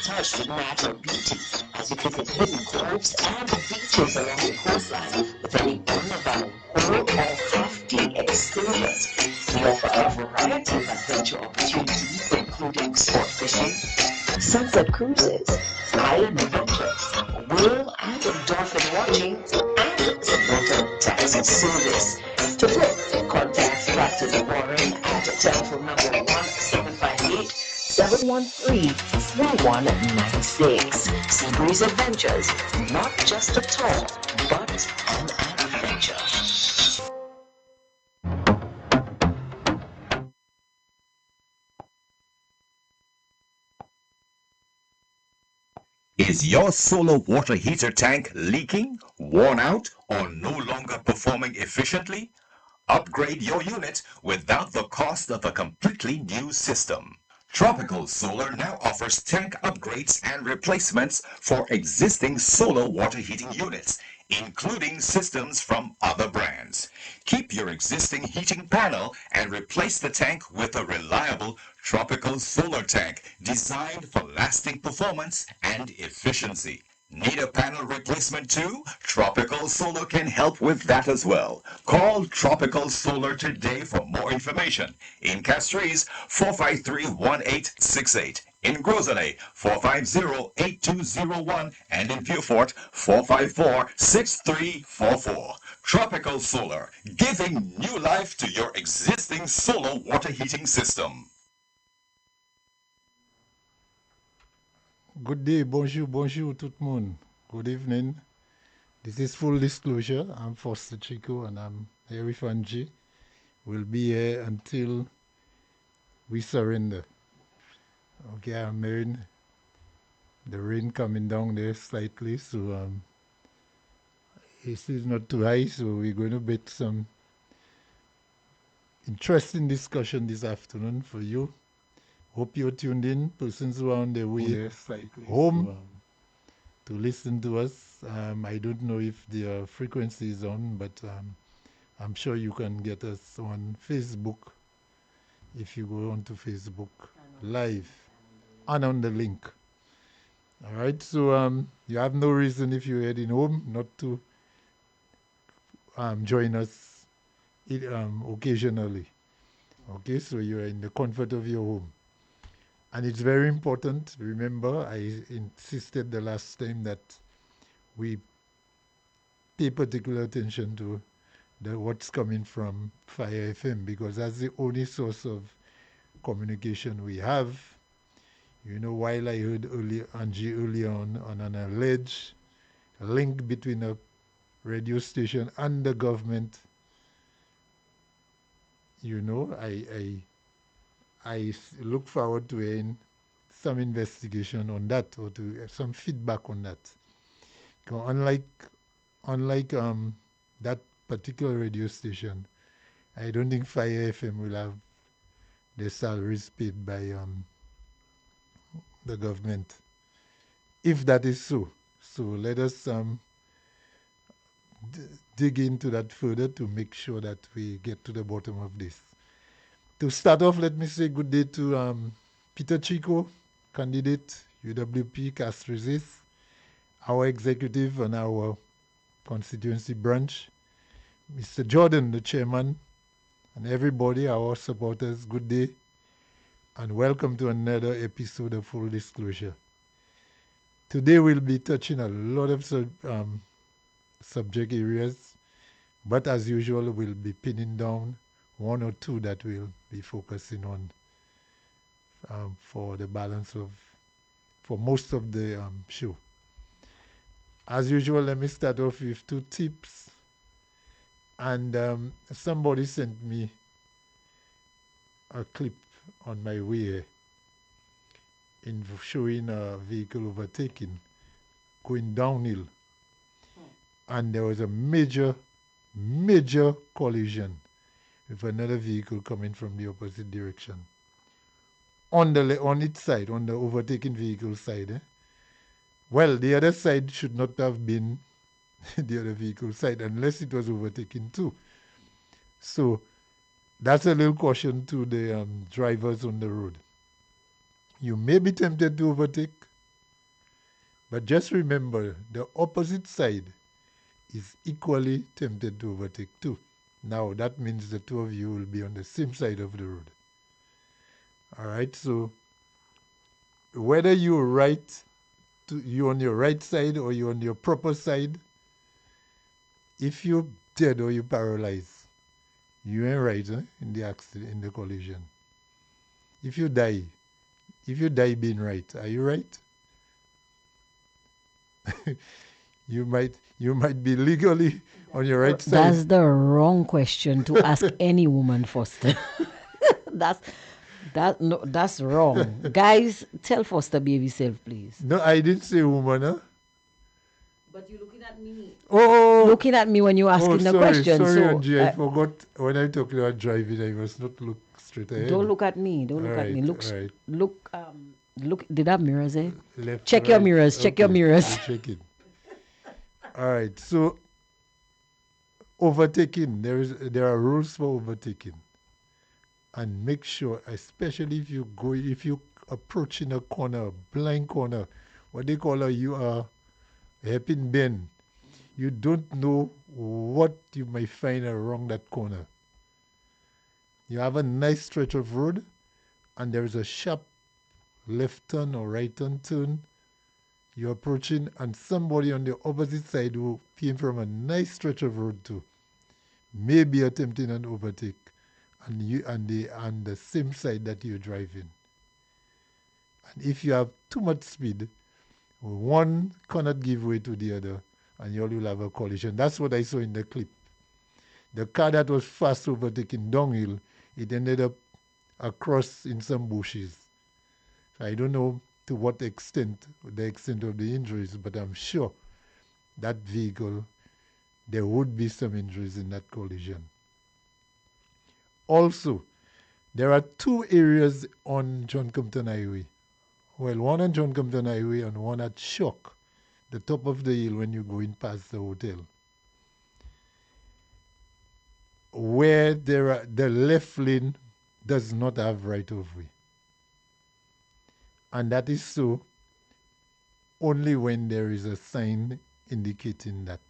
untouched with natural beauty as you visit hidden coves and beaches along the coastline with any one of our whole or half-day excursions. We offer a variety of adventure opportunities, including sport fishing, sunset cruises, island adventures, whale and dolphin watching, and water taxi service. To book, contact Captain Warren at telephone number 1758-713-4196. Seabreeze Adventures, not just a tour, but an adventure. Is your solar water heater tank leaking, worn out, or no longer performing efficiently? Upgrade your unit without the cost of a completely new system. Tropical Solar now offers tank upgrades and replacements for existing solar water heating units, including systems from other brands. Keep your existing heating panel and replace the tank with a reliable Tropical Solar tank designed for lasting performance and efficiency. Need a panel replacement too? Tropical Solar can help with that as well. Call Tropical Solar today for more information. In Castries, 453-1868. In Grosenay, 450-8201. And in Beaufort, 454-6344. Tropical Solar, giving new life to your existing solar water heating system. Good day, bonjour, bonjour tout le monde. Good evening. This is Full Disclosure. I'm Foster Chico and I'm here with Angie. We'll be here until we surrender. Okay, I'm hearing the rain coming down there slightly, so it's not too high, so we're going to bet some interesting discussion this afternoon for you. Hope you're tuned in, persons who are on their way home to listen to us. I don't know if the frequency is on, but I'm sure you can get us on Facebook if you go onto Facebook Live and on the link. All right, so you have no reason if you're heading home not to join us occasionally. Okay, so you're in the comfort of your home. And it's very important. Remember, I insisted the last time that we pay particular attention to what's coming from Fire FM, because that's the only source of communication we have. You know, while I heard Angie earlier on an alleged link between a radio station and the government, you know, I look forward to hearing some investigation on that or to some feedback on that. Unlike that particular radio station, I don't think Fire FM will have their salaries paid by the government. If that is so let us dig into that further to make sure that we get to the bottom of this. To start off, let me say good day to Peter Chico, candidate UWP Castries, our executive and our constituency branch, Mr. Jordan, the chairman, and everybody, our supporters, good day, and welcome to another episode of Full Disclosure. Today we'll be touching a lot of subject areas, but as usual, we'll be pinning down one or two that we'll be focusing on for most of the show. As usual, let me start off with two tips. And somebody sent me a clip on my way here in showing a vehicle overtaking, going downhill. And there was a major collision with another vehicle coming from the opposite direction. On its side, on the overtaking vehicle side. Well, the other side should not have been the other vehicle side unless it was overtaken too. So that's a little caution to the drivers on the road. You may be tempted to overtake, But just remember, the opposite side is equally tempted to overtake too. Now that means the two of you will be on the same side of the road. All right, so whether you're you on your right side or you on your proper side, if you're dead or you paralyzed, you ain't right in the accident, in the collision. If you die being right, are you right? You might be legally on your right side. That's the wrong question to ask any woman, Foster. That's wrong. Guys, tell Foster behave himself, please. No, I didn't say woman, huh? But you're looking at me. Oh, Looking at me when you're asking the question. Sorry, so Angie, I forgot when I talked about driving, I must not look straight ahead. don't look at me. Don't look at me. Look. All right. Look. Did I have mirrors there? Left, Check your right. mirrors. Check your Okay, mirrors. I'll check it. All right. So overtaking, there are rules for overtaking, and make sure, especially if you approach in a corner, a blind corner, what they call a hairpin bend, you don't know what you may find around that corner. You have a nice stretch of road, and there is a sharp left turn or right turn. You're approaching, and somebody on the opposite side who came from a nice stretch of road too may be attempting an overtake, and you and the same side that you're driving. And if you have too much speed, one cannot give way to the other, and you all will have a collision. That's what I saw in the clip. The car that was fast overtaking downhill, it ended up across in some bushes. I don't know to what extent, the extent of the injuries, but I'm sure that vehicle, there would be some injuries in that collision. Also, there are two areas on John Compton Highway. Well, one on John Compton Highway and one at Shock, the top of the hill when you're going past the hotel, where the left lane does not have right of way. And that is so only when there is a sign indicating that.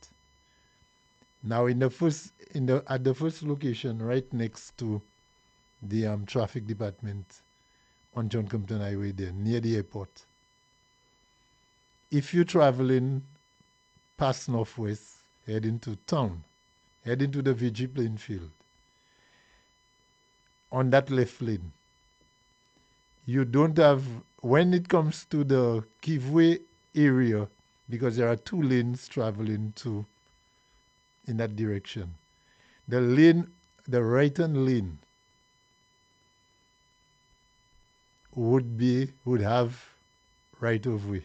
Now, at the first location, right next to the traffic department on John Compton Highway there, near the airport, if you're traveling past Northwest, heading to town, heading to the VG playing field, on that left lane, you don't have, when it comes to the giveaway area, because there are two lanes traveling in that direction, the right-hand lane would have right of way.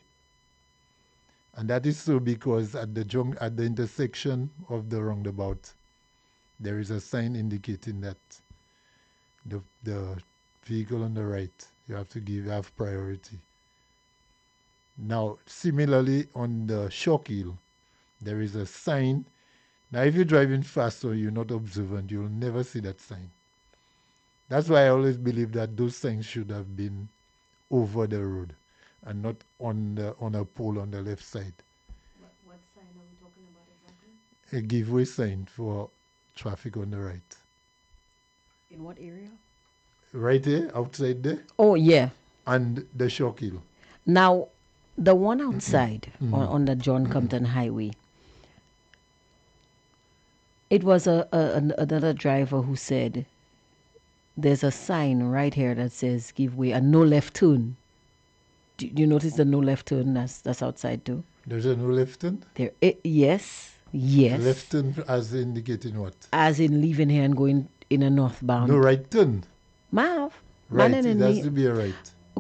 And that is so because at the intersection of the roundabout, there is a sign indicating that the vehicle on the right, you have priority. Now, similarly, on the Shock Hill, there is a sign. Now, if you're driving fast or you're not observant, you'll never see that sign. That's why I always believe that those signs should have been over the road and not on a pole on the left side. What sign are we talking about exactly? A giveaway sign for traffic on the right. In what area? Right there, outside there, Oh, yeah. and the Shock Hill. Now, the one outside on the John Compton Highway, it was another driver who said, there's a sign right here that says give way and no left turn. Do you notice the no left turn that's outside too? There's a no left turn? Yes. Left turn as indicating what? As in leaving here and going in a northbound. No right turn. Mav. Right, Man it and has me. to be a right.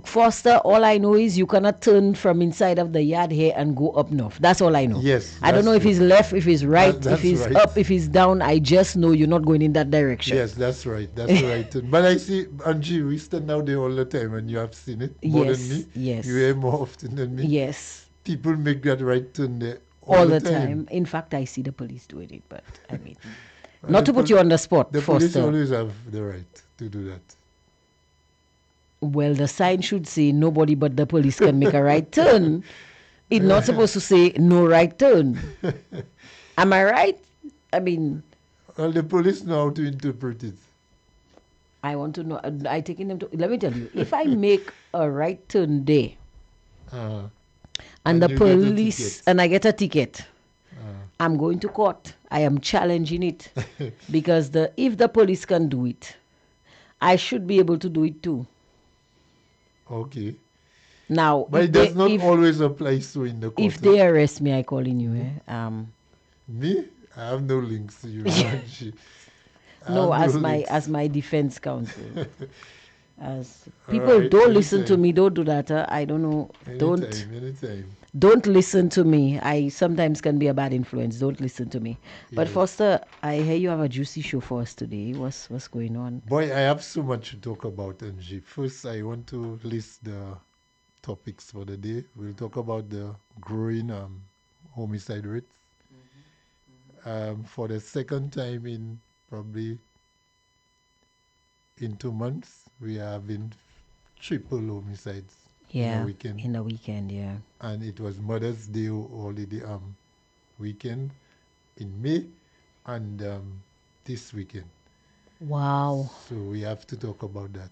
Foster, all I know is you cannot turn from inside of the yard here and go up north. That's all I know. Yes, I don't that's know if true. he's left, if he's right, if That's he's right. up, if he's down. I just know you're not going in that direction. Yes, that's right. That's the right turn. But I see, Angie, we stand out there all the time and you have seen it more Yes, than me. yes. You hear more often than me. Yes. People make that right turn there All the time. In fact, I see the police doing it, but I mean, not the to put you on the spot, The police Foster. always have the right to do that. Well, the sign should say nobody but the police can make a right turn. It's not supposed to say no right turn. Am I right? I mean, Well, the police know how to interpret it. I want to know. I taking them to. Let me tell you, if I make a right turn there Uh, and the you get a police ticket. and I get a ticket, I'm going to court. I am challenging it because if the police can do it, I should be able to do it too. Okay. Now, But it does not always apply so in the court. if they arrest me, I calling you. Me? I have no links to you. Angie. I No, have as links. my defense counsel. As All people right, don't listen to anytime. me, don't do that. I don't know. Anytime. Don't listen to me. I sometimes can be a bad influence. Don't listen to me. But Yes. Foster, I hear you have a juicy show for us today. What's going on? Boy, I have so much to talk about, Angie. First, I want to list the topics for the day. We'll talk about the growing homicide rates. For the second time in probably in 2 months, we are having triple homicides in Yeah, a weekend. in the weekend, yeah. And it was Mother's Day holiday weekend in May and this weekend. Wow. So we have to talk about that.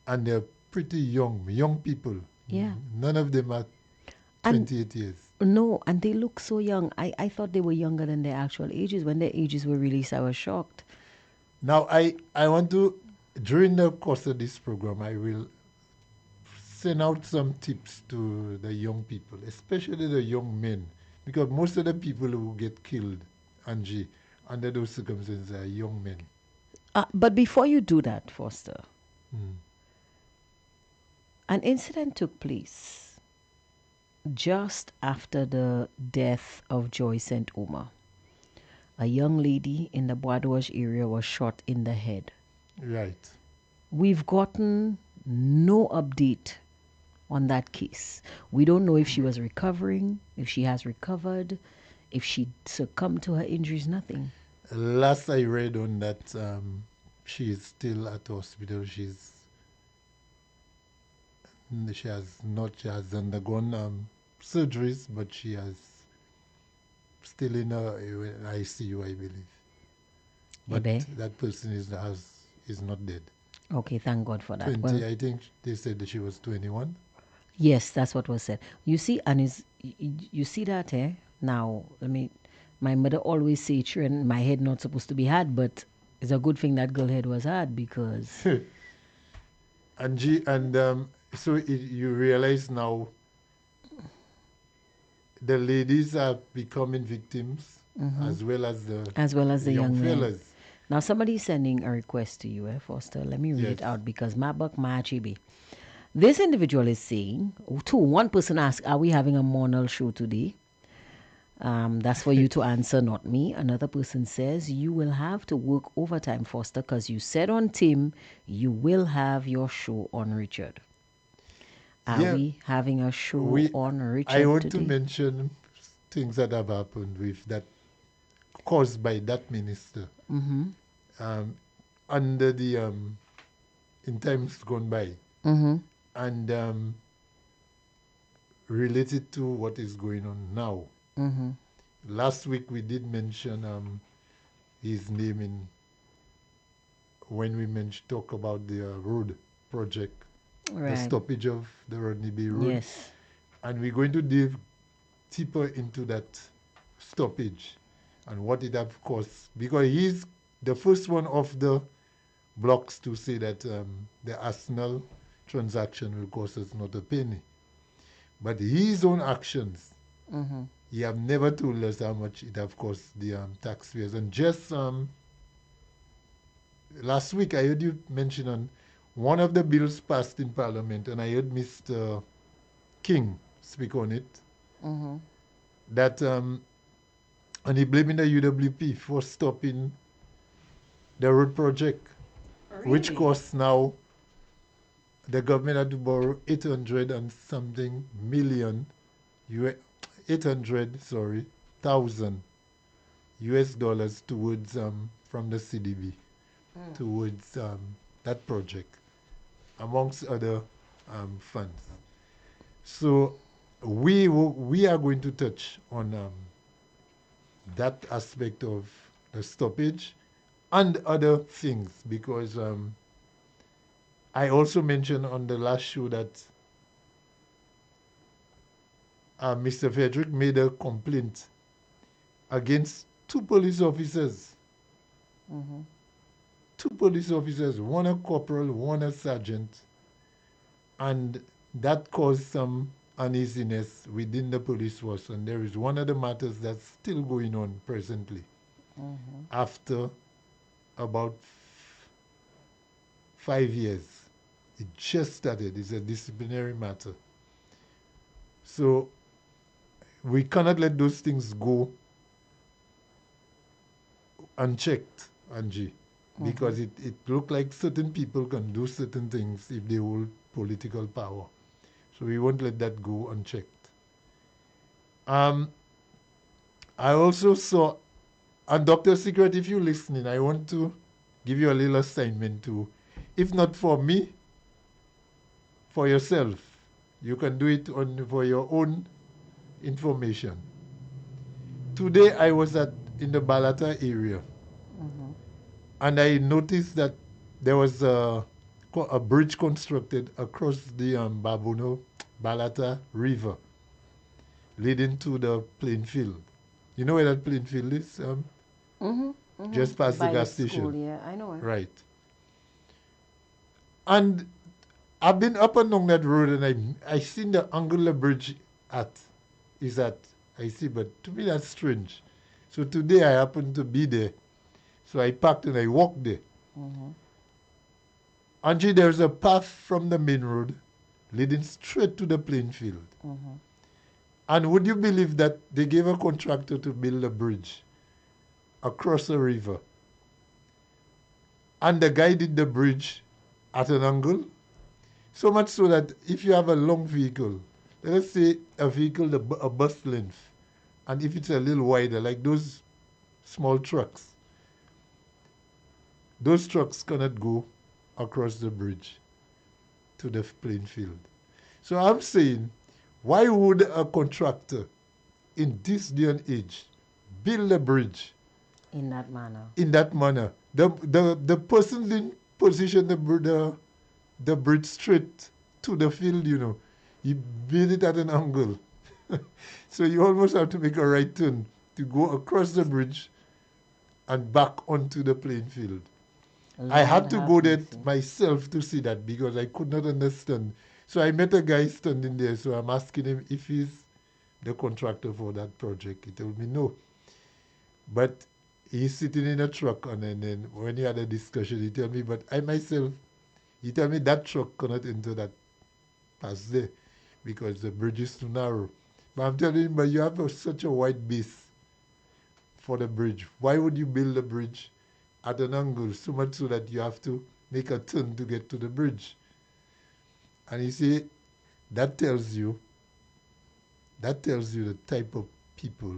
And they're pretty young people. Yeah. None of them are And 28 years. no, and they look so young. I thought they were younger than their actual ages. When their ages were released, I was shocked. Now, I want to, during the course of this program, I will send out some tips to the young people, especially the young men, because most of the people who get killed, Angie, under those circumstances are young men. But before you do that, Foster, Mm. an incident took place just after the death of Joy St. Omer. A young lady in the Bois d'Orge area was shot in the head. Right. We've gotten no update on that case. We don't know if she was recovering, if she has recovered, if she succumbed to her injuries, nothing. Last I read on that, she is still at the hospital. She has undergone surgeries, but she has still in a ICU, I believe. But that person is not dead. Okay, thank God for that. 20, Well, I think they said that she was 21. yes, that's what was said. You see, and you see that, eh? Now, my mother always say children, my head not supposed to be hard, but it's a good thing that girl head was hard because And so you realize now the ladies are becoming victims as well as the young men. fellas. Now somebody's sending a request to you, Foster. Let me read it out because my buck machibi. This individual is saying, one person asked, are we having a Monal show today? That's for you to answer, not me. Another person says, you will have to work overtime, Foster, because you said on Tim, you will have your show on Richard. Are we having a show on Richard I want today? to mention things that have happened with that, caused by that minister. Under the, in times gone by. And related to what is going on now. Last week we did mention his name when we talk about the road project, the stoppage of the Rodney Bay Road. Yes. And we're going to dive deeper into that stoppage and what it have cost, because he's the first one of the blocks to say that the Arsenal transaction will cost us not a penny. But his own actions, he have never told us how much it have cost the taxpayers. And just last week I heard you mention on one of the bills passed in Parliament, and I heard Mr. King speak on it, that and he blaming the UWP for stopping the road project, which costs now the government had to borrow 800 and something million, 800,000 US dollars towards from the CDB towards that project, amongst other funds. So we are going to touch on that aspect of the stoppage and other things because I also mentioned on the last show that Mr. Frederick made a complaint against two police officers. Two police officers, one a corporal, one a sergeant, and that caused some uneasiness within the police force. And there is one of the matters that's still going on presently after about 5 years. It just started. It's a disciplinary matter. So we cannot let those things go unchecked, Angie, because it looked like certain people can do certain things if they hold political power. So we won't let that go unchecked. I also saw, and Dr. Secret, if you're listening, I want to give you a little assignment too. If not for me, for yourself. You can do it for your own information. Today I was in the Balata area, and I noticed that there was a bridge constructed across the Balata River, leading to the playing field. You know where that playing field is? Just past By the gas school, station. yeah, I know it. Right. And I've been up and down that road, and I seen the angle the bridge is at. I see, but to me that's strange. So today I happened to be there. So I parked and I walked there. Angie, there's a path from the main road leading straight to the playing field. And would you believe that they gave a contractor to build a bridge across a river? And the guy did the bridge at an angle, so much so that if you have a long vehicle, let us say a vehicle, a bus length, and if it's a little wider, like those small trucks, those trucks cannot go across the bridge to the playing field. So I'm saying, why would a contractor in this day and age build a bridge In that manner. in that manner? The person didn't position the bridge straight to the field, you know. He made it at an angle. So you almost have to make a right turn to go across the bridge and back onto the playing field. I had to go there myself to see that because I could not understand. So I met a guy standing there, so I'm asking him if he's the contractor for that project. He told me no. But he's sitting in a truck, and then when he had a discussion, he told me, but I myself, he told me that truck cannot enter that pass there because the bridge is too narrow. But I'm telling him, but you have such a wide base for the bridge. Why would you build a bridge at an angle so much so that you have to make a turn to get to the bridge? And you see, that tells you the type of people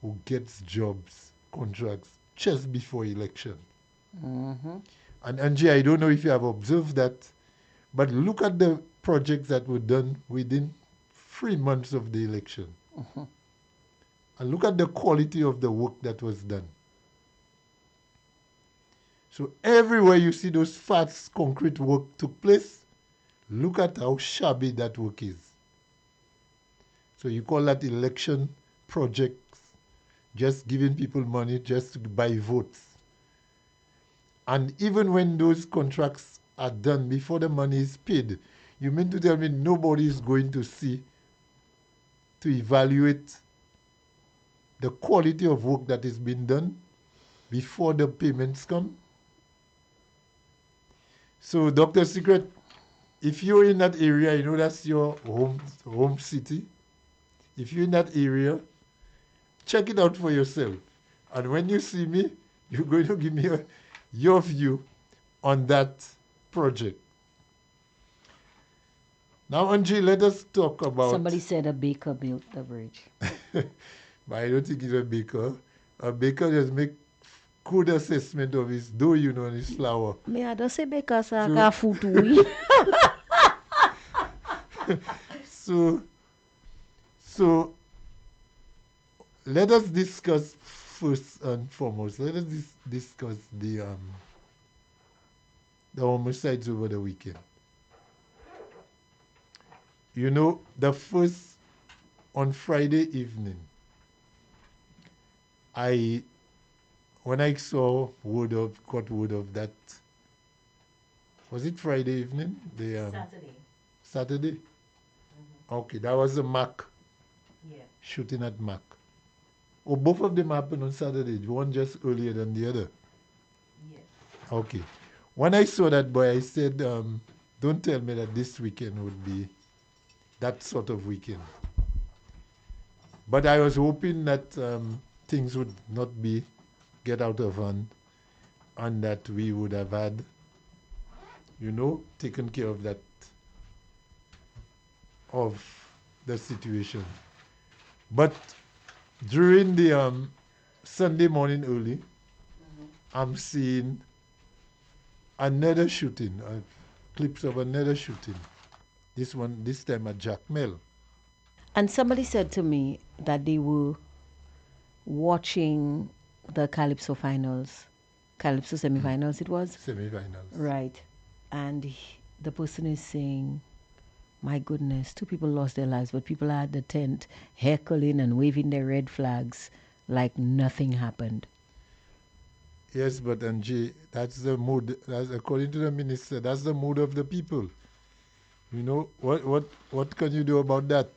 who gets jobs, contracts just before election. And Angie, I don't know if you have observed that, but look at the projects that were done within 3 months of the election. And look at the quality of the work that was done. So everywhere you see those fast concrete work took place, look at how shabby that work is. So you call that election projects, just giving people money just to buy votes. And even when those contracts are done before the money is paid, you mean to tell me nobody is going to see, to evaluate the quality of work that is being done before the payments come? So, Dr. Secret, if you're in that area, you know that's your home city. If you're in that area, check it out for yourself. And when you see me, you're going to give me your view on that project. Now, Angie, let us talk about... Somebody said a baker built the bridge. But I don't think it's a baker. A baker just make good assessment of his dough, you know, and his flour. Me I don't say baker sa ka food. So So let us discuss first and foremost. Let us discuss the homicides over the weekend. You know, the first on Friday evening, when I got word of that, was it Friday evening? Saturday? Okay, that was the Mac shooting at Mac. Oh, both of them happened on Saturday. One just earlier than the other. Okay. When I saw that boy, I said, don't tell me that this weekend would be that sort of weekend. But I was hoping that things would not get out of hand and that we would have had, taken care of the situation. But during the Sunday morning early, I'm seeing another shooting, clips of another shooting. This time at Jack Mill. And somebody said to me that they were watching the Calypso semifinals it was? Semifinals. Right. And the person is saying, my goodness, 2 people lost their lives, but people are at the tent heckling and waving their red flags like nothing happened. Yes, but Angie, that's the mood. That's, according to the minister, that's the mood of the people. What can you do about that?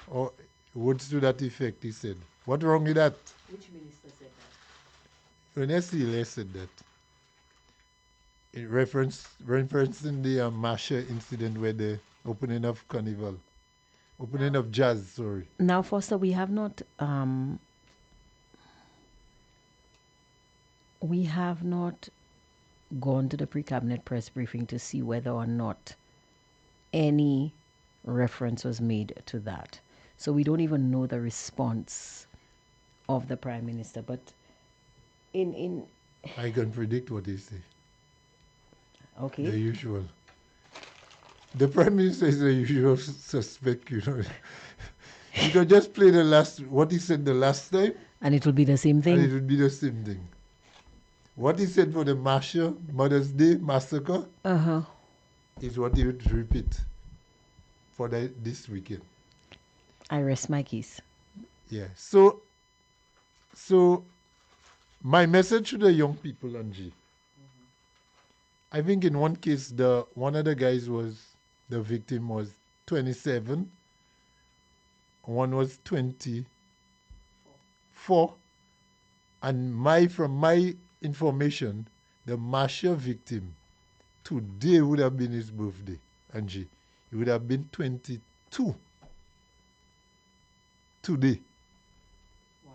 Or words to that effect, he said. What wrong with that? Which minister said that? Ernest Hilaire said that. In referencing the Masha incident where the opening of jazz, sorry. Now, Foster, we have not gone to the pre-cabinet press briefing to see whether or not any reference was made to that. So we don't even know the response of the Prime Minister. But in I can predict what he say. Okay. The usual. The Prime Minister is the usual suspect, You can just play what he said the last time. And it will be the same thing. And it will be the same thing. What he said for the Masha Mother's Day massacre is what he would repeat for this weekend. I rest my case. Yeah. So my message to the young people, Angie. I think in one case, one of the guys the victim was 27. One was 24. And from my information, the Masha victim today would have been his birthday, Angie. He would have been 22 today. Wow.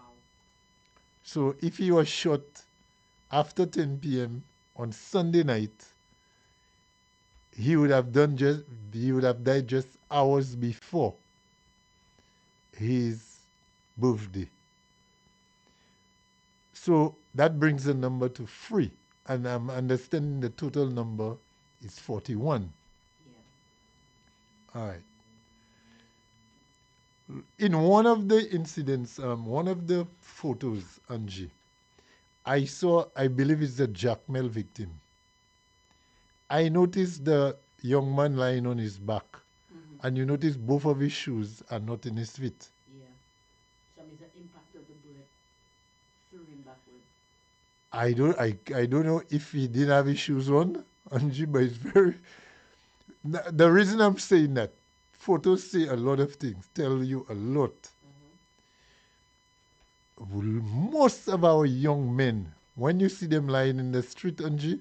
So if he was shot after 10 p.m. on Sunday night, he would have died just hours before his birthday. So that brings the number to 3, and I'm understanding the total number is 41. Yeah. All right. In one of the incidents, one of the photos, Angie, I believe it's the Jackmel victim. I noticed the young man lying on his back, and you notice both of his shoes are not in his feet. Yeah. Some is the impact of the bullet threw him backward. I don't know if he didn't have his shoes on, Angie, but it's very. The reason I'm saying that, photos say a lot of things, tell you a lot. Most of our young men, when you see them lying in the street, Angie,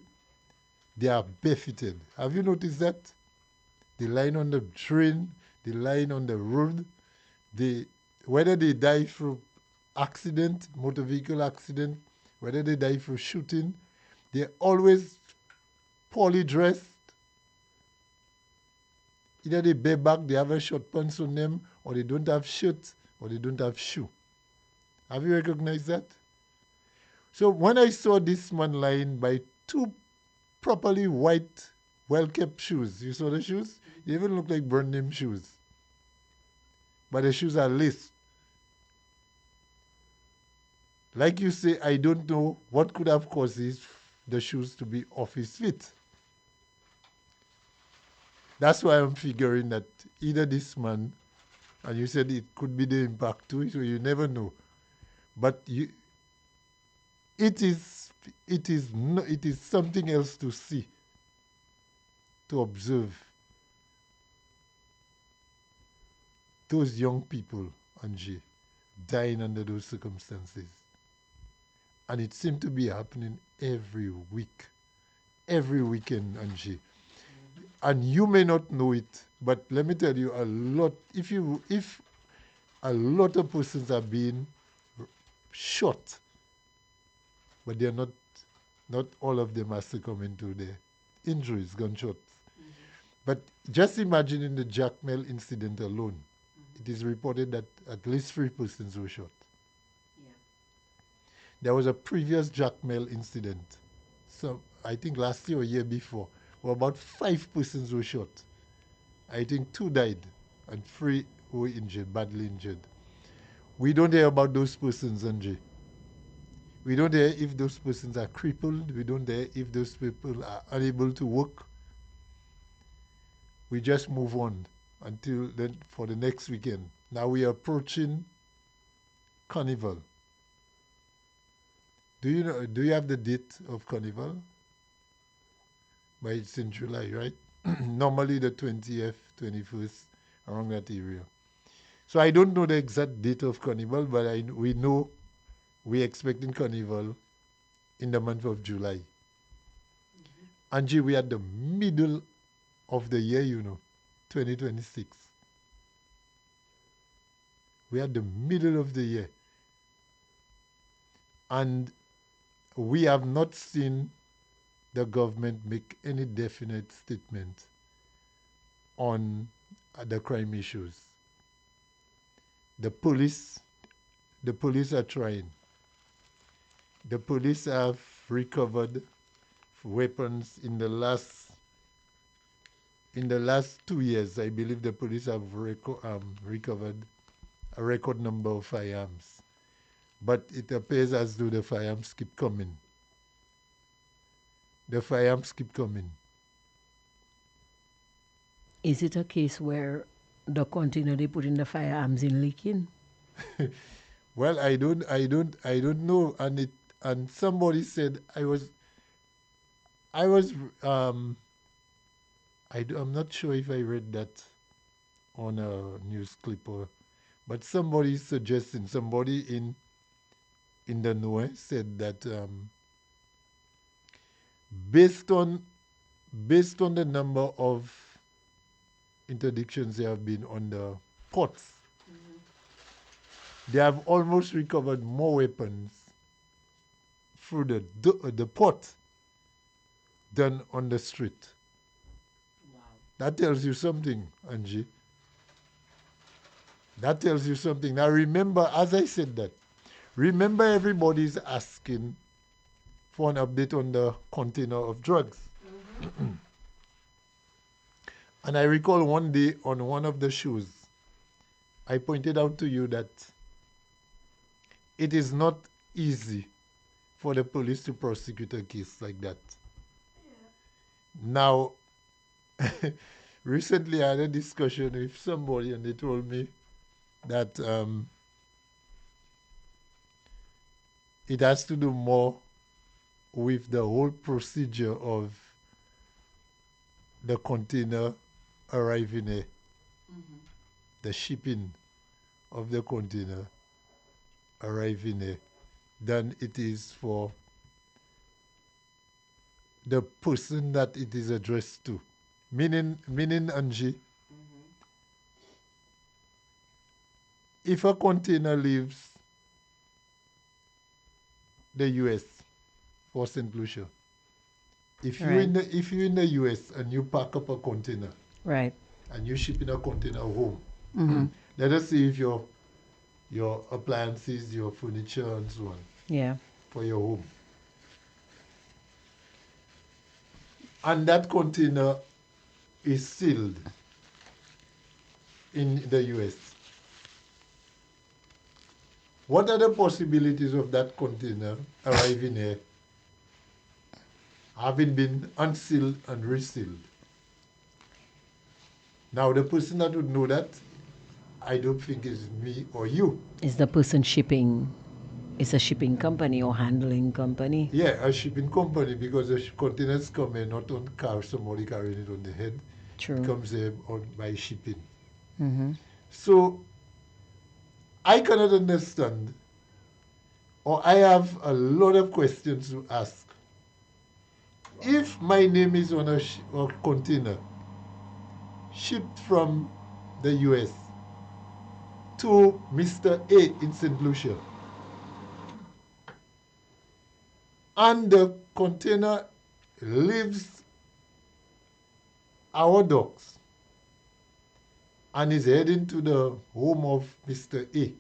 they are barefooted. Have you noticed that? They're lying on the train, they're lying on the road. Whether they die through accident, motor vehicle accident, whether they die through shooting, they're always poorly dressed. Either they bareback, they have a short pants on them, or they don't have shirt, or they don't have shoe. Have you recognized that? So when I saw this man lying by 2 properly white, well-kept shoes, you saw the shoes? They even look like brand name shoes. but the shoes are laced. Like you say, I don't know what could have caused the shoes to be off his feet. That's why I'm figuring that either this man, and you said it could be the impact too, so you never know. But it is something else to see, to observe those young people, Angie, dying under those circumstances. And it seemed to be happening every week, every weekend, Angie. And you may not know it, but let me tell you, if a lot of persons are being shot, but they're not all of them are succumbing to their injuries, gunshots. But just imagine in the Jacmel incident alone, it is reported that at least 3 persons were shot. Yeah. There was a previous Jacmel incident, so I think last year or year before, where about 5 persons were shot. I think 2 died and 3 were injured, badly injured. We don't hear about those persons, Angie. We don't hear if those persons are crippled. We don't hear if those people are unable to work. We just move on until then for the next weekend. Now we are approaching Carnival. Do you have the date of Carnival? But it's in July, right? Normally the 20th, 21st, around that area. So I don't know the exact date of Carnival, but we know we're expecting Carnival in the month of July. Angie, we are at the middle of the year, 2026. We are at the middle of the year. And we have not seen the government make any definite statement on the crime issues. The police are trying. The police have recovered weapons in the last 2 years. I believe the police have recovered a record number of firearms. But it appears as though the firearms keep coming. The firearms keep coming. Is it a case where the container they put in the firearms in leaking? Well, I don't know. And somebody said I'm not sure if I read that on a news clip but somebody in the know said that based on the number of interdictions there have been on the ports, they have almost recovered more weapons through the port than on the street. Wow. That tells you something, Angie. That tells you something. Now remember, as I said that, remember everybody's asking for an update on the container of drugs. And I recall one day on one of the shows, I pointed out to you that it is not easy for the police to prosecute a case like that. Yeah. Now, recently I had a discussion with somebody and they told me that it has to do more with the whole procedure of the container arriving here, the shipping of the container arriving here, than it is for the person that it is addressed to. Meaning, Angie, if a container leaves the US for St. Lucia, if you're in the US and you pack up a container, right, and you ship in a container home, let us see if your appliances, your furniture, and so on, yeah, for your home, and that container is sealed in the US, What are the possibilities of that container arriving here, having been unsealed and resealed? Now, the person that would know that, I don't think is me or you. Is the person shipping? Is a shipping company or handling company? Yeah, a shipping company, because the containers come here not on car, somebody carrying it on the head. True. It comes here by shipping. Mm-hmm. So I cannot understand, or I have a lot of questions to ask. If my name is on a container shipped from the US to Mr. A in St. Lucia, and the container leaves our docks and is heading to the home of Mr. A,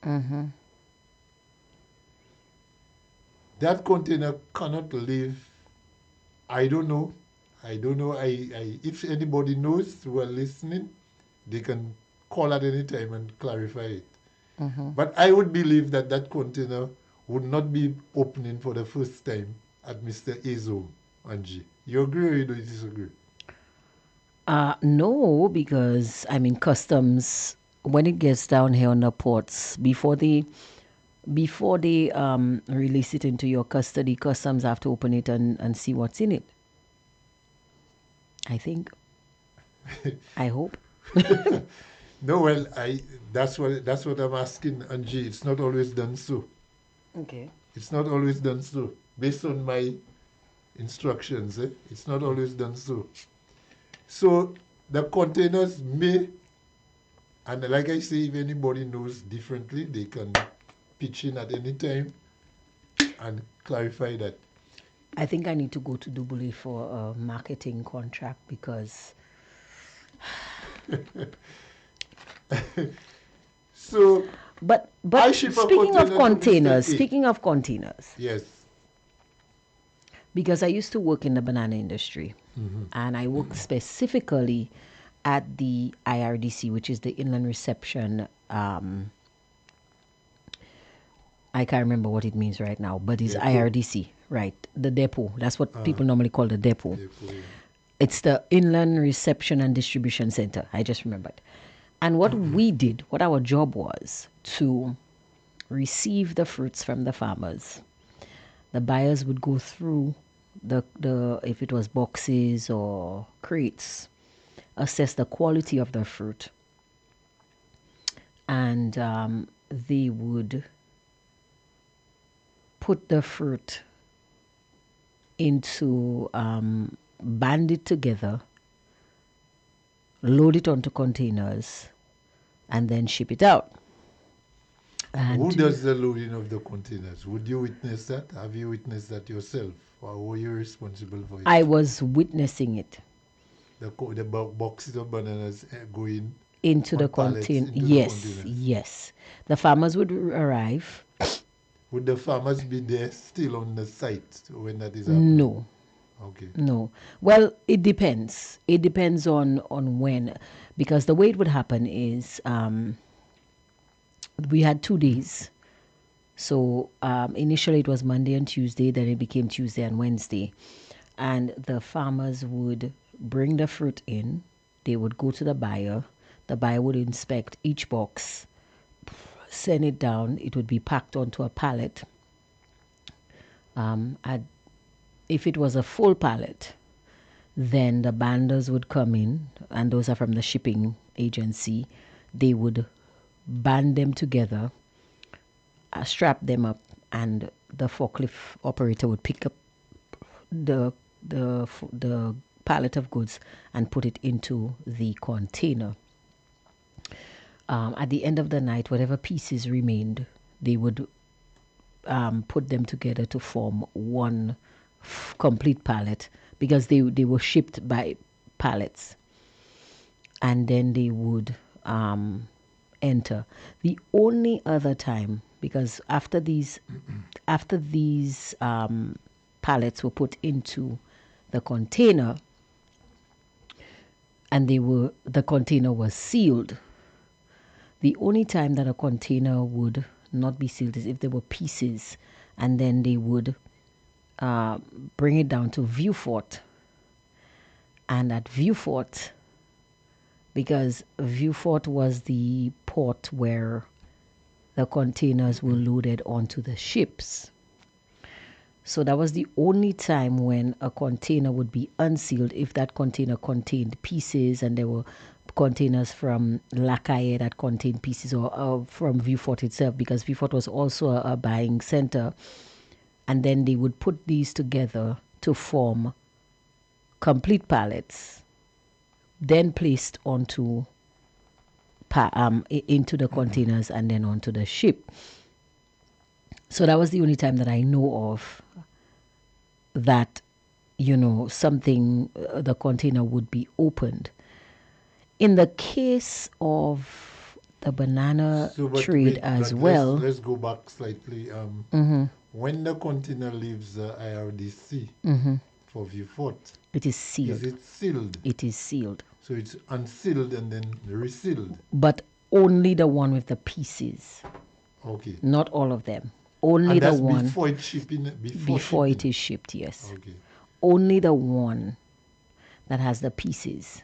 Mm-hmm. that container cannot leave. I don't know. If anybody knows who are listening, they can call at any time and clarify it. Mm-hmm. But I would believe that that container would not be opening for the first time at Mr. A's home, Angie. You agree or you don't disagree? No, because I mean customs when it gets down here on the ports before they release it into your custody, customs have to open it and see what's in it. I think. I hope. No, well, that's what I'm asking, Angie. It's not always done so. Okay. It's not always done so. Based on my instructions, it's not always done so. So the containers may, and like I say, if anybody knows differently, they can pitch in at any time and clarify that. I think I need to go to Dubai for a marketing contract because So but I ship a speaking of container to Mr. containers, A. speaking of containers, Yes. because I used to work in the banana industry and I worked specifically at the IRDC, which is the Inland Reception. I can't remember what it means right now, but it's Depot. IRDC, right? The depot. That's what people normally call the depot. Therefore, It's the Inland Reception and Distribution Center. I just remembered. And what we did, what our job was to receive the fruits from the farmers. The buyers would go through the if it was boxes or crates, assess the quality of the fruit, and they would put the fruit into band it together, load it onto containers, and then ship it out. And who does the loading of the containers? Would you witness that? Have you witnessed that yourself? Or were you responsible for it? I was witnessing it The boxes of bananas going into the on pallets container. into the Yes, containers. yes. The farmers would arrive. Would the farmers be there still on the site when that is happening? No, Okay. no. Well, it depends. It depends on when, because the way it would happen is we had 2 days. So initially it was Monday and Tuesday, then it became Tuesday and Wednesday. And the farmers would bring the fruit in, they would go to the buyer would inspect each box, send it down, it would be packed onto a pallet. If it was a full pallet, then the banders would come in, and those are from the shipping agency. They would band them together, strap them up, and the forklift operator would pick up the pallet of goods and put it into the container. At the end of the night, whatever pieces remained, they would put them together to form one complete pallet, because they were shipped by pallets, and then they would enter. The only other time, because after these pallets were put into the container and the container was sealed, the only time that a container would not be sealed is if there were pieces, and then they would bring it down to Vieux-Fort. And at Vieux-Fort, because Vieux-Fort was the port where the containers were loaded onto the ships. So that was the only time when a container would be unsealed if that container contained pieces, and there were containers from Lacaille that contained pieces, or from Vieux-Fort itself, because Vieux-Fort was also a buying center. And then they would put these together to form complete pallets, then placed onto into the containers and then onto the ship. So that was the only time that I know of that, something, the container would be opened. In the case of the banana trade as well. Let's go back slightly. When the container leaves the IRDC for Vieux-Fort, it is sealed. Is it sealed? It is sealed. So it's unsealed and then resealed. But only the one with the pieces. Okay. Not all of them. Only and the one before it's shipping. Before it is shipped, yes. Okay. Only the one that has the pieces.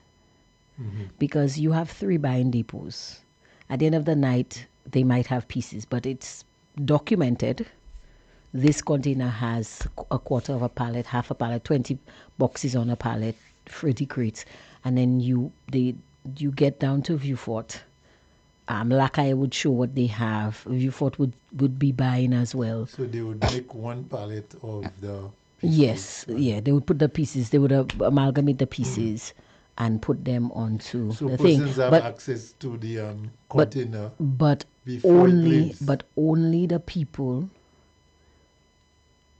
Because you have 3 buying depots. At the end of the night, they might have pieces, but it's documented. This container has a quarter of a pallet, half a pallet, 20 boxes on a pallet, 30 crates, and then you get down to Vieux-Fort. Lacaille would show what they have. Vieux-Fort would be buying as well. So they would make one pallet of the pieces. Yes, yeah, they would put the pieces. They would amalgamate the pieces and put them onto so the thing. persons have access to the container. But before only the people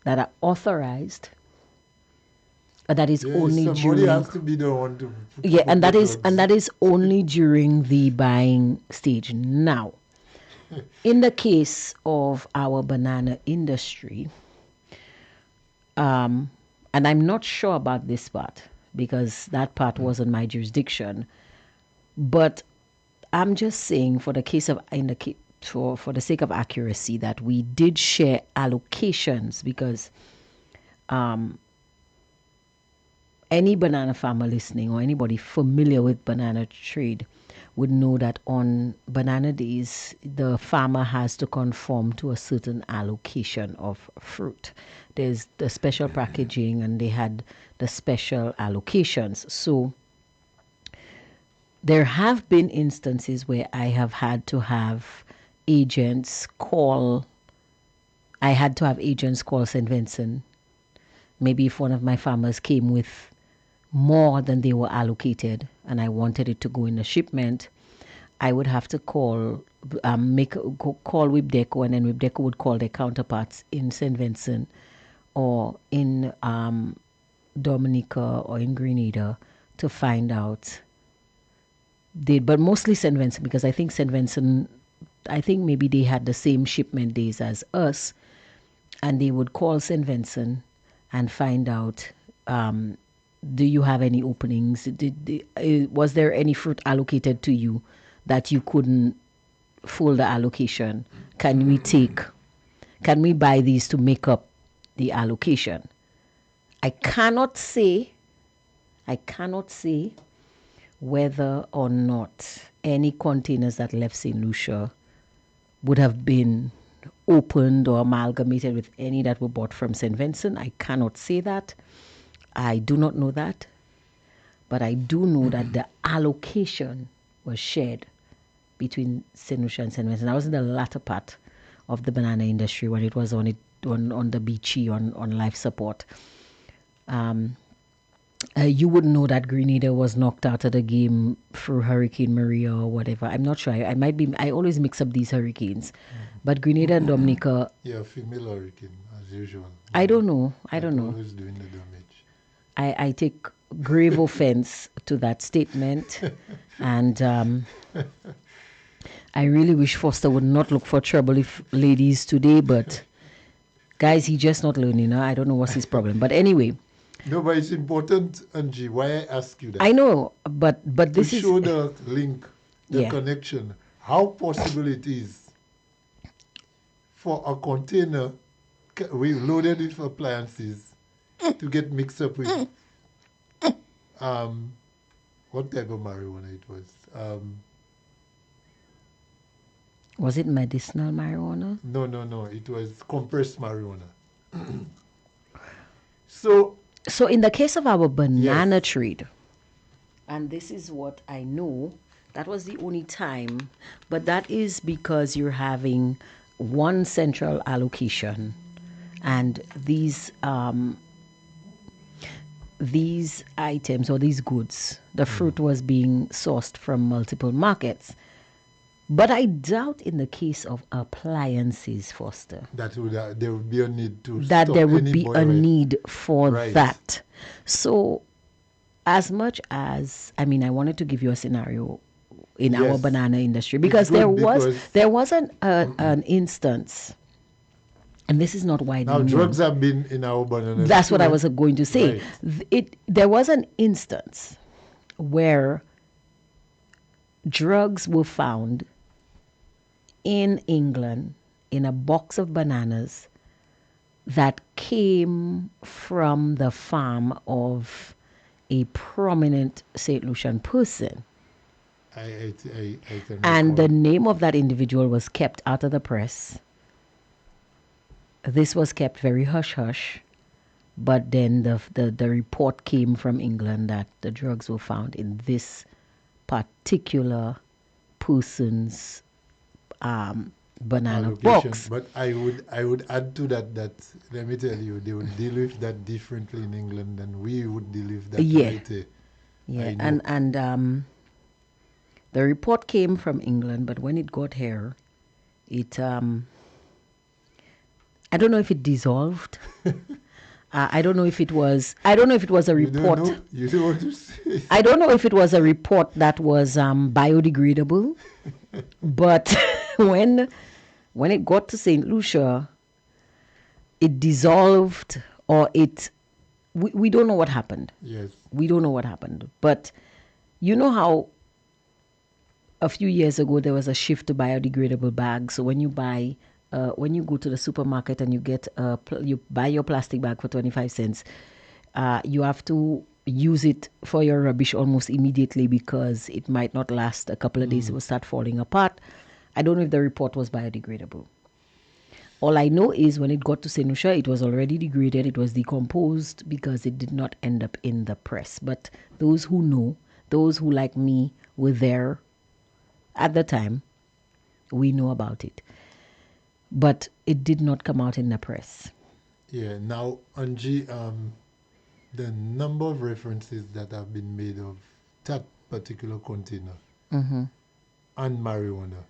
that are authorized. That is only somebody during. has to be the one to. Yeah, and that is only during the buying stage. Now, in the case of our banana industry, and I'm not sure about this part because that part wasn't my jurisdiction, but I'm just saying for the case of for the sake of accuracy that we did share allocations, because any banana farmer listening or anybody familiar with banana trade would know that on banana days, the farmer has to conform to a certain allocation of fruit. There's the special packaging and they had the special allocations. So there have been instances where I have had to have agents call. I had to have agents call St. Vincent. Maybe if one of my farmers came with more than they were allocated and I wanted it to go in a shipment, I would have to call WIPDECO, and then WIPDECO would call their counterparts in St. Vincent or in Dominica or in Grenada to find out. But mostly St. Vincent, because I think St. Vincent, maybe they had the same shipment days as us, and they would call St. Vincent and find out, do you have any openings? Was there any fruit allocated to you that you couldn't full the allocation? Can we buy these to make up the allocation? I cannot say whether or not any containers that left St. Lucia would have been opened or amalgamated with any that were bought from St. Vincent. I cannot say that. I do not know that. But I do know that the allocation was shared between St. Lucia and St. Vincent. I was in the latter part of the banana industry when it was on the beachy on life support. You would know that Grenada was knocked out of the game through Hurricane Maria or whatever. I'm not sure. I always mix up these hurricanes. But Grenada and Dominica. Yeah, female hurricane, as usual. I don't know. Always doing the damage. I take grave offense to that statement. And I really wish Foster would not look for trouble if ladies today. But guys, he's just not learning. I don't know what's his problem. But anyway. No, but it's important, Angie, why I ask you that. I know, but this is... To show the link, the connection, how possible it is for a container we loaded with appliances to get mixed up with um, what type of marijuana it was? Was it medicinal marijuana? No. It was compressed marijuana. So So in the case of our banana Yes. trade, and this is what I know, that was the only time, but that is because you're having one central allocation, and these items or these goods, the fruit was being sourced from multiple markets. But I doubt in the case of appliances, Foster, that would there would be a need to that stop there would any be boy, a right? need for Right. that. So, as much as I mean, I wanted to give you a scenario in our Yes. banana industry because good there because- was an instance, and this is not widely Now known. drugs have been in our bananas. That's too, what I right? was going to say. Right. There was an instance where drugs were found in England in a box of bananas that came from the farm of a prominent St. Lucian person. I can And the recall. name of that individual was kept out of the press. This was kept very hush hush. But then the report came from England that the drugs were found in this particular person's banana allocation. box. But I would add to that let me tell you, they would deal with that differently in England than we would deal with that Yeah. right here. Yeah, I know. and the report came from England, but when it got here, it I don't know if it dissolved. I don't know if it was. I don't know if it was a You don't report. know? You don't want to say. I don't know if it was a report that was biodegradable, but when it got to St. Lucia, it dissolved or it. We don't know what happened. Yes. We don't know what happened. But you know how a few years ago there was a shift to biodegradable bags. So when you go to the supermarket and you you buy your plastic bag for 25 cents, you have to use it for your rubbish almost immediately because it might not last a couple of days. It will start falling apart. I don't know if the report was biodegradable. All I know is when it got to St. Lucia, it was already degraded. It was decomposed because it did not end up in the press. But those who know, those who like me were there at the time, we know about it. But it did not come out in the press. Yeah. Now, Angie, the number of references that have been made of that particular container and marijuana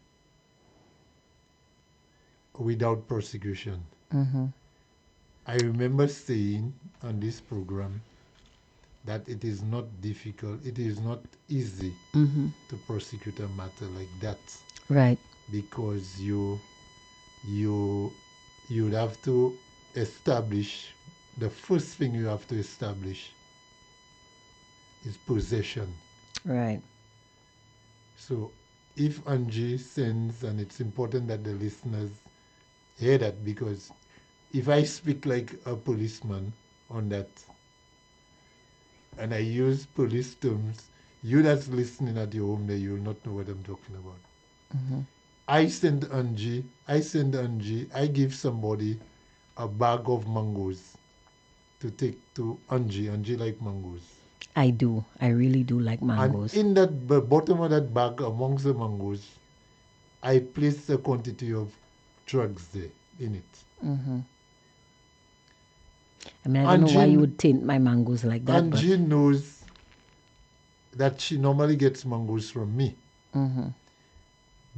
without prosecution. I remember saying on this program that it is not difficult, it is not easy to prosecute a matter like that Right. because you'd have to establish, the first thing you have to establish is possession. Right. So if Angie sends, and it's important that the listeners hear that, because if I speak like a policeman on that and I use police terms, you that's listening at your home there, you'll not know what I'm talking about. I send Angie, I give somebody a bag of mangoes to take to Angie. Angie like mangoes. I do. I really do like mangoes. And in that bottom of that bag, amongst the mangoes, I place a quantity of drugs there in it. I mean, I don't know why Angie- you would taint my mangoes like that. Angie knows that she normally gets mangoes from me.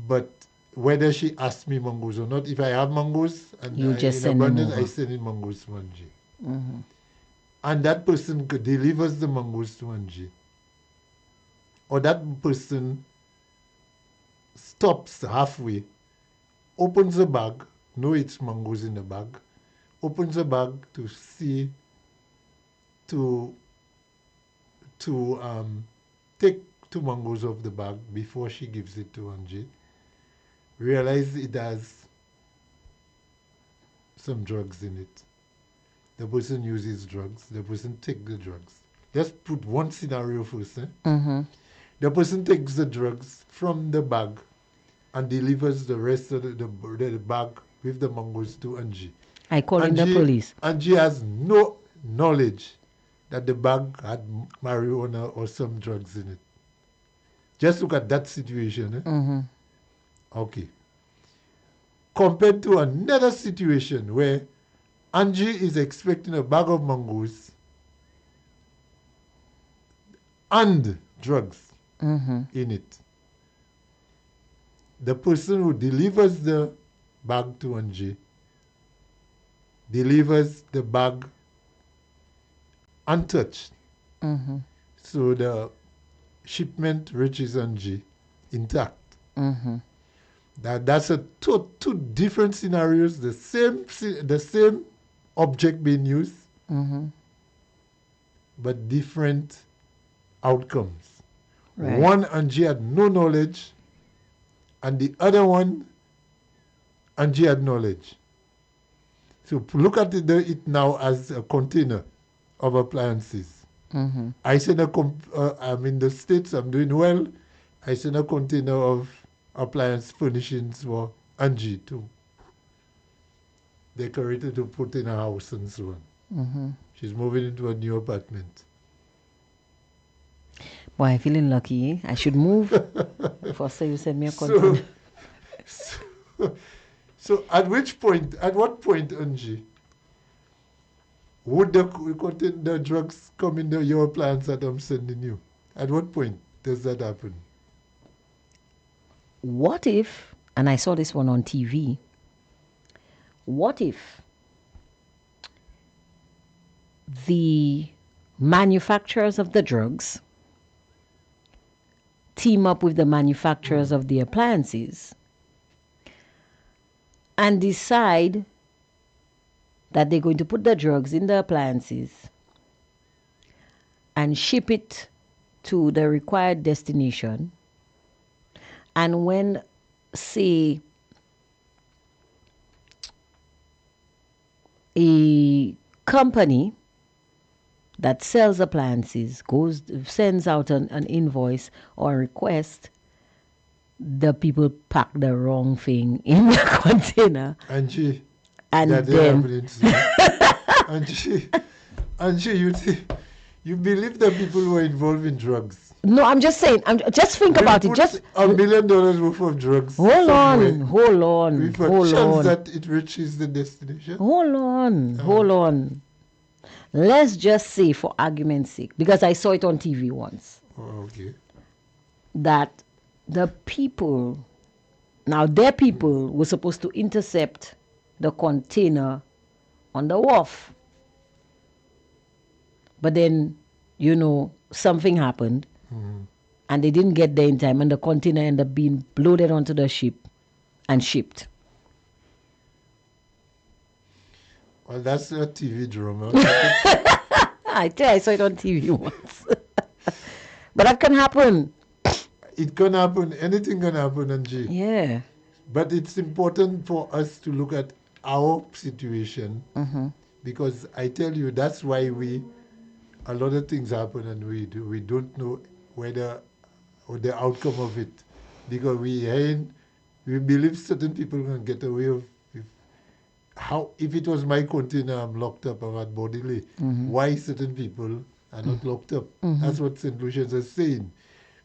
But whether she asks me mangoes or not, if I have mangoes and You just in send them abundance, I over. send in mangoes to Angie. And that person delivers the mangoes to Angie. Or that person stops halfway, opens the bag, know it's mangoes in the bag, opens the bag to see, to take 2 mangoes off the bag before she gives it to Angie, realize it has some drugs in it. The person uses drugs. The person takes the drugs. Just put one scenario first. Mm-hmm. The person takes the drugs from the bag and delivers the rest of the bag with the mangoes to Angie. I call in the police. Angie has no knowledge that the bag had marijuana or some drugs in it. Just look at that situation. Mm-hmm. Okay. Compared to another situation where Angie is expecting a bag of mangoes and drugs Mm-hmm. in it. The person who delivers the bag to Angie delivers the bag untouched. Mm-hmm. So the shipment reaches Angie intact. Mm-hmm. That's two different scenarios, the same object being used, Mm-hmm. but different outcomes. Right. One, Angie had no knowledge, and the other one, Angie had knowledge. So look at it now as a container of appliances. Mm-hmm. I send I'm in the States, I'm doing well. I send a container of appliance furnishings for Angie to decorate it to put in a house and so on. Mm-hmm. She's moving into a new apartment. Boy, I'm feeling lucky. I should move. First, you send me a container. So at what point, Angie, would the drugs come in your plans that I'm sending you? At what point does that happen? What if, and I saw this one on TV, what if the manufacturers of the drugs team up with the manufacturers of the appliances and decide that they're going to put the drugs in the appliances and ship it to the required destination, and when, say, a company that sells appliances sends out an invoice or a request, the people pack the wrong thing in the container. Angie, And that then Angie, you believe that people were involved in drugs? no, I'm just saying. Just think about it. Put Just $1 million worth of drugs. hold somewhere on, with a hold chance on, that it reaches the destination. hold on. Let's just say, for argument's sake, because I saw it on TV once, Oh, okay. that the people, now their people were supposed to intercept the container on the wharf. But then, something happened and they didn't get there in time, and the container ended up being loaded onto the ship and shipped. Well, that's a TV drama. I tell you, I saw it on TV once. But that can happen. It can happen. Anything can happen, Angie. Yeah. But it's important for us to look at our situation because I tell you, that's why a lot of things happen and we don't know whether or the outcome of it, because we believe certain people can get away with if it was my container, I'm locked up, I'm at bodily. Why certain people are not locked up? That's what St. Lucians is saying.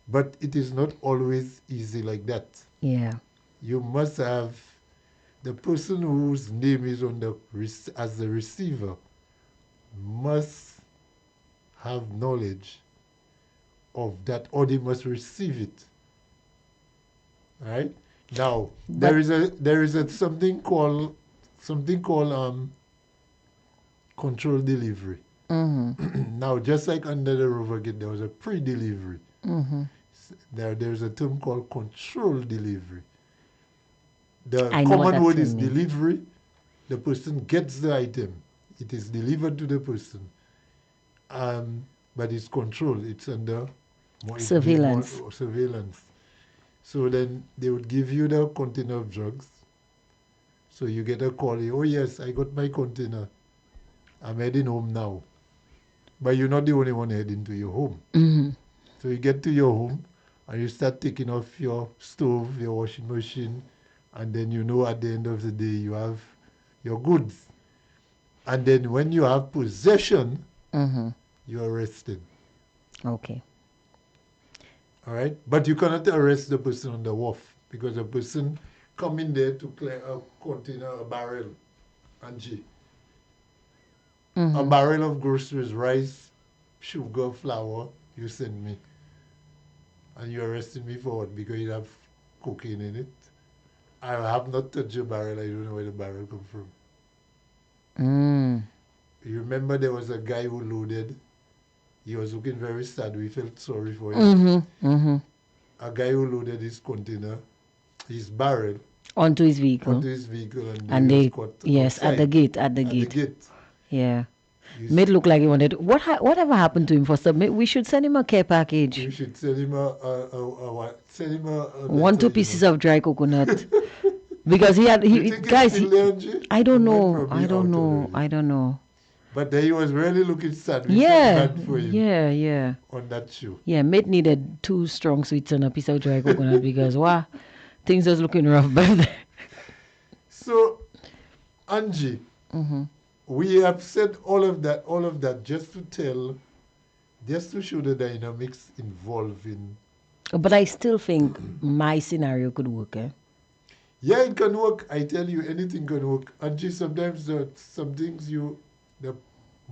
But it is not always easy like that. Yeah. You must have the person whose name is as the receiver must have knowledge of that, or they must receive it. Right? Now there is something called control delivery. Now, just like under the Rover Gate, there was a pre-delivery. There's a term called control delivery. The common word is delivery. The person gets the item. It is delivered to the person. But it's controlled. It's under surveillance. So then they would give you the container of drugs. So you get a call, oh yes, I got my container. I'm heading home now. But you're not the only one heading to your home. Mm-hmm. So you get to your home and you start taking off your stove, your washing machine, and then you know at the end of the day you have your goods. And then when you have possession, Mm-hmm. you're arrested. Okay. All right? But you cannot arrest the person on the wharf because the person come in there to clear a container, a barrel, Angie. A Mm-hmm. barrel of groceries, rice, sugar, flour, you send me. And you arrested me for what? Because you have cocaine in it. I have not touched your barrel. I don't know where the barrel come from. Mm. You remember there was a guy who loaded. He was looking very sad. We felt sorry for him. Mm-hmm. Mm-hmm. A guy who loaded his container, his barrel, Onto his vehicle. onto his vehicle, and And he was they, caught yes, outside, at the gate, at the gate. Yeah. You Made look like he wanted. Whatever happened to him for some? We should send him a care package. You should send him what? Send him a One, letter, two pieces of dry coconut. Because he had, You he, think guys, it's still there, Angie? I don't It might know. probably I don't out know. already. I don't know. But he was really looking sad. We Yeah. felt bad for him Yeah. on that show. Yeah. Mate needed 2 strong sweets and a piece of dry coconut because, wow, things was looking rough back there. So, Angie, Mm-hmm. we have said all of that just to show the dynamics involved in. But I still think my scenario could work, eh? Yeah, it can work. I tell you, anything can work. Angie, sometimes some things the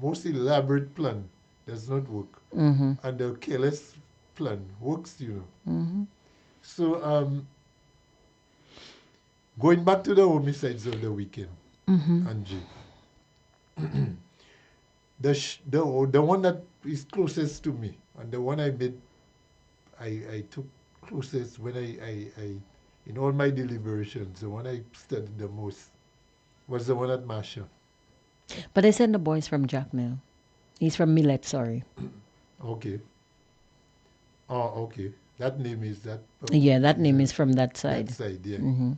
most elaborate plan does not work, Mm-hmm. and the careless plan works. Mm-hmm. So, going back to the homicides of the weekend, Mm-hmm. Angie. The one that is closest to me, and the one I took closest when I in all my deliberations, the one I studied the most was the one at Masha. But they sent the boys from Jackmill. He's from Millet, sorry. Okay. Oh, okay. That name is that. Yeah, that name is from that side. That side, yeah. Mm-hmm.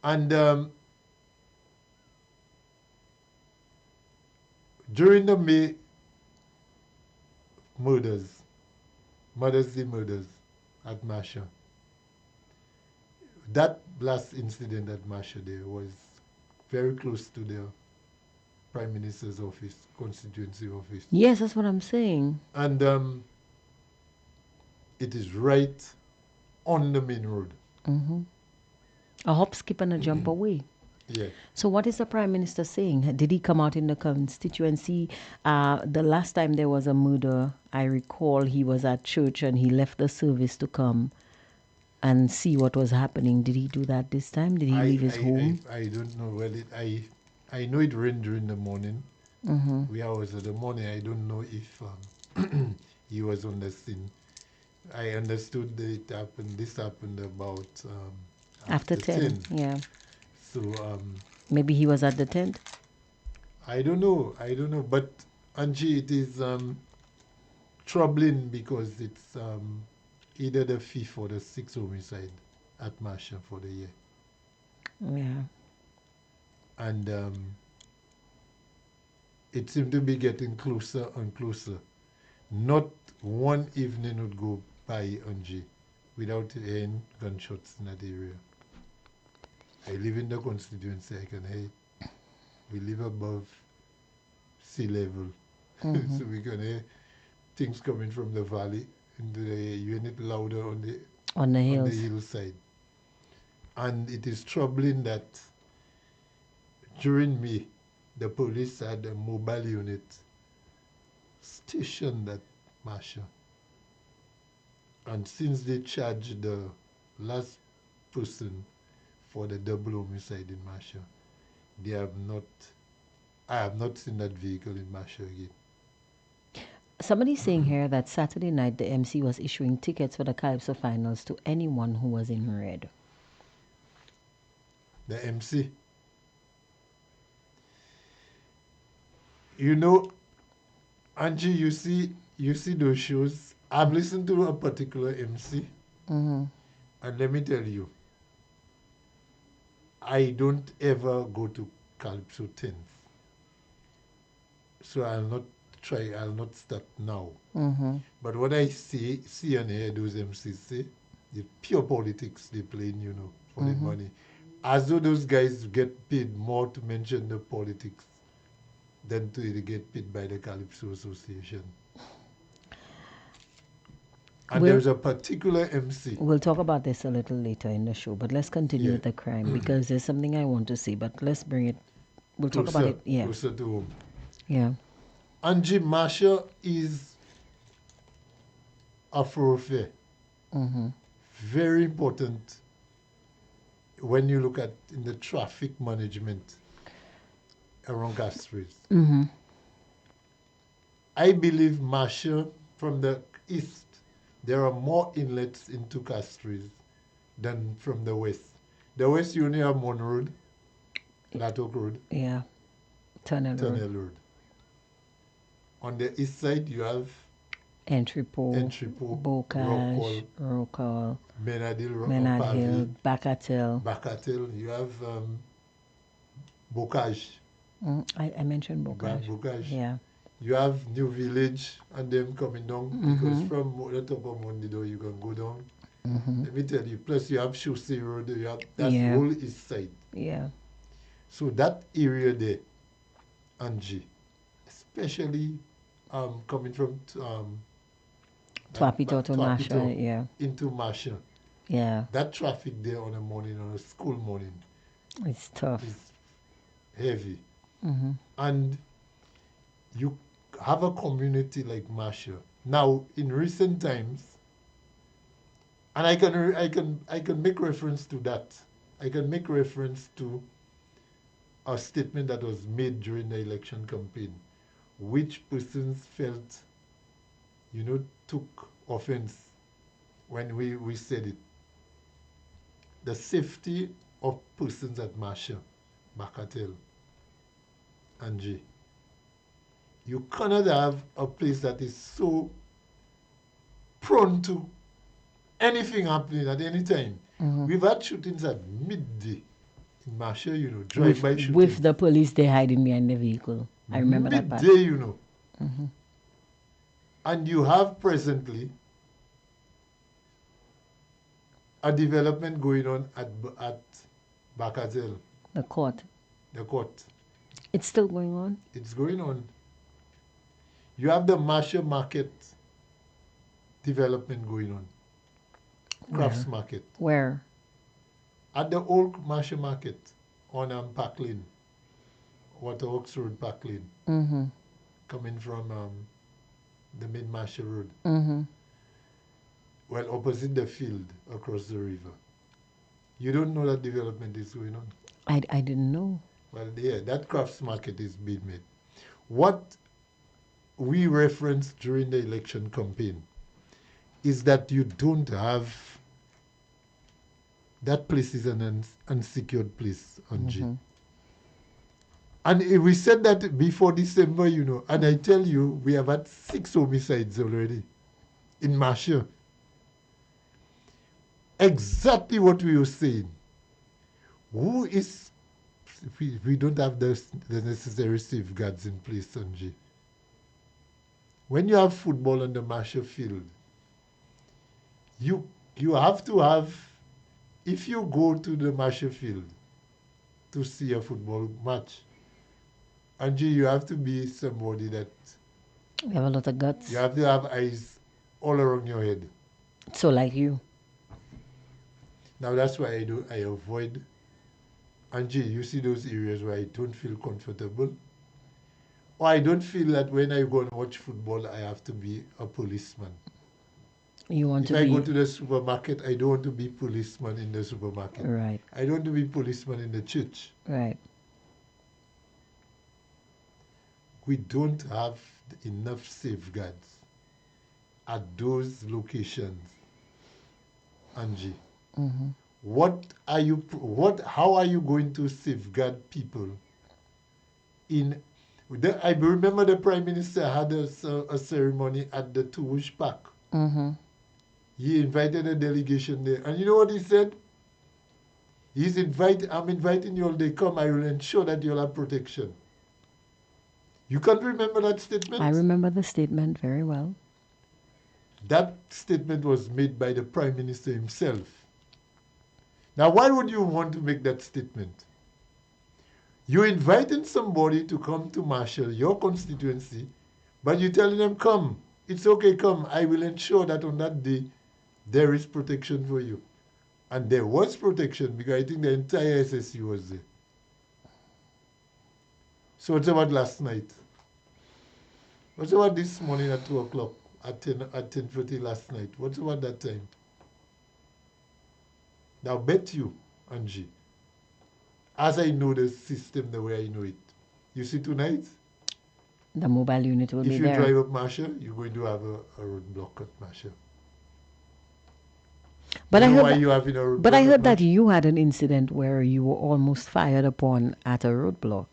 And during the May murders, Mother's Day murders at Masha, that last incident at Masha there was very close to the Prime Minister's office, constituency office. Yes, that's what I'm saying. And it is right on the main road. Mm-hmm. A hop, skip, and a jump away. Yeah. So what is the Prime Minister saying? Did he come out in the constituency? The last time there was a murder, I recall he was at church and he left the service to come and see what was happening. Did he do that this time? Did he leave his home? I don't know. Well, I know it rained during the morning. Mm-hmm. We hours of the morning. I don't know if he was on the scene. I understood that it happened. This happened about After 10, yeah. So Maybe he was at the tent? I don't know. But Angie, it is troubling because it's either the fifth or the sixth homicide at Masha for the year. Yeah. And it seemed to be getting closer and closer. Not one evening would go by, Angie, without hearing gunshots in that area. I live in the constituency, I can hear it. We live above sea level, Mm-hmm. so we can hear things coming from the valley into the unit louder on the hills. hillside. And it is troubling that during May, the police had a mobile unit stationed at Masha. And since they charged the last person for the double homicide in Masha, I have not seen that vehicle in Masha again. Somebody's saying here that Saturday night the MC was issuing tickets for the Calypso finals to anyone who was in red. The MC. You know, Angie, you see those shows. I've listened to a particular MC, Mm-hmm. and let me tell you, I don't ever go to Calypso 10th. So I'll not start now. Mm-hmm. But what I see and hear those MCs say, it's pure politics they playing, for the money. As though those guys get paid more to mention the politics than to get paid by the Calypso Association. And there's a particular MC. We'll talk about this a little later in the show, but let's continue with the crime because there's something I want to see, but let's bring it. We'll talk about it. Yeah. Closer to home. Yeah. Angie Marsha is a thoroughfare. Mm-hmm. Very important when you look at in the traffic management around Castries. Mm-hmm. I believe Marsha from the east, there are more inlets into Castries than from the west. The west, you only have Mon Road, Latok Road, Yeah. Tunnel Road. Road. On the east side, you have Entrepot, Bocage, Rocall, Menard Hill, Bacatel. You have Bocage. I mentioned Bocage. Bocage. Yeah. You have New Village and them coming down because from the top of Mondido you can go down. Let me tell you, plus you have Chaussee Road, you have that's the whole east side. Yeah. So that area there, Angie, especially coming from Twapito to Marsha, into Marsha. Yeah. That traffic there on a school morning, it's tough. It's heavy. And you have a community like Marsha. Now, in recent times, and I can make reference to that. I can make reference to a statement that was made during the election campaign, which persons felt, took offense when we said it. The safety of persons at Marsha, Bacatel, Angie. You cannot have a place that is so prone to anything happening at any time. We've had shootings at midday in Marsha, drive-by shootings. With the police, they hiding behind the vehicle. I remember that part. Midday, And you have presently a development going on at Bacatel. The court. The court. It's still going on? It's going on. You have the Marsha Market development going on. Crafts Market. Where? At the old Marsha Market on Park Lane. Waterworks Road, Park Lane. Coming from the Mid Marsha Road. Well, opposite the field across the river. You don't know that development is going on? I didn't know. Well, yeah, that crafts market is being made. What we referenced during the election campaign is that you don't have, that place is an unsecured place, Angie. And we said that before December, and I tell you, we have had 6 homicides already in Marsha. Exactly what we were saying. We don't have the necessary safeguards in place, Angie. When you have football on the Marsha field, you have to have, if you go to the Marsha field to see a football match, Angie, you have to be somebody that... You have a lot of guts. You have to have eyes all around your head. So like you. Now that's why I avoid... Angie, you see those areas where I don't feel comfortable? Or I don't feel that when I go and watch football, I have to be a policeman. You want if to be... If I go to the supermarket, I don't want to be policeman in the supermarket. Right. I don't want to be policeman in the church. Right. We don't have enough safeguards at those locations, Angie. How are you going to safeguard people I remember the Prime Minister had a ceremony at the Toulouge Park. He invited a delegation there. And you know what he said? I'm inviting you all day. Come, I will ensure that you'll have protection. You can't remember that statement? I remember the statement very well. That statement was made by the Prime Minister himself. Now, why would you want to make that statement? You're inviting somebody to come to marshal your constituency, but you're telling them, come, it's okay, come. I will ensure that on that day, there is protection for you. And there was protection because I think the entire SSU was there. So what's about last night? What's about this morning at 2 o'clock, at 10:30 last night? What's about that time? Now bet you, Angie, as I know the system the way I know it, you see tonight, The mobile unit will if be you there. drive up Marshall, you're going to have a roadblock at Marshall. But You I know heard why that, you having a roadblock but I at heard that Marshall? you had an incident where you were almost fired upon at a roadblock.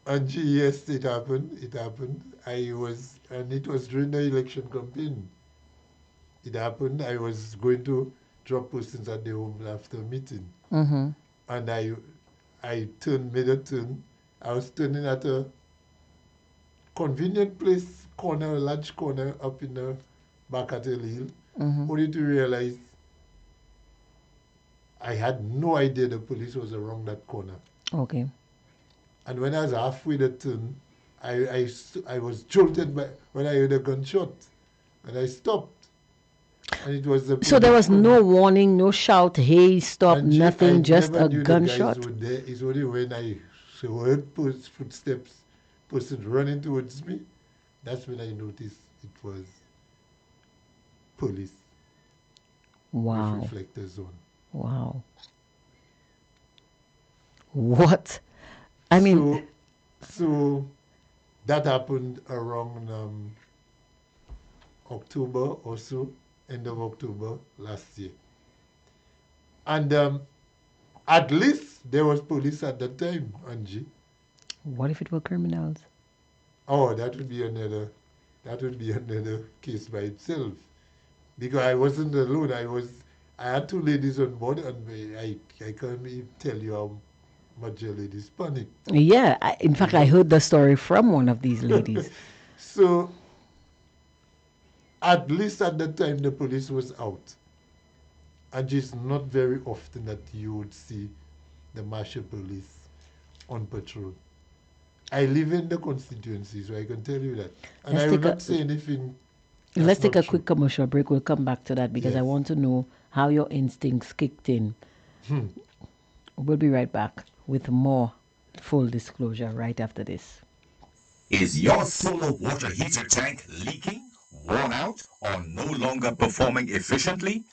Angie, yes, it happened. It happened. And it was during the election campaign. It happened. I was going to drop persons at their home after a meeting. Mm-hmm. And made a turn. I was turning at a convenient place, a large corner up in the back at Hill Hill, Mm-hmm. only to realize I had no idea the police was around that corner. Okay. And when I was halfway the turn, I was jolted when I heard a gunshot. And I stopped. And it was the So there police was no coming. warning, no shout, hey, stop, And I nothing, just never a knew the guys gunshot. were there. It's only when I heard footsteps, person running towards me, that's when I noticed it was police with Wow. reflectors on. Wow. What? I mean, So that happened around October or so, end of October last year. And at least there was police at that time, Angie. what if it were criminals? Oh, that would be another case by itself. Because I wasn't alone. I had two ladies on board, and I can't even tell you how much the ladies panicked. Yeah, in fact, I know. heard the story from one of these ladies. So at least at that time the police was out. And it's not very often that you would see the marshal police on patrol. I live in the constituency, so I can tell you that. And Let's I will take a not say anything let's that's take not a quick true. commercial break. We'll come back to that because I Yes. want to know how your instincts kicked in. We'll be right back with more full disclosure right after this. Is your solar water heater tank leaking, worn out, or no longer performing efficiently?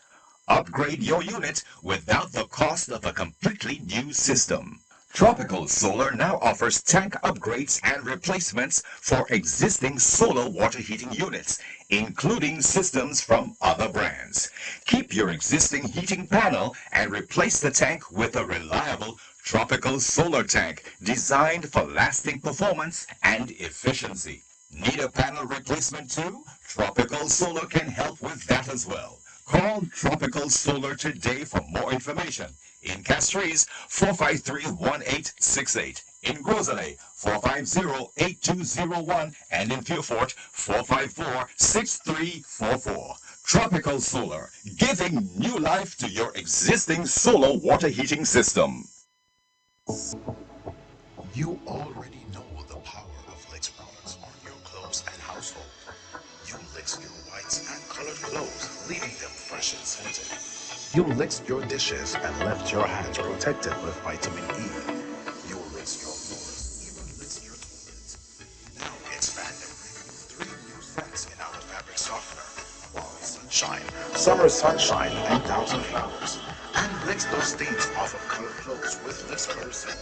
Upgrade your unit without the cost of a completely new system. Tropical Solar now offers tank upgrades and replacements for existing solar water heating units, including systems from other brands. Keep your existing heating panel and replace the tank with a reliable Tropical Solar tank designed for lasting performance and efficiency. Need a panel replacement too? Tropical Solar can help with that as well. Call Tropical Solar today for more information. In Castries, 453-1868. In Grosley, 450-8201. And in Beaufort, 454-6344. Tropical Solar, giving new life to your existing solar water heating system. You already know the power of Licks products on your clothes and household. You Licks your whites and colored clothes, leaving them fresh and scented. You Licks your dishes and left your hands protected with vitamin E. You Licks your floors, even Licks your toilets. Now expanding, bringing you 3 new scents in our fabric softener: Fall Sunshine, Summer Sunshine, and Thousand Flowers. And Licks those stains off of colored clothes with Licks Color Scent.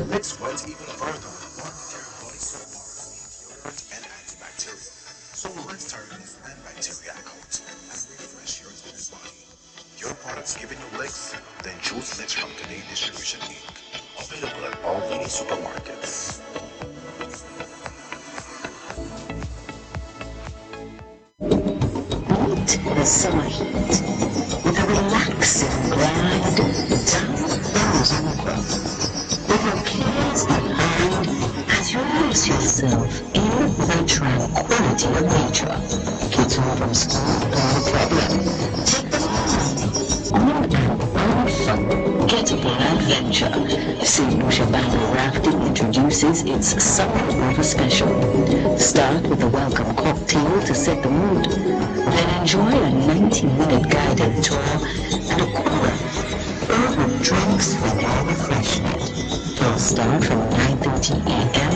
Licks went even further, one with your body soap bars, deodorant, and antibacterial. So Licks turns and bacteria out and refresh your clean body. Your products giving you licks? Then choose Licks from Canadian Distribution Inc. Available at all leading supermarkets. Meet the the summer heat with a relaxing glide down Ozokwa. With your cares behind as you lose yourself in the tranquility of nature. Kids home from school, no problem. Take them on an unforgettable adventure. St. Lucia Bamboo Rafting introduces its Summer River Special. Start with a welcome cocktail to set the mood. Then enjoy a 90-minute guided tour and a cooler filled with drinks for your refreshment. It'll start from 9:30 a.m.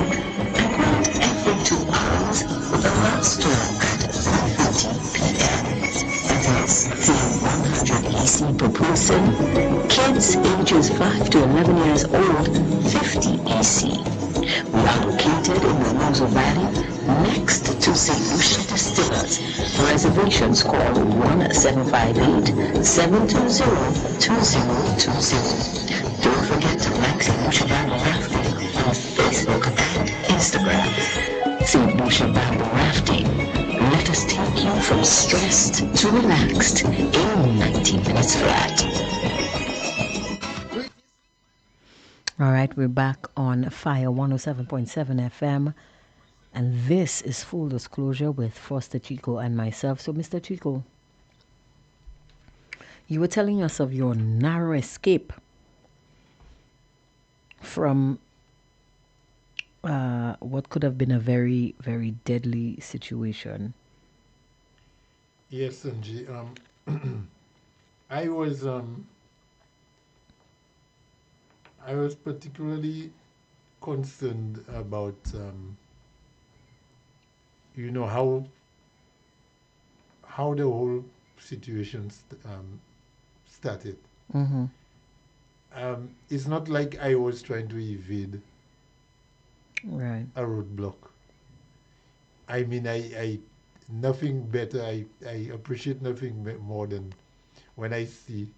and grant every 2 hours with the last tour at 5:30 p.m. That is fee 100 EC per person. Kids ages 5 to 11 years old, 50 EC. We are located in the Roseau Valley, next to St. Lucia Distillers. For reservations, call 1-758-720-2020. Don't forget to like St. Lucia Bamboo Rafting on Facebook and Instagram. St. Lucia Bamboo Rafting. Let us take you from stressed to relaxed in 90 minutes flat. All right, we're back on Fire 107.7 FM, and this is Full Disclosure with Foster Chico and myself. So, Mr. Chico, you were telling us of your narrow escape from what could have been a very, very deadly situation. Yes, Angie. I was particularly concerned about how the whole situation started. Mm-hmm. It's not like I was trying to evade Right. a roadblock. I mean, I nothing better. I appreciate nothing more than when I see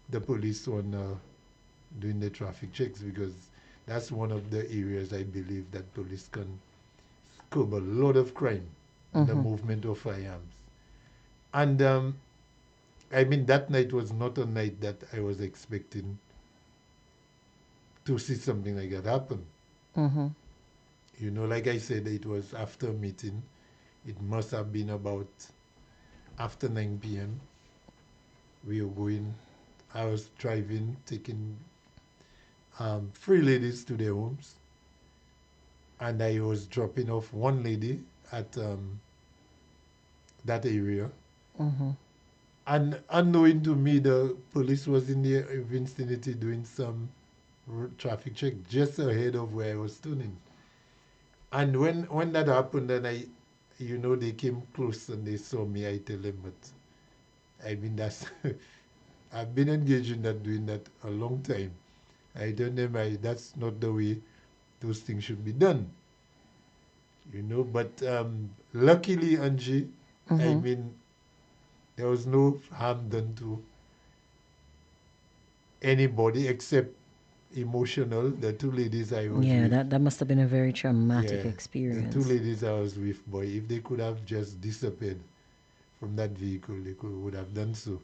the police on doing the traffic checks, because that's one of the areas I believe that police can curb a lot of crime, the movement of firearms. And I mean, that night was not a night that I was expecting to see something like that happen. Mm-hmm. Like I said, it was after a meeting. It must have been about after 9 p.m. We were going, I was driving, taking 3 ladies to their homes. And I was dropping off one lady at that area. Mm-hmm. And unknowing to me, the police was in the vicinity doing some traffic check just ahead of where I was turning. And when that happened, and they came close and they saw me, I tell them, but I mean, that's, I've been engaged in that, doing that a long time. I tell them, that's not the way those things should be done. But luckily, Angie, I mean, there was no harm done to anybody except emotional. The 2 ladies I was Yeah, with. that must have been a very traumatic Yeah, experience. the 2 ladies I was with, boy, if they could have just disappeared from that vehicle, they would have done so.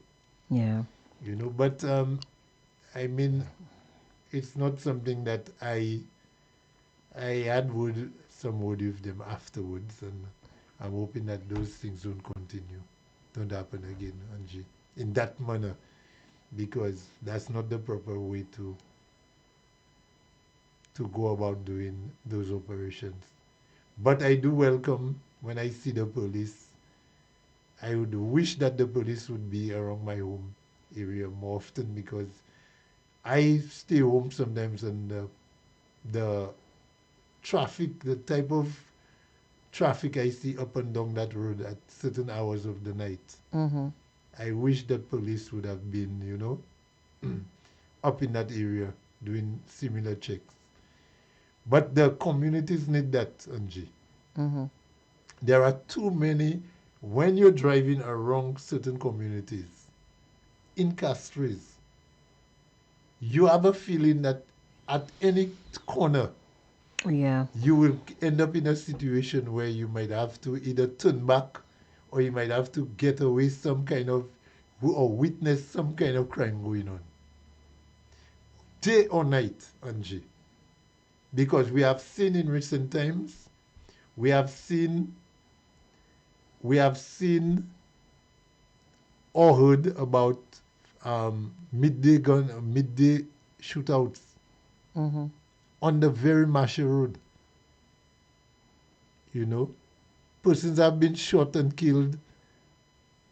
Yeah. But I mean, it's not something that I had some word with them afterwards, and I'm hoping that those things don't happen again, Angie, in that manner, because that's not the proper way to go about doing those operations. But I do welcome when I see the police. I would wish that the police would be around my home area more often, because I stay home sometimes, and the traffic, the type of traffic I see up and down that road at certain hours of the night, Mm-hmm. I wish that police would have been, up in that area doing similar checks. But the communities need that, Angie. Mm-hmm. There are too many, when you're driving around certain communities, in Castries, you have a feeling that at any corner, Yeah. you will end up in a situation where you might have to either turn back or you might have to get away some kind of, or witness some kind of crime going on. Day or night, Angie. Because we have seen in recent times, we have seen or heard about midday shootouts on the very Marshall Road. Persons have been shot and killed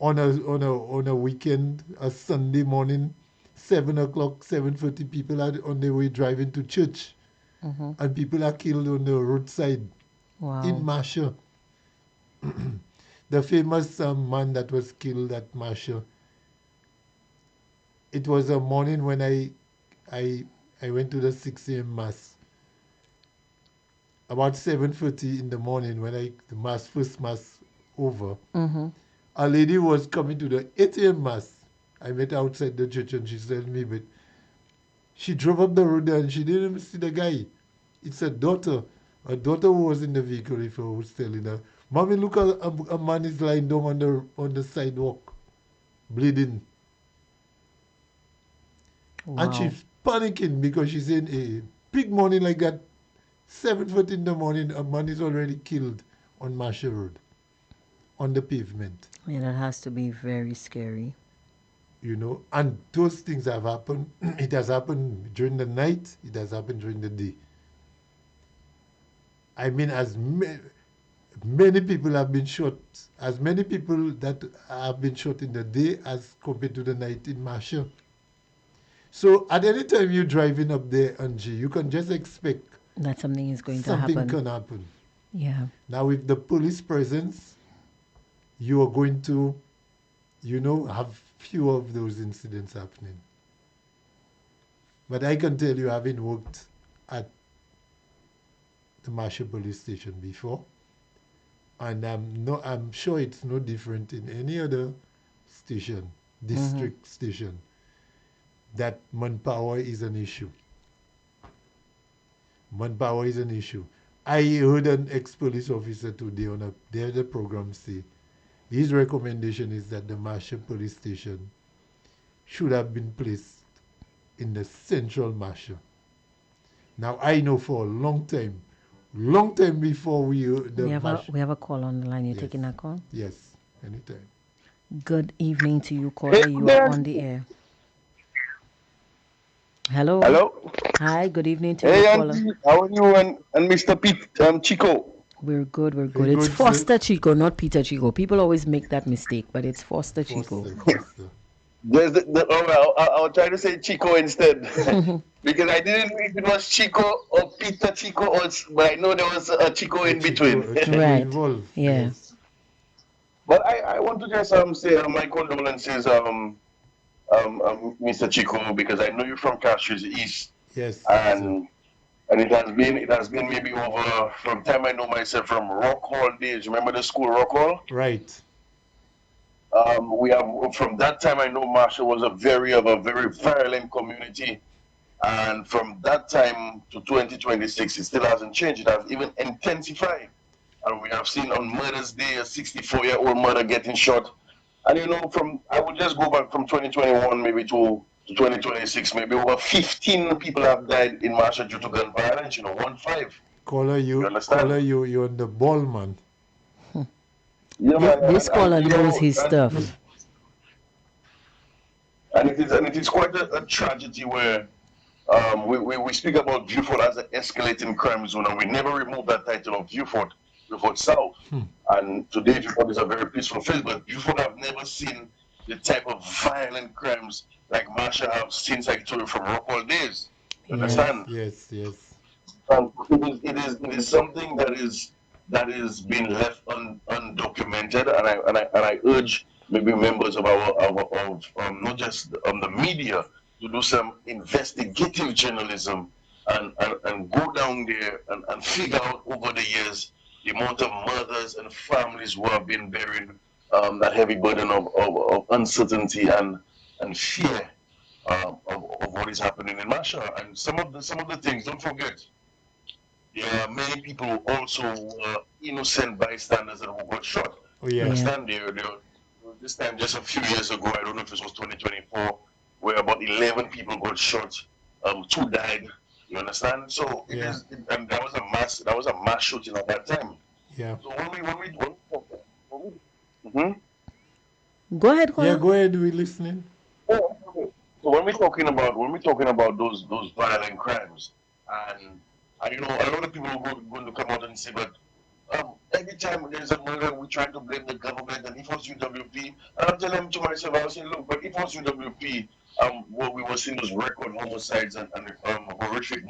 on a weekend, a Sunday morning, 7 o'clock, 7:30. People are on their way driving to church, and people are killed on the roadside in Marshall. The famous man that was killed at Marshall. It was a morning when I went to the 6 a.m. mass. About 7:30 in the morning, when the first mass over, a lady was coming to the 8 a.m. mass. I met her outside the church and she told me, but she drove up the road and she didn't even see the guy. It's a daughter. Her daughter who was in the vehicle if I was telling her, Mommy, look, a man is lying down on the sidewalk, bleeding. And she's panicking because she's in a big morning like that, 7:30 in the morning, a man is already killed on Marshall Road, on the pavement. Yeah, that has to be very scary. And those things have happened. It has happened during the night, it has happened during the day. I mean, as many people have been shot, as many people that have been shot in the day as compared to the night in Marshall. So at any time you're driving up there, Angie, you can just expect that something is going to happen. Something can happen. Yeah. Now with the police presence, you are going to, have few of those incidents happening. But I can tell you, having worked at the Marshall Police Station before, and I'm sure it's no different in any other station, district station, that manpower is an issue. Manpower is an issue. I heard an ex-police officer today on the other program say his recommendation is that the Marshall Police Station should have been placed in the central Marshall. Now I know for a long time before we have a call on the line. You're taking that call? Yes, anytime. Good evening to you, caller. You are on the air. Hello. Hello. Hi. Good evening to you, caller. Auntie, how are you and Mr. Chico? We're good. It's Foster Chico, not Peter Chico. People always make that mistake, but it's Foster Chico. I'll try to say Chico instead because I didn't know if it was Chico or Peter Chico, but I know there was a Chico in between. Right. Yeah. But I want to just say my condolences, Mr. Chico, because I know you're from Castries East. Yes. And it has been maybe over from time I know myself from Rock Hall days. Remember the school Rock Hall? Right. We have from that time I know Marshall was a very violent community, and from that time to 2026 it still hasn't changed. It has even intensified, and we have seen on Mother's Day a 64-year-old mother getting shot. And I would just go back from 2021 maybe to 2026, maybe over 15 people have died in Marshall due to gun violence. 15. Caller, you understand? Caller, you're on the ball, man. Yeah, man, this caller knows his stuff. And it is quite a tragedy where we speak about Beaufort as an escalating crime zone, and we never remove that title of Beaufort South. And today Beaufort is a very peaceful place, but Beaufort have never seen the type of violent crimes like Marshall have since I told you from Rockwell days. You understand? Yes. It is something that is being left undocumented, and I urge maybe members of not just the media to do some investigative journalism and go down there and figure out over the years the amount of mothers and families who have been bearing that heavy burden of uncertainty and fear of what is happening in Marshall. And some of the things, don't forget, there are many people who also were innocent bystanders and who got shot. Oh You yeah. understand? This time, just a few years ago, I don't know if it was 2024, where about 11 people got shot, 2 died. You understand? So it Yeah. is, and that was a mass shooting at that time. Yeah. So Mhm. Go ahead, Yeah. Kola. Go ahead. We're listening. Oh, okay. So when we're talking about those violent crimes, and you know a lot of people are going to come out and say, but every time there's a murder, we try to blame the government, and if it was UWP, and I'm telling to myself, I was saying, look, but if it was UWP, what we were seeing was record homicides and horrific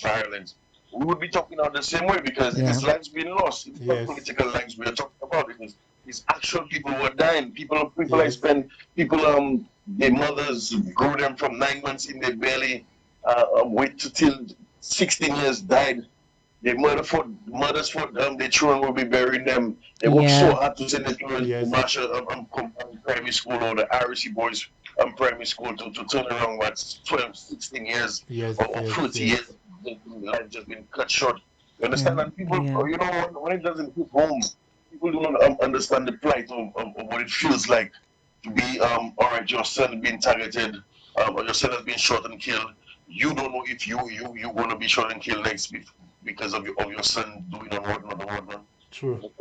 violence, we would be talking out the same way because it Yeah. is lives being lost. It's not Yes. political lives we are talking about. It's actual people who are dying. People I Yes. spend people their mothers grew them from 9 months in their belly, wait till 16 years died. They murders for their children will be burying them. They work so Yeah. hard to send their children to Yes. Marshall primary school or the RC boys primary school to turn around what's 12, 16 years Yes. or Yes. 40 Yes. years. Life just been cut short. You understand? And people, Yeah. you know, when it doesn't hit home, people do not understand the plight of what it feels like to be, all right, your son being targeted, or your son has been shot and killed. You don't know if you're going to be shot and killed next because of your son doing and whatnot. True.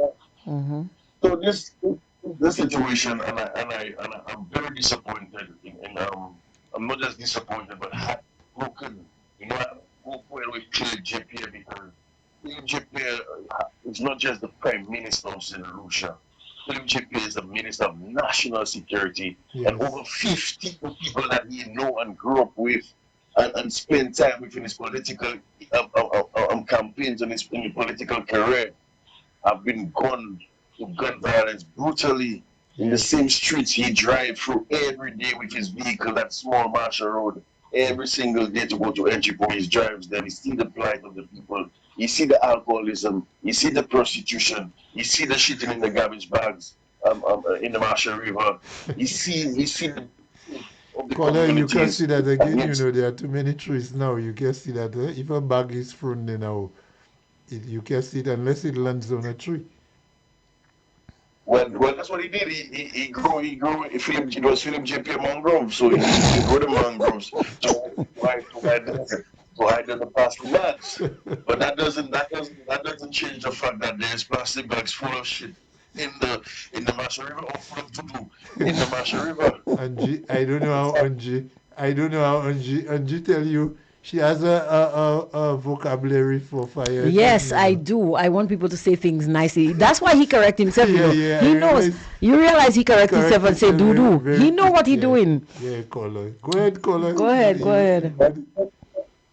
Mm-hmm. So this situation, I'm very disappointed. I'm not just disappointed, but heartbroken. You know, I hope when we clear JPA because Philip JPA is not just the Prime Minister of St. Lucia. Philip JPA is the Minister of National Security, and Yes. over 50 people that he know and grew up with. And spend time with in his political campaigns and in his political career have been gone to gun violence brutally in the Yes. same streets he drives through every day with his vehicle, that small Marshall Road, every single day to go to entry point. He drives there. He see the plight of the people. He see the alcoholism. He see the prostitution. He see the shitting in the garbage bags in the Marshall River. He see the of the Caller, you can see communities. that And again. You yet, know, there are too many trees now. You can see that if a bag is thrown there now, you can see it unless it lands on a tree. well, that's what he did. It was Philip JP mangrove, so he grew the mangroves to hide the plastic bags. But that doesn't change the fact that there's plastic bags full of shit in the Masha River or full of doo in the Masha River. Angie, I don't know how Angie tell you she has a vocabulary for fire. Yes, You I know. do. I want people to say things nicely. That's why he correct himself. Yeah, You know, yeah, he I knows. realize. You realize he correct Correct himself and say yourself doo doo. very He know quick. what he Yeah, doing. yeah, caller. Go ahead, caller. Go ahead. Go ahead.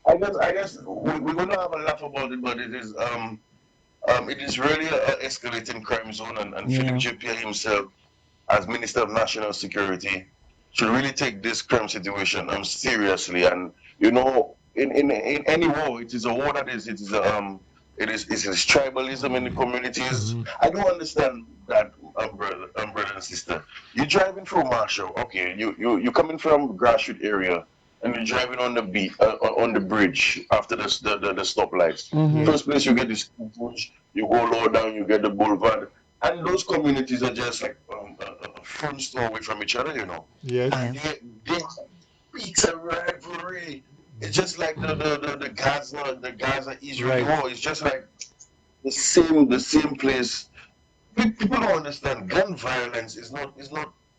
I guess we're gonna have a laugh about it, but it is really an escalating crime zone, and Philip Yeah. JP himself, as Minister of National Security, should really take this crime situation seriously. And you know, in any war, it is a war that it is tribalism in the communities. Mm-hmm. I don't understand that, brother and sister. You're driving through Marshall, okay? You coming from grassroots area. And you're driving on the on the bridge after the stoplights. Mm-hmm. Yeah, First place you get is you go lower down, you get the boulevard, and those communities are just like a front store away from each other, you know. yes, Yeah. And they speaks a rivalry. It's just like the Gaza Israeli right. war. It's just like the same place. People don't understand. Gun violence is not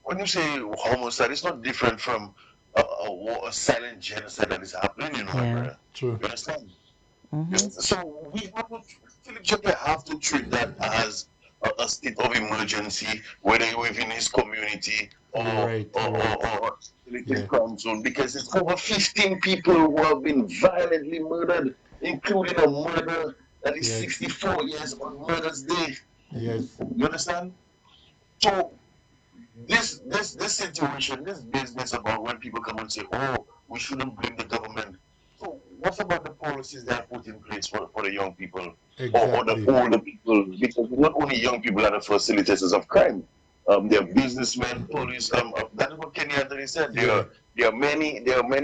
when you say homicide, it's not different from a war, a silent genocide that is happening. You know, my Yeah. brother. True. You understand? Mm-hmm. So we have to, Philip Japan have to treat that as a state of emergency, whether within his community Right, right. or Yeah. crime zone, because it's over 15 people who have been violently murdered, including a murder that is Yes, 64 years on Murder's Day. yes, You understand? So this situation, this business about when people come and say, "Oh, we shouldn't blame the government." So what about the policies they have put in place for the young people or the exactly. older people? Because not only young people are the facilitators of crime. They are businessmen, police. That is what Kenny Anthony said. Yeah, There are many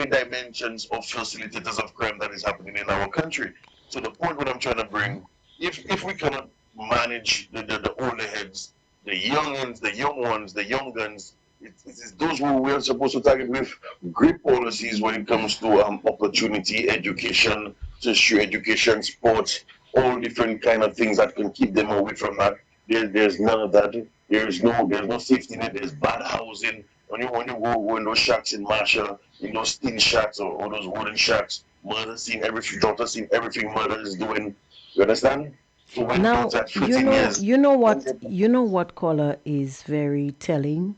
dimensions of facilitators of crime that is happening in our country. So the point what I'm trying to bring, if we cannot manage the older heads the youngins, the young ones, the young guns. It's those who we are supposed to target with great policies when it comes to opportunity, education, tertiary education, sports, all different kind of things that can keep them away from that. There's none of that. There's no safety net. There's bad housing. When you go in those shacks in Marshall, in those tin shacks or those wooden shacks, mother seeing everything, daughter seeing everything mother is doing. You understand? So when Now, kids at 15 years, you know what, caller, is very telling.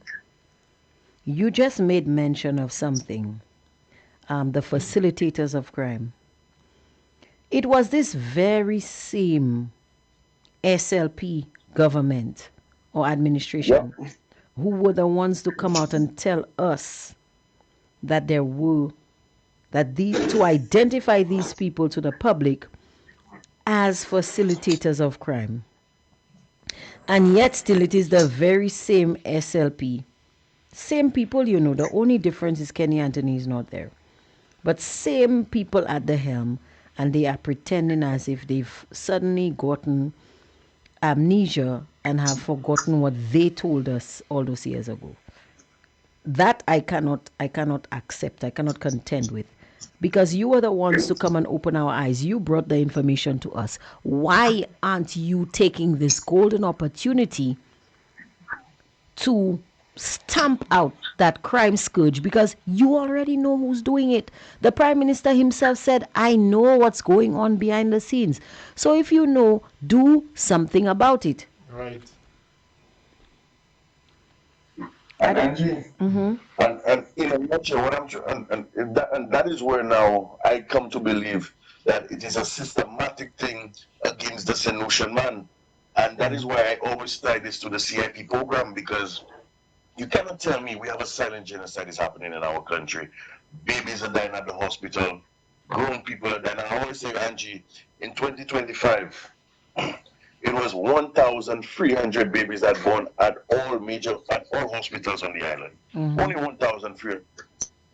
You just made mention of something. The facilitators of crime. It was this very same SLP government or yep, administration who were the ones to come out and tell us that there were to identify these people to the public as facilitators of crime. And yet still it is the very same SLP. Same people, the only difference is Kenny Anthony is not there. But same people at the helm, and they are pretending as if they've suddenly gotten amnesia and have forgotten what they told us all those years ago. That I cannot accept. I cannot contend with. Because you were the ones to come and open our eyes. You brought the information to us. Why aren't you taking this golden opportunity to stamp out that crime scourge? Because you already know who's doing it. The Prime Minister himself said, I know what's going on behind the scenes. So if you know, do something about it. Right. and Angie, and in a nutshell, what I'm trying, and that is where now I come to believe that it is a systematic thing against the Sanusian man, and that is why I always tie this to the CIP program, because you cannot tell me we have a silent genocide is happening in our country. Babies are dying at the hospital, grown people are dying. I always say, Angie, in 2025, it was 1,300 babies that born at all hospitals on the island. Only 1,300.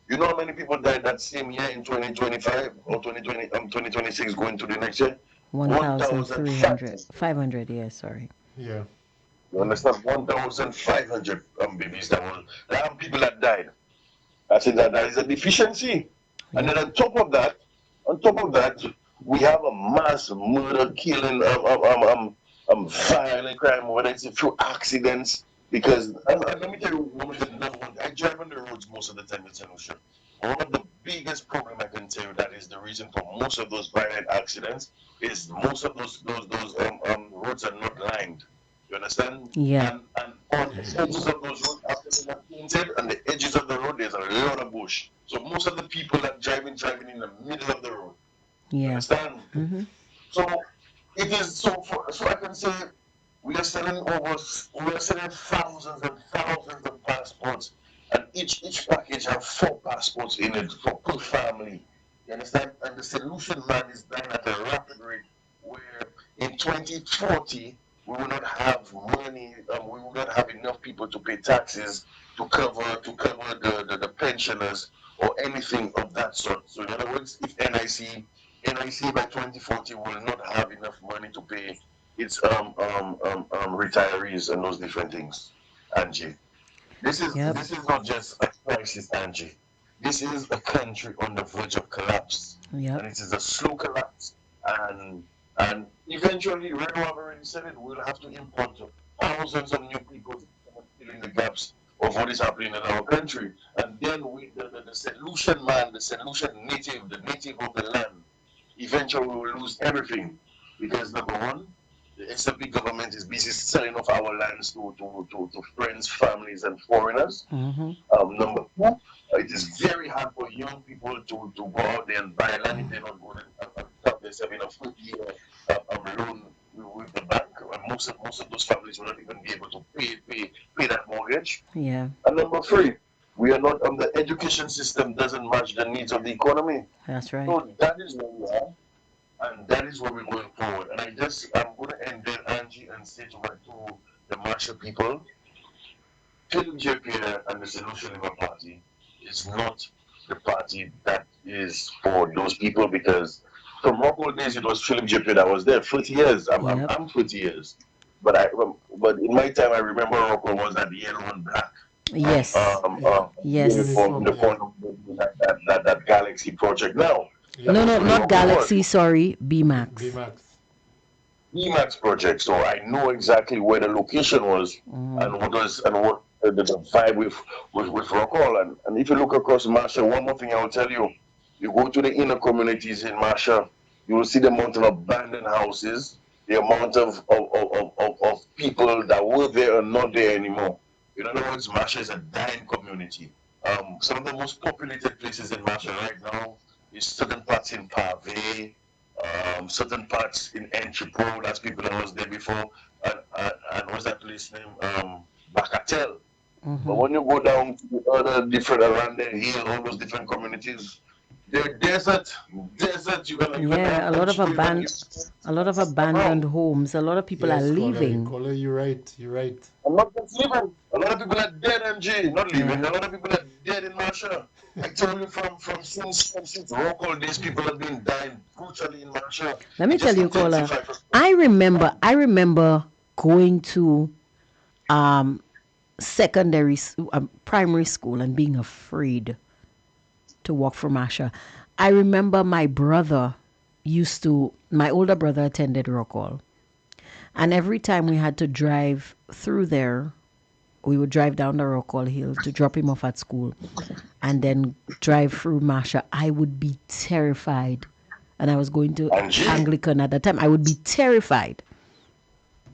You know how many people died that same year in 2025 or 2026 going to the next year? 1,300. 500, yeah, sorry. Yeah. You understand? 1,500 babies that people that died. I said that is a deficiency. And then on top of that, we have a mass murder, killing, violent crime, whether it's through accidents. Because let me tell you, one of the number one, I drive on the roads most of the time in St. Lucia. One of the biggest problem I can tell you that is the reason for most of those violent accidents is most of those roads are not lined. You understand? Yeah. And on the edges of those roads, after they are painted, on the edges of the road, there's a lot of bush. So most of the people are driving in the middle of the road. You Yeah. understand? So it is so I can say we are selling thousands and thousands of passports, and each package have 4 passports in it for per family. You understand? And the solution man is dying at a rapid rate, where in 2040 we will not have money, we will not have enough people to pay taxes to cover the pensioners or anything of that sort. So in other words, if NIC by 2040 will not have enough money to pay its retirees and those different things. Angie, this is Yep. not just a crisis, Angie. This is a country on the verge of collapse, Yep. and it is a slow collapse. And eventually, Red have already said it. We'll have to import thousands of new people to fill in the gaps of what is happening in our country. And then the solution man, the solution native, the native of the land, eventually we will lose everything, because number one, the SLP government is busy selling off our lands to friends, families, and foreigners. Number two, it is very hard for young people to go out there and buy land if they're not going to have themselves in a 40-year loan with the bank. And most of those families will not even be able to pay that mortgage. Yeah. And number three, we are not the education system doesn't match the needs of the economy. That's right. So that is where we are, and that is where we're going forward. And I'm going to end there, Angie, and say to the Marshall people, Philip J. Pierre and the Solution Labour Party is not the party that is for those people, because from Rockwell days it was Philip J. Pierre that was there. 30 years. I'm 30 years. but in my time, I remember Rockwell was that yellow and black Yes. Yeah. Yes. uniform in Uniform, the yeah. corner of that Galaxy project. Now, that Yeah. No, was no, where not Rockwell was. Galaxy, sorry, B-Max. B-Max. Emax project, so I know exactly where the location was Mm-hmm. and what the vibe with Rockall. And if you look across Marsha, one more thing I will tell you, you go to the inner communities in Marsha, you will see the amount of abandoned houses, the amount of people that were there and not there anymore. In other words, Marsha is a dying community. Some of the most populated places in Marsha right now is certain parts in Pave, certain parts in Enchipo, that's people that was there before, and what's that place name? Bakatel. But Mm-hmm. when you go down to the other different around the hill, all those different communities, they're desert. You're gonna Yeah, have Enchipo, a lot of abandoned around. homes. A lot of people are Yes, leaving. caller, you're right. You're right. I'm not just living. A lot of people are dead, MG. Not living. Yeah. A lot of people are dead in Marsha. I tell you from since local days, people have been dying brutally in Marsha. Let It me tell just you, caller. intensified. I remember going to um primary school and being afraid to walk from Asha. I remember my older brother attended Rockall. And every time we had to drive through there, we would drive down the Rockall Hill to drop him off at school and then drive through Masha. I would be terrified. And I was going to And Anglican at that time. I would be terrified.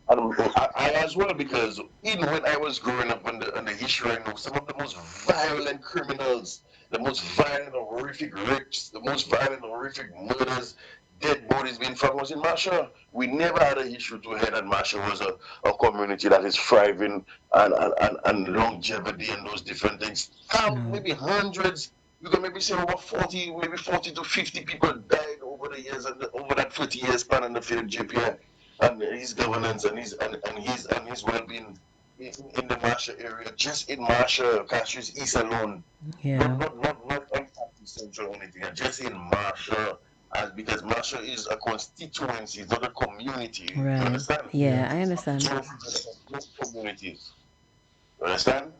I as well because even when I was growing up on the history, I know some of the most violent criminals, the most violent horrific rapes, the most violent horrific murders, dead bodies being found was in Masha. We never had a issue to head, and Masha was a community that is thriving and longevity and those different things. No. Maybe hundreds. You can maybe say over 40, maybe 40 to 50 people died over the years and over that 30 years span in the field, JPI, and his governance and his well-being in the Marsha area, just in Marsha, Castries East alone, Yeah. not Central or anything, just in Marsha, as because Marsha is a constituency, it's not a community. You Right. understand? Yeah, Yeah. I understand. Just communities. You understand?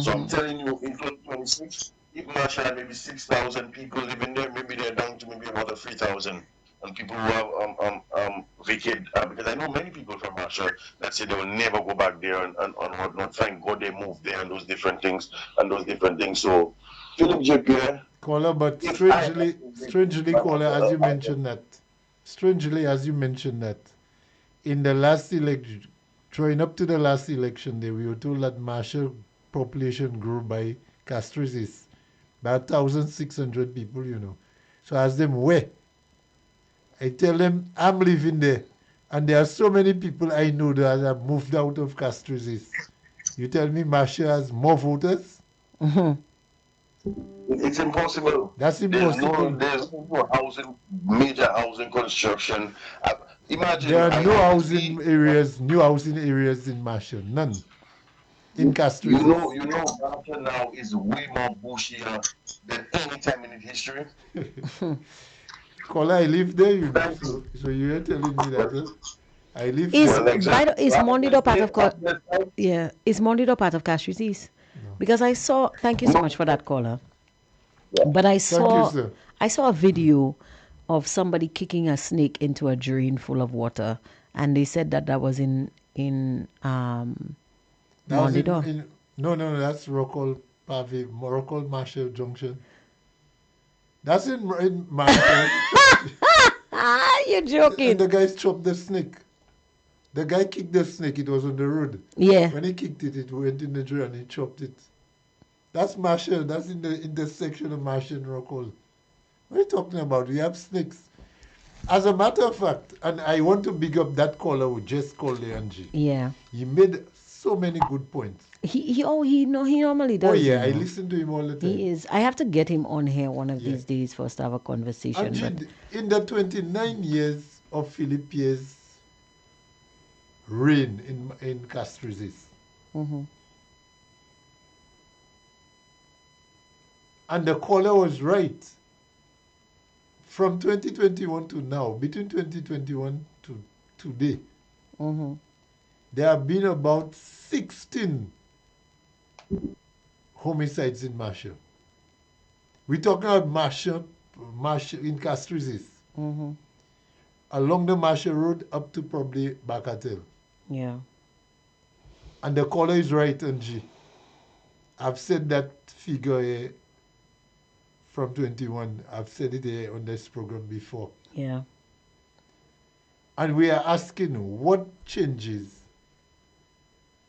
So I'm Mm-hmm. telling you, in 2026, if Marsha had maybe 6,000 people living there, maybe they're down to maybe about 3,000. And people who have vacated, because I know many people from Marsha that say they will never go back there and whatnot. Thank God they moved there and those different things So, Philip JP, Caller, but if I had strangely, caller, as you mentioned that, in the last election, throwing up to the last election day, we were told that Marshall population grew by Castries by 1,600 people, you know. So I ask them where. I tell them I'm living there. And there are so many people I know that have moved out of Castries. You tell me Marshall has more voters? Mm-hmm. it's impossible. That's There's no impossible. there's no major housing construction. There Imagine are I no always housing be areas, new housing areas in Marshall. None. In Castries. Marsha now is way more bushier than any time in its history. Caller, I live there, you know. Thank you. So you're telling me that I live Is there. Well, exactly. is So Mondido part of after yeah, is Mondido part of Castries East? No. Because I saw thank you so much no, for that caller. yeah. But Thank you, sir. I saw a video of somebody kicking a snake into a drain full of water, and they said that that was in That was Mondido. no, that's Rockall Pave, Rockall Marshall Junction. That's in Marshall. Ah, you're And joking. the guys chopped the snake. The guy kicked the snake, it was on the road. Yeah. When he kicked it, it went in the drain and he chopped it. That's Marshall, that's in the intersection of Marshall and Rockall. What are you talking about? We have snakes. As a matter of fact, and I want to big up that caller who just called the Angie. Yeah. He made so many good points. He normally Oh does, yeah, I you know. listen to him all the time. He is. I have to get him on here one of Yeah. these days for us to have a conversation. But Angie, in the 29 years of Philip Pierre's reign in Castries, mhm. and the caller was right. From 2021 to now, between 2021 to today, Mhm. there have been about 16 homicides in Marshall. We're talking about Marshall in Castrizis, Mm-hmm. along the Marshall Road up to probably Bacatel. Yeah. And the caller is right, Angie. I've said that figure here from 21. I've said it here on this program before. Yeah. And we are asking what changes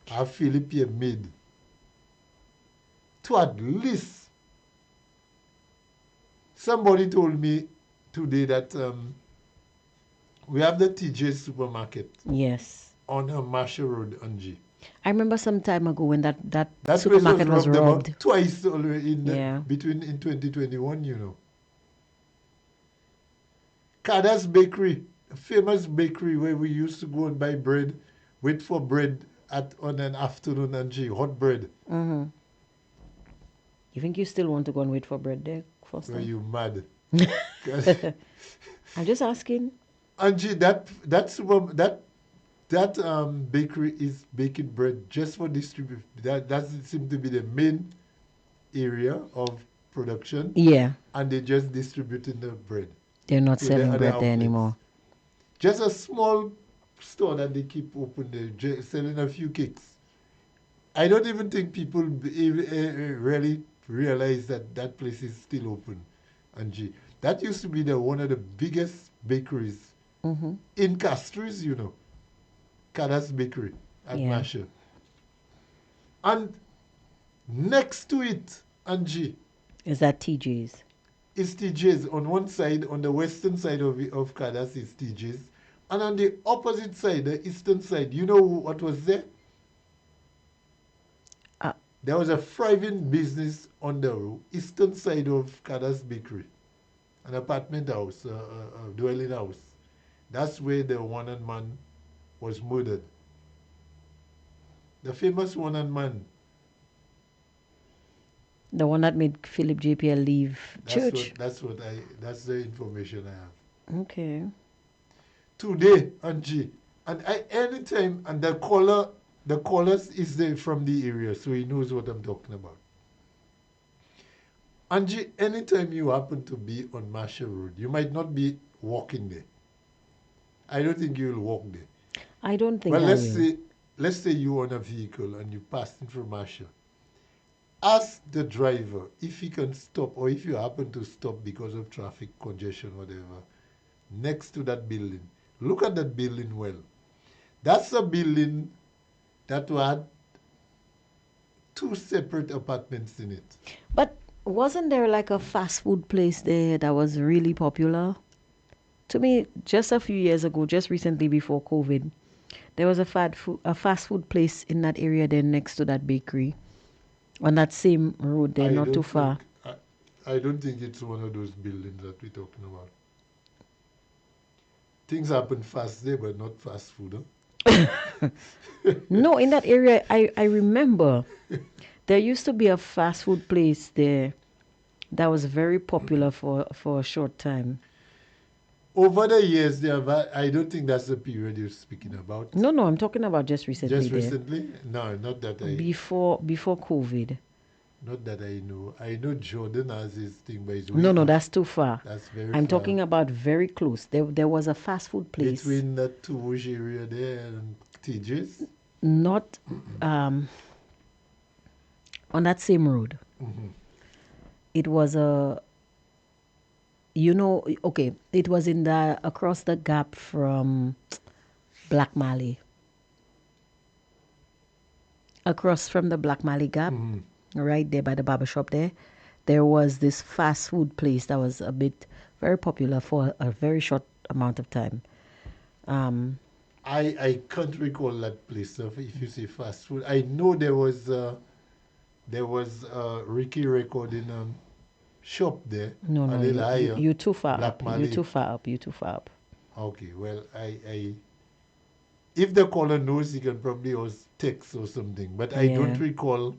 have Philip here made to at least, somebody told me today that we have the TJ supermarket Yes. on Marshall Road, Angie. I remember some time ago when that That place supermarket was about robbed. twice already in Yeah. between in 2021, you know. Kada's Bakery, a famous bakery where we used to go and buy bread, wait for bread on an afternoon, Angie, hot bread. Mm-hmm. You think you still want to go and wait for bread there, Foster? Were you mad? I'm just asking. Angie, that bakery is baking bread just for distribution. That seems to be the main area of production, Yeah. and they just distributing the bread They're not to the selling other bread there outlets. anymore. Just a small store that they keep open there, selling a few cakes. I don't even think people really realize that that place is still open, Angie. That used to be one of the biggest bakeries Mm-hmm. in Castries, you know. Kada's Bakery at Yeah. Marshall. And next to it, Angie, Is that TJ's? is TJ's. On one side, on the western side of Kada's is TJ's. And on the opposite side, the eastern side, you know what was there? Uh, There was a thriving business on the eastern side of Kada's Bakery. An apartment house, a dwelling house. That's where the one-and man was murdered. The famous one-and man. The one that made Philip JPL leave church. That's the information I have. Okay. Today, Angie, and anytime, and the callers is there from the area, so he knows what I'm talking about. Angie, anytime you happen to be on Marshall Road, you might not be walking there. I don't think you'll walk there. I don't think Well, I will. let's say you're on a vehicle and you passing through Marshall. Ask the driver if he can stop, or if you happen to stop because of traffic congestion, whatever, next to that building. Look at that building well. That's a building that had 2 separate apartments in it. But wasn't there like a fast food place there that was really popular? To me, just a few years ago, just recently before COVID, there was a fast food place in that area there next to that bakery. On that same road there, not too far. I don't think it's one of those buildings that we're talking about. Things happen fast there, but not fast food, huh? No, in that area, I remember there used to be a fast food place there that was very popular for a short time. Over the years, I don't think that's the period you're speaking about. No, I'm talking about just recently. Just there. recently? No, not that Before COVID. Not that I know. I know Jordan has his thing, but it's No, that's too far. That's very I'm far. talking about very close. There was a fast food place. Between that Tourouge area there and TJ's? Not on that same road. Mm-hmm. It was it was in the across the gap from Black Mali. Across from the Black Mali Gap, right there by the barber shop there was this fast food place that was very popular for a very short amount of time. I can't recall that place. So if you say fast food, I know there was Ricky recording shop there. No, a little higher. you're too far Black up. Mali. You're too far up. You're too far up. Okay, well, if the caller knows, he can probably also text or something. But I don't Yeah. recall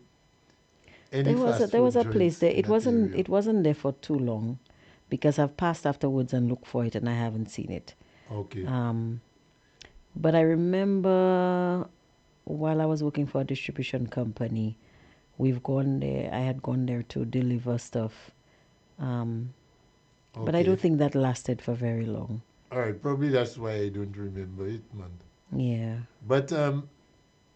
any fast There was food a place joints there. in It that wasn't area. it wasn't there for too long, because I've passed afterwards and looked for it and I haven't seen it. Okay. But I remember while I was working for a distribution company, we've gone there. I had gone there to deliver stuff, but I Okay. don't think that lasted for very long. All right. Probably that's why I don't remember it, man. Yeah, But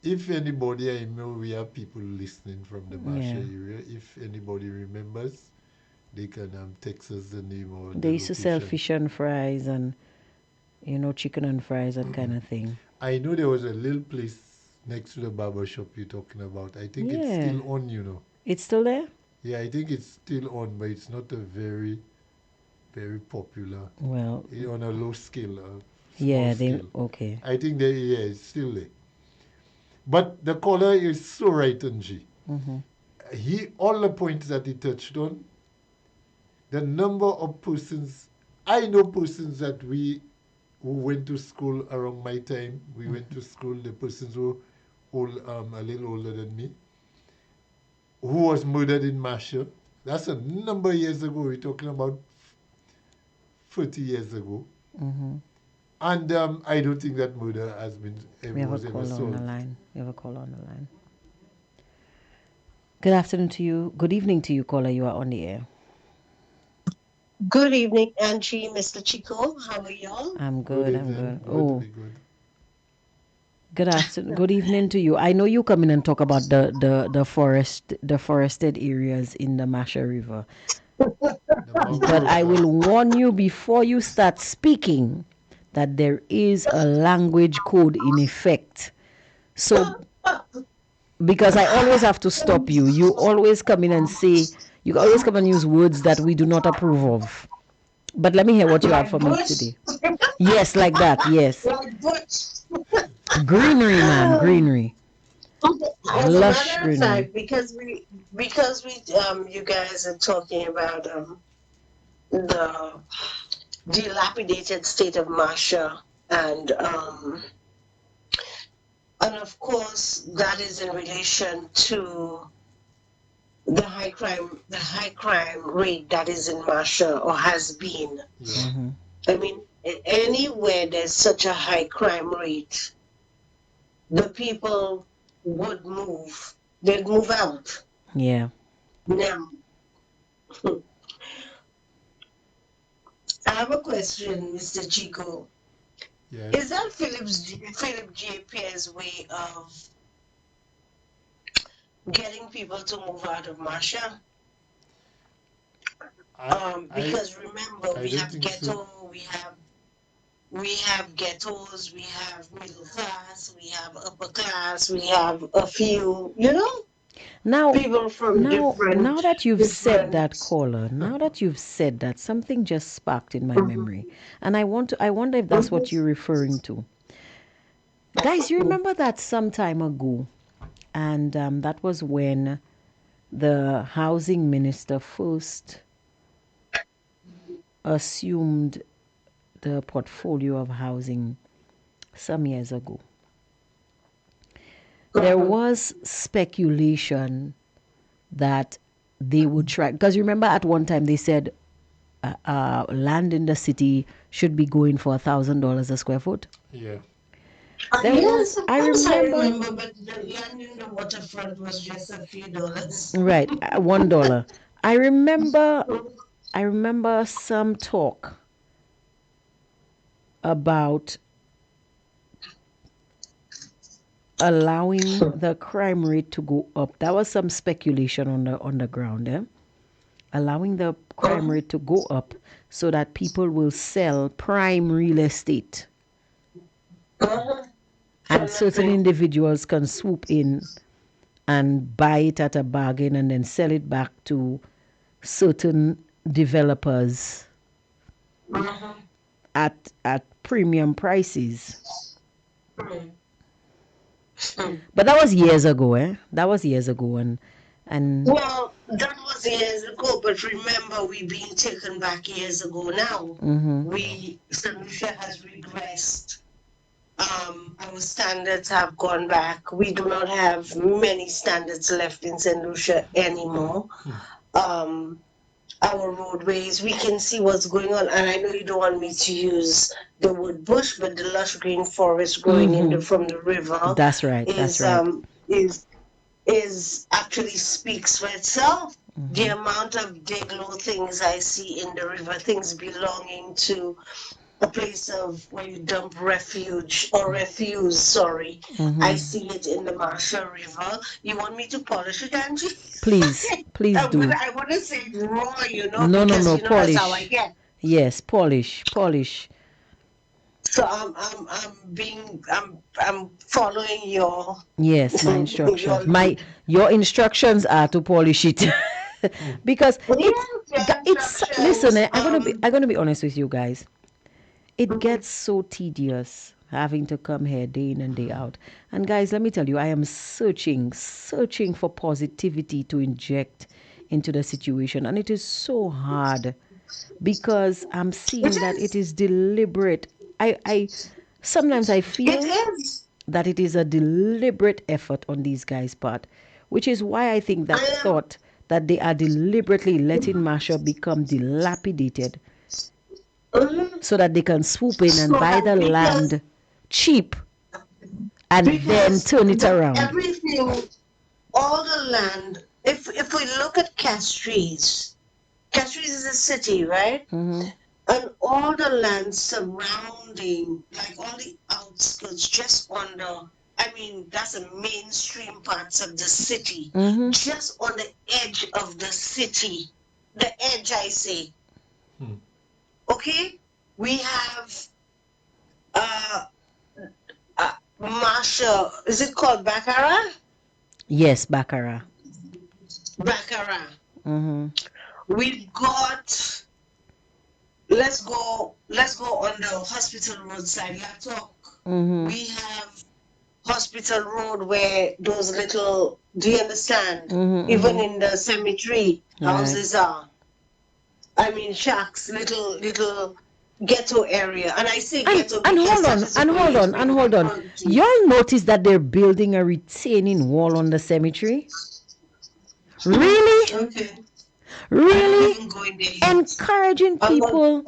if anybody, I know we have people listening from the Masha yeah. area. If anybody remembers, they can text us the name or They the used to sell location. fish and fries and chicken and fries and kind of thing. I know there was a little place next to the barber shop you're talking about. I think it's Yeah, still on, you know. it's still there. Yeah, I think it's still on, but it's not a very, very popular, Well, on a low scale, small yeah, they scale. okay. I think yeah, it's still there. But the caller is so right, Angie. Mm-hmm. All the points that he touched on, the number of persons, I know persons that who went to school around my time. We went to school. The persons who a little older than me, who was murdered in Masha. That's a number of years ago. We're talking about 40 years ago. Mm-hmm. And I don't think that murder We have a was ever caller on the solved. line. We have a caller on the line. Good afternoon to you. Good evening to you, caller. You are on the air. Good evening, Angie, Mr. Chico. How are y'all? I'm Good good. I'm evening. good. Good, Oh, be good. good afternoon. Good evening to you. I know you come in and talk about the forested areas in the Masha River, The but mangrove I will land. warn you before you start speaking that there is a language code in effect. So, because I always have to stop you, you always come in and say, you always come and use words that we do not approve of. But let me hear what you have Like for me bush, today. Yes, like that. Yes. like bush. Greenery, ma'am. Greenery. As a Lush matter of greenery. fact, because we you guys are talking about the dilapidated state of Masha, and of course that is in relation to the high crime rate that is in Masha or has been. Yeah. Mm-hmm. I mean, anywhere there's such a high crime rate, the people would move. They'd move out. Yeah. Now, I have a question, Mr. Chico. Yes. Is that Philip J. Pierre's way of getting people to move out of Masha? I Because remember, I we don't have think so. ghetto, we have ghettos, we have middle class, we have upper class, we have a few, Now, people from now that you've said that, different. caller, now that you've said that, something just sparked in my memory, and I wonder if that's what you're referring to, guys. You remember that some time ago, and that was when the housing minister first assumed the portfolio of housing some years ago. There was speculation that they would try, because you remember at one time they said land in the city should be going for $1,000 a square foot. Yeah. There Yes, was, of I course I remember, remember, but the land in the waterfront was just a few dollars. right, $1. I remember, I remember some talk about allowing the crime rate to go up. That was some speculation on the ground, eh? Allowing the crime rate to go up so that people will sell prime real estate and certain individuals can swoop in and buy it at a bargain and then sell it back to certain developers at premium prices. But that was years ago, eh? That was years ago, and Well, that was years ago, but remember, we being taken back years ago now. St. Lucia has regressed. Our standards have gone back. We do not have many standards left in St. Lucia anymore. our roadways, we can see what's going on. And I know you don't want me to use the word bush, but the lush green forest growing from the river That's right. is That's right. is actually speaks for itself. The amount of dead low things I see in the river, things belonging to a place of where you dump refuge or refuse, sorry. I see it in the Marshall River. You want me to polish it, Angie? Please, please do. I want to say raw, No, because that's how I polish. get. Yes, polish, polish. So I'm following your Yes, my instructions. your Your instructions are to polish it. Because listen, I'm gonna be honest with you guys. It gets so tedious having to come here day in and day out. And guys, let me tell you, I am searching for positivity to inject into the situation. And it is so hard because I'm seeing that it is deliberate. I sometimes I feel that it is a deliberate effort on these guys' part, which is why I think that thought that they are deliberately letting Marsha become dilapidated so that they can swoop in and buy the land cheap and then turn it around. Everything, all the land. If we look at Castries is a city, right? And all the land surrounding, like all the outskirts, just under. I mean, that's the mainstream parts of the city, just on the edge of the city. The edge, I say. Okay, we have Marsha. Is it called Baccarat? Yes, Baccarat. We've got. Let's go on the hospital road side. We have hospital road where those little. Do you understand? Even in the cemetery, houses are. I mean, shacks, little ghetto area, and I say ghetto. And hold on. Y'all notice that they're building a retaining wall on the cemetery? Really? Okay. Really? Encouraging people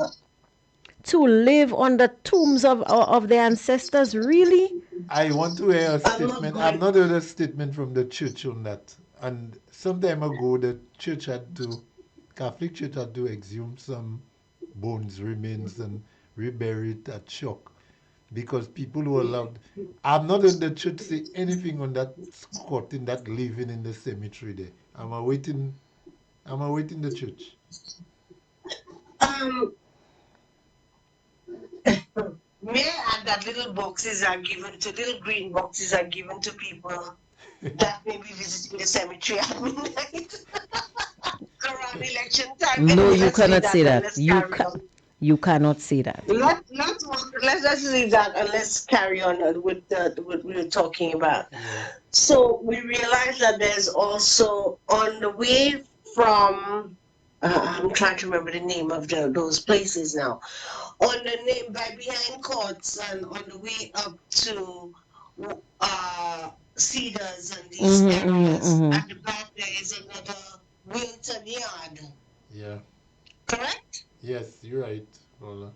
to live on the tombs of their ancestors? Really? I want to hear a statement. I've not heard a statement from the church on that. And some time ago, the Catholic Church had to exhume some bones, remains, and rebury it at Shock because people were allowed. I've not heard the church say anything on that squatting, that living in the cemetery there. I'm awaiting the church. May I add that little green boxes are given to people that may be visiting the cemetery at midnight around election time. No, you cannot say that. You cannot say that. Let's just leave that and let's carry on with what we were talking about. So we realize that there's also on the way from I'm trying to remember the name of those places now. On the name by behind courts and on the way up to Cedars and these areas. At the back there is another Wilton Yard. Yeah. Correct? Yes, you're right, Lola.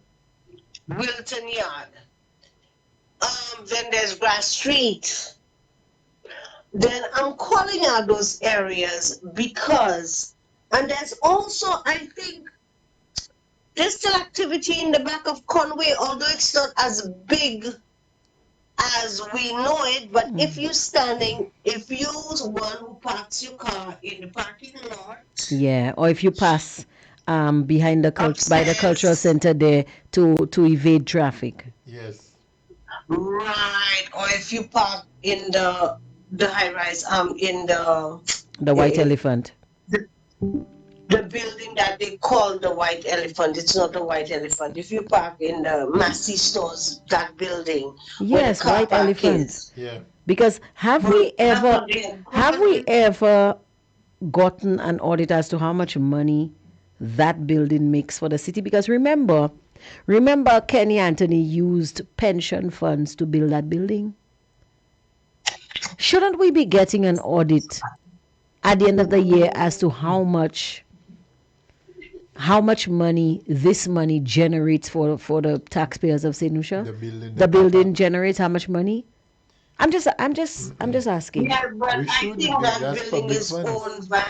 Wilton Yard. Then there's Grass Street. Then I'm calling out those areas because, and there's also, I think, there's still activity in the back of Conway, although it's not as big as we know it. But if you're one who parks your car in the parking lot. Yeah, or if you pass behind by the cultural center there to evade traffic. Yes. Right, or if you park in the high rise, in the White Elephant. The building that they call the White Elephant. It's not the White Elephant. If you park in the Massey stores, that building. Yes, White Elephant. Yeah. Because have we ever gotten an audit as to how much money that building makes for the city? Because remember Kenny Anthony used pension funds to build that building. Shouldn't we be getting an audit at the end of the year as to how much how much money this money generates for the taxpayers of St. Lucia? The building generates how much money? I'm just asking. Yeah, but We I should, think that that's building public is funds. owned by,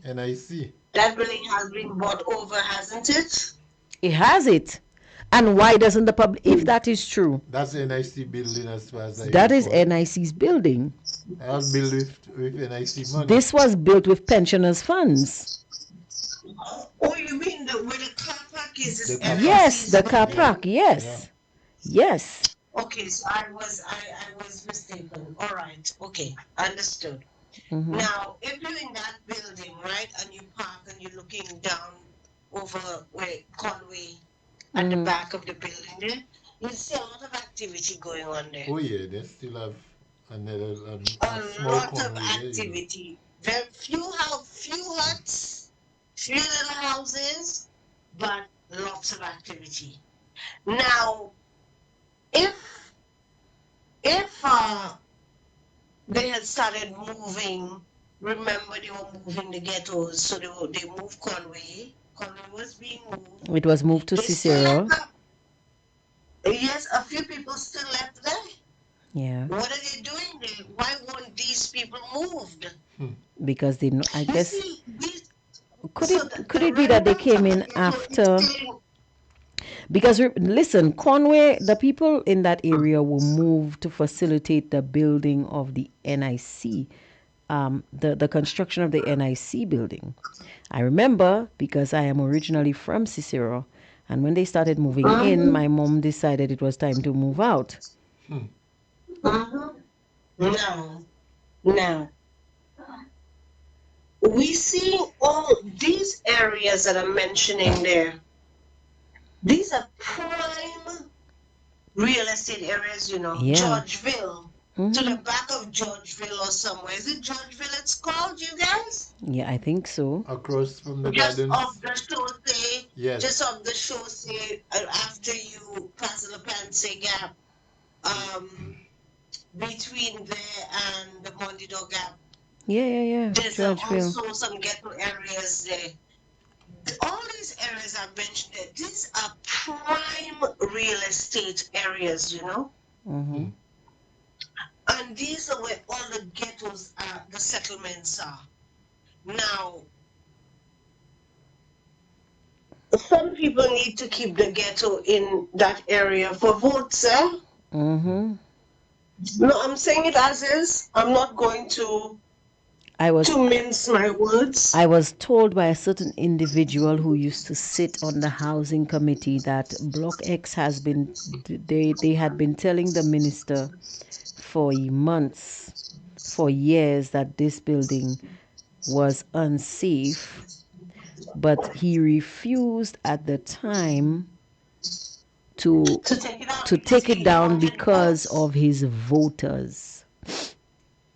NIC. that building has been bought over, hasn't it? It has it. And why doesn't the public, if that is true, That's NIC building as far as I that is recall. NIC's building. I was built with NIC money. This was built with pensioners' funds. Oh, you mean where the car park is? The is car park. Yes, the NIC's car building? park. Yes. Yes. Okay, so I was mistaken. All right, okay, understood. Mhm. Now, if you're in that building, right, and you park and you're looking down over where Conway at the back of the building there, you see a lot of activity going on there. Oh yeah, they still have another A small lot of Conway there, you know. activity. Very few huts, few little houses, but lots of activity. Now, if they had started moving, remember they were moving the ghettos, so they moved Conway. Conway was being moved. It was moved to They still Cicero. left yes, a few people still left there. Yeah. What are they doing there? Why weren't these people moved? Because they know, I You guess, see, these, could so it be that they residents came of in the ghetto after? is saying, Because listen, Conway, the people in that area were moved to facilitate the building of the NIC, the construction of the NIC building. I remember because I am originally from Cicero, and when they started moving in, my mom decided it was time to move out. Now, we see all these areas that I'm mentioning there. These are prime real estate areas, you know. Yeah. Georgeville, to the back of Georgeville or somewhere. Is it Georgeville it's called, you guys? Yeah, I think so. Across from the Just gardens. off the chaussee. Yes. Just off the chaussee after you pass the Pansy Gap. Between there and the Mondido Gap. Yeah. There's Georgeville. also some ghetto areas there. All these areas I mentioned there, these are prime real estate areas, you know? Mm-hmm. And these are where all the ghettos are, the settlements are. Now, some people need to keep the ghetto in that area for votes, eh? Mm-hmm. No, I'm saying it as is. I'm not going to mince my words. I was told by a certain individual who used to sit on the housing committee that Block X has been, they had been telling the minister for months, for years, that this building was unsafe, but he refused at the time to take it down because of his voters.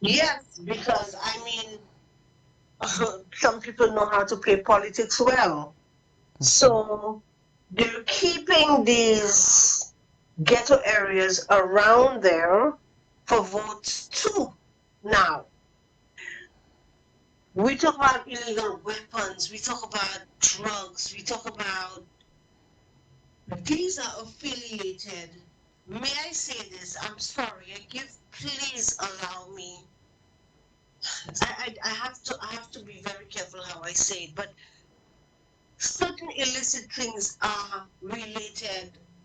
Yes, because I mean, some people know how to play politics well. So they're keeping these ghetto areas around there for votes too. Now, we talk about illegal weapons, we talk about drugs, we talk about, these are affiliated. May I say this? I'm sorry. Please allow me. I have to be very careful how I say it, but certain illicit things are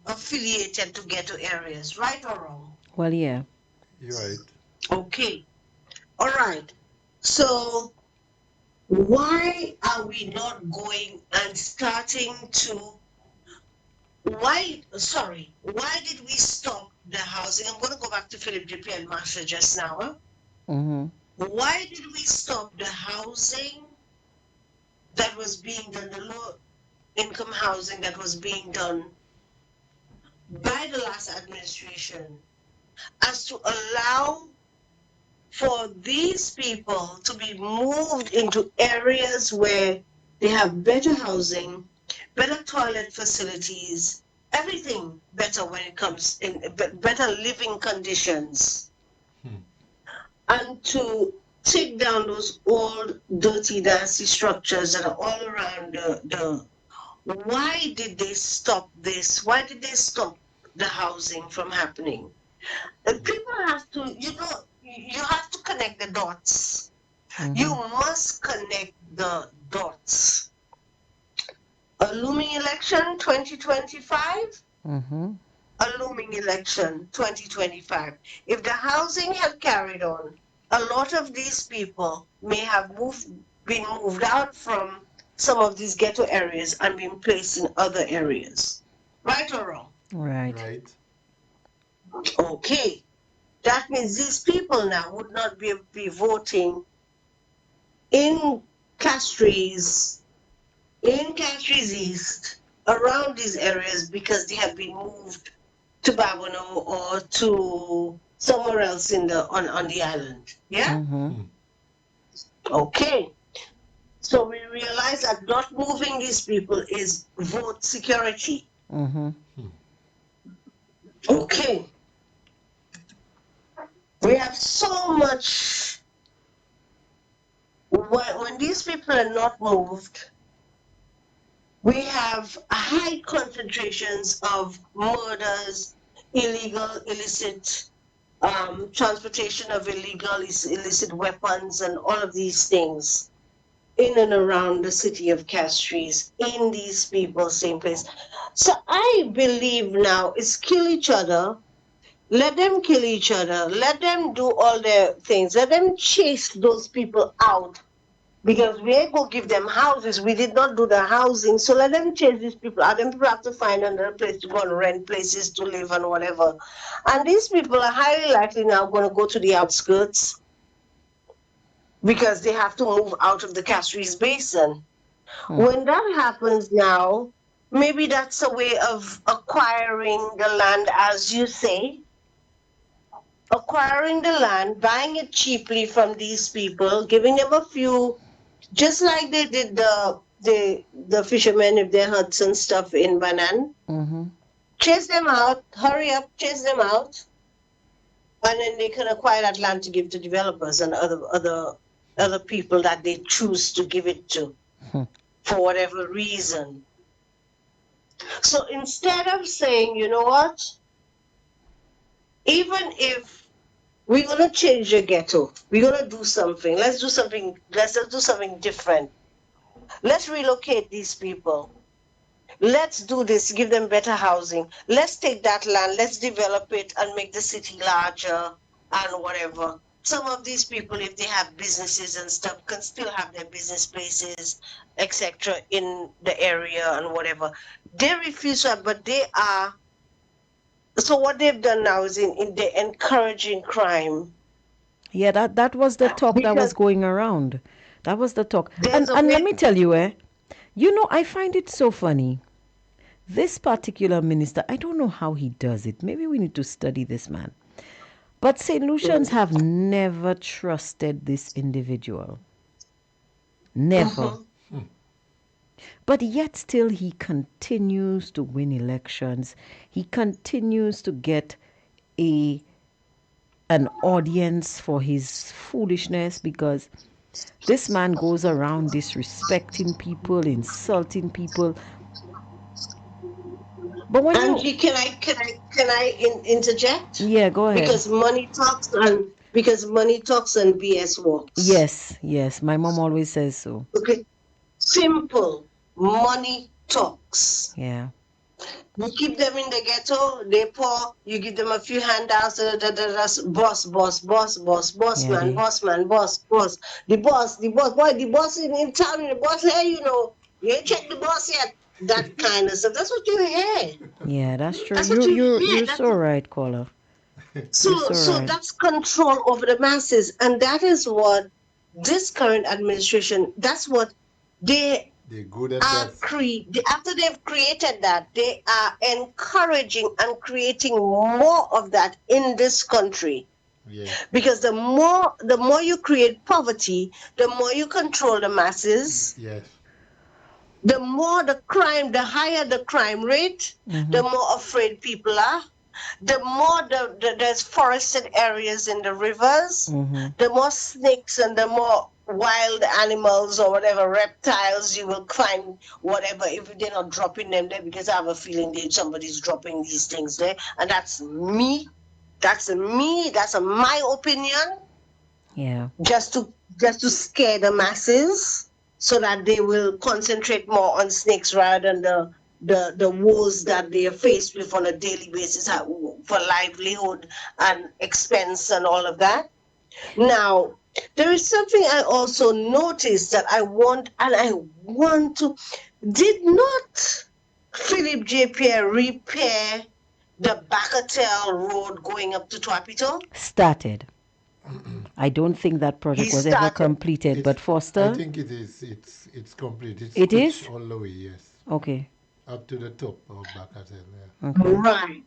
affiliated to ghetto areas, right or wrong? Well, yeah. You're right. Okay. All right. So why are we not going and starting to why did we stop the housing? I'm going to go back to Philip Dupuy and Marsha just now. Huh? Mm-hmm. Why did we stop the housing that was being done, the low income housing that was being done by the last administration, as to allow for these people to be moved into areas where they have better housing, better toilet facilities, everything better when it comes in better living conditions, and to take down those old, dirty, nasty structures that are all around the why did they stop this? Why did they stop the housing from happening? People have to, you have to connect the dots. You must connect the dots. A looming election 2025? A looming election 2025. If the housing had carried on, a lot of these people may have been moved out from some of these ghetto areas and been placed in other areas. Right or wrong? Right. Okay. That means these people now would not be voting in Castries East, around these areas, because they have been moved to Babonneau or to somewhere else on the island. Yeah? Okay. So we realize that not moving these people is vote security. Okay. We have so much. When these people are not moved, we have high concentrations of murders, illicit transportation of illicit weapons, and all of these things in and around the city of Castries, in these people's same place. So I believe now is kill each other. Let them kill each other. Let them do all their things. Let them chase those people out. Because we ain't going to give them houses. We did not do the housing. So let them chase these people out. Then people have to find another place to go and rent places to live and whatever. And these people are highly likely now going to go to the outskirts because they have to move out of the Castries Basin. When that happens now, maybe that's a way of acquiring the land, as you say. Acquiring the land, buying it cheaply from these people, giving them a few, just like they did the fishermen if they had some stuff in Banan. Chase them out, hurry up, chase them out, and then they can acquire that land to give to developers and other people that they choose to give it to for whatever reason. So instead of saying, you know what, even if we're going to change the ghetto, we're going to do something, let's do something different. Let's relocate these people. Let's do this, give them better housing. Let's take that land, let's develop it and make the city larger and whatever. Some of these people, if they have businesses and stuff, can still have their business places, etc., in the area and whatever. They refuse that, but they are. So what they've done now is in the encouraging crime. Yeah, that was the talk that was going around. That was the talk. And let me tell you, I find it so funny. This particular minister, I don't know how he does it. Maybe we need to study this man. But St. Lucians have never trusted this individual. Never. But yet still he continues to win elections. He continues to get an audience for his foolishness, because this man goes around disrespecting people, insulting people. But when Angie, can I interject? Yeah, go ahead. Because money talks and BS walks. Yes. My mom always says so. Okay. Simple. Money talks. Yeah. You keep them in the ghetto, they poor, you give them a few handouts, boss, yeah, man. The boss in town, the boss here, you ain't check the boss yet. That kind of stuff. That's what you hear. Yeah, that's true. You're so right, caller. So that's control over the masses, and that is what this current administration. That's what they're good at that. After they've created that, they are encouraging and creating more of that in this country. Yeah. Because the more you create poverty, the more you control the masses. Yes. The more the crime, the higher the crime rate, the more afraid people are. the more there's forested areas in the rivers, the more snakes and the more wild animals or whatever reptiles you will find, whatever, if they're not dropping them there, because I have a feeling that somebody's dropping these things there. And that's me. That's my opinion. Yeah. Just to scare the masses so that they will concentrate more on snakes rather than the woes that they are faced with on a daily basis for livelihood and expense and all of that. Now, there is something I also noticed that I want to. Did not Philip J. Pierre repair the Bacatel Road going up to Twapito? Started. I don't think that project was ever completed, but Foster? I think it is. It's complete. It is? All the way, yes. Okay. Up to the top of Bacatel, yeah. Okay. Right.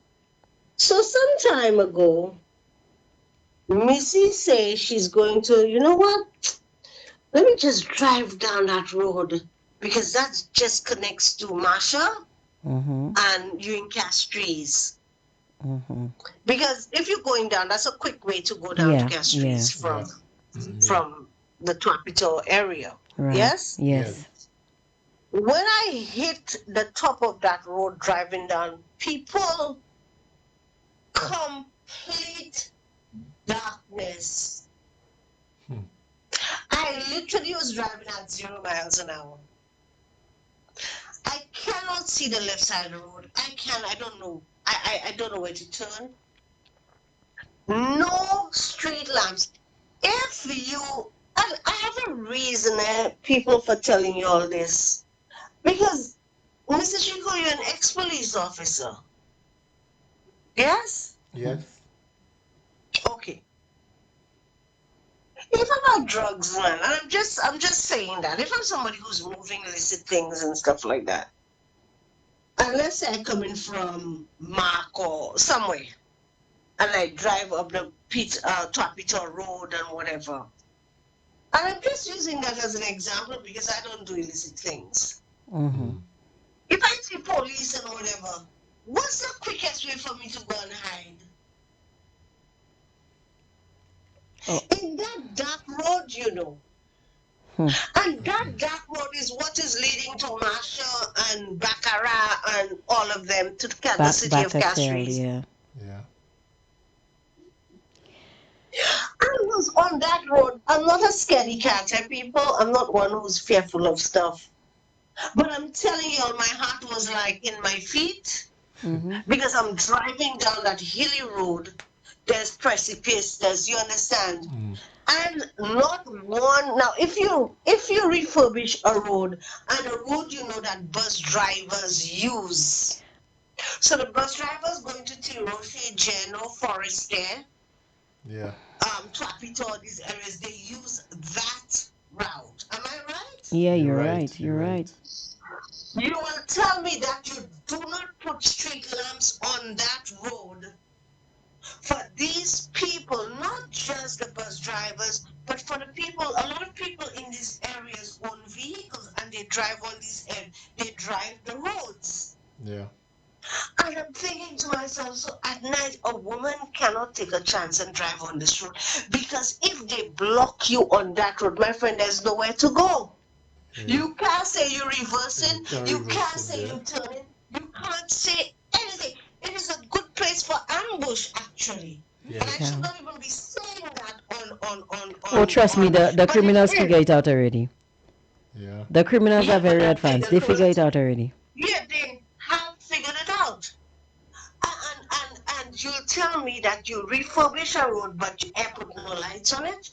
So some time ago, Missy says she's going to, you know what? Let me just drive down that road because that just connects to Masha and Ewing Castries. Because if you're going down, that's a quick way to go down to Castries from the Twapito area. Right. Yes? Yes. When I hit the top of that road driving down, people, complete darkness. I literally was driving at 0 miles an hour. I cannot see the left side of the road. I don't know. I don't know where to turn. No street lamps. If you, I have a reason, people, for telling you all this. Because, Mr. Chico, you're an ex-police officer. Yes? Yes. Okay. If I'm on drugs, man, and I'm just saying that. If I'm somebody who's moving illicit things and stuff like that, and let's say I'm coming from Mark or somewhere, and I drive up the Twapito Road and whatever, and I'm just using that as an example because I don't do illicit things. If I see police and whatever, what's the quickest way for me to go and hide? In that dark road, you know. And that dark road is what is leading to Masha and Baccarat and all of them to the city of Castries. Yeah. I was on that road. I'm not a scaredy cat, people. I'm not one who's fearful of stuff. But I'm telling you, my heart was like in my feet because I'm driving down that hilly road. There's precipice, you understand? And not one. Now, if you refurbish a road, and a road you know that bus drivers use, so the bus drivers going to Tiroche, Geno, Forestier, Twapito, these areas, they use that route. Am I right? Yeah, you're right. You're right. You will tell me that you do not put street lamps on that road for these people, not just the bus drivers, but for the people. A lot of people in these areas own vehicles and they drive on these they drive the roads. Yeah. And I'm thinking to myself, so at night a woman cannot take a chance and drive on this road, because if they block you on that road, my friend, there's nowhere to go. You can't say you're reversing, you can't say you're turning, you can't say anything. It is a good place for ambush, actually. And I should not even be saying that on Oh, trust me, the criminals figure it out already. Yeah. The criminals are very advanced. They figure it out already. Yeah, they have figured it out. And you'll tell me that you refurbish a road, but you put no lights on it?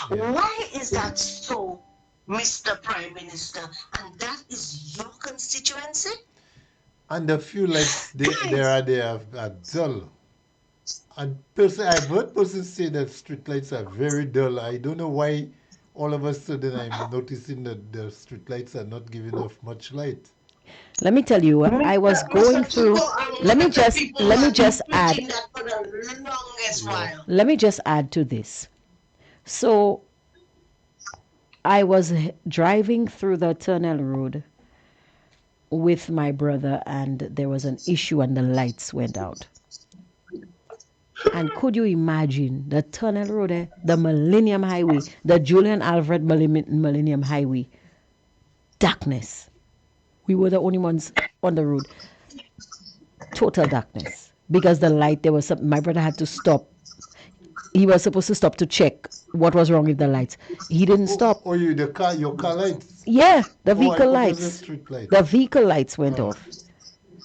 Why is that so, Mr. Prime Minister? And that is your constituency? And the few lights there are dull. And I've heard persons say that street lights are very dull. I don't know why all of a sudden I'm noticing that the street lights are not giving off much light. Let me tell you, I was going through. Let me just add. Let me just add to this. So, I was driving through the Turnell Road with my brother, and there was an issue, and the lights went out. And could you imagine the tunnel road there, the Millennium Highway, the Julian Alfred Millennium Highway? Darkness. We were the only ones on the road. Total darkness. Because the light, there was my brother had to stop. He was supposed to stop to check what was wrong with the lights. He didn't stop. Oh, your car lights? Yeah, the vehicle I thought it was lights. the street light. The vehicle lights went off.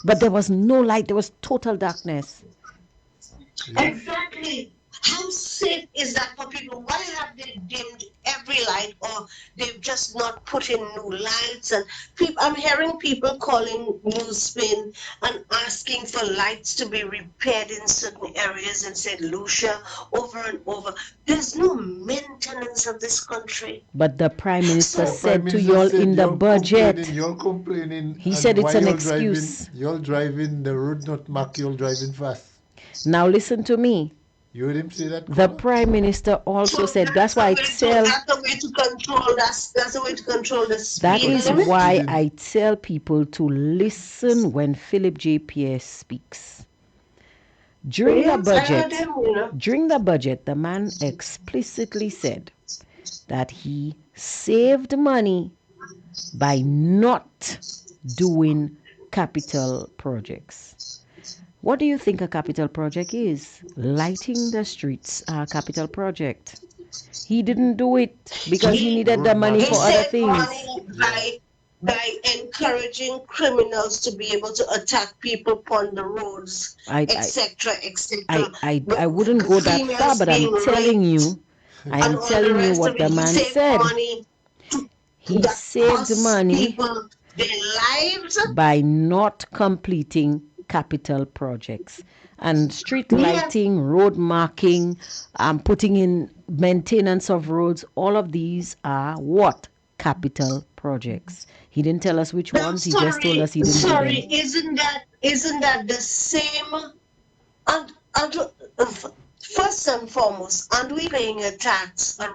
But there was no light. There was total darkness. Exactly. How safe is that for people? Why have they dimmed every light, or they've just not put in new lights? And I'm hearing people calling New Spain and asking for lights to be repaired in certain areas in St. Lucia over and over. There's no maintenance of this country. But the Prime Minister said to y'all in the budget. You're complaining. He said it's an excuse. You're driving the road not marked, you're driving fast. Now listen to me. You heard him say that? The Prime Minister also said that's why I tell. That's the way to control. That's the way to control the speed. That is why I tell people to listen when Philip J. Pierce speaks. During the budget, the man explicitly said that he saved money by not doing capital projects. What do you think a capital project is? Lighting the streets are a capital project. He didn't do it because he needed the money for other things. Money by encouraging criminals to be able to attack people upon the roads, etc., etc. I wouldn't go that far, but I'm telling you what the man said. He saved money by not completing capital projects, and street lighting, road marking, putting in maintenance of roads. All of these are what? Capital projects. He didn't tell us which ones. He just told us he didn't do them. Isn't that the same? And first and foremost, aren't we paying a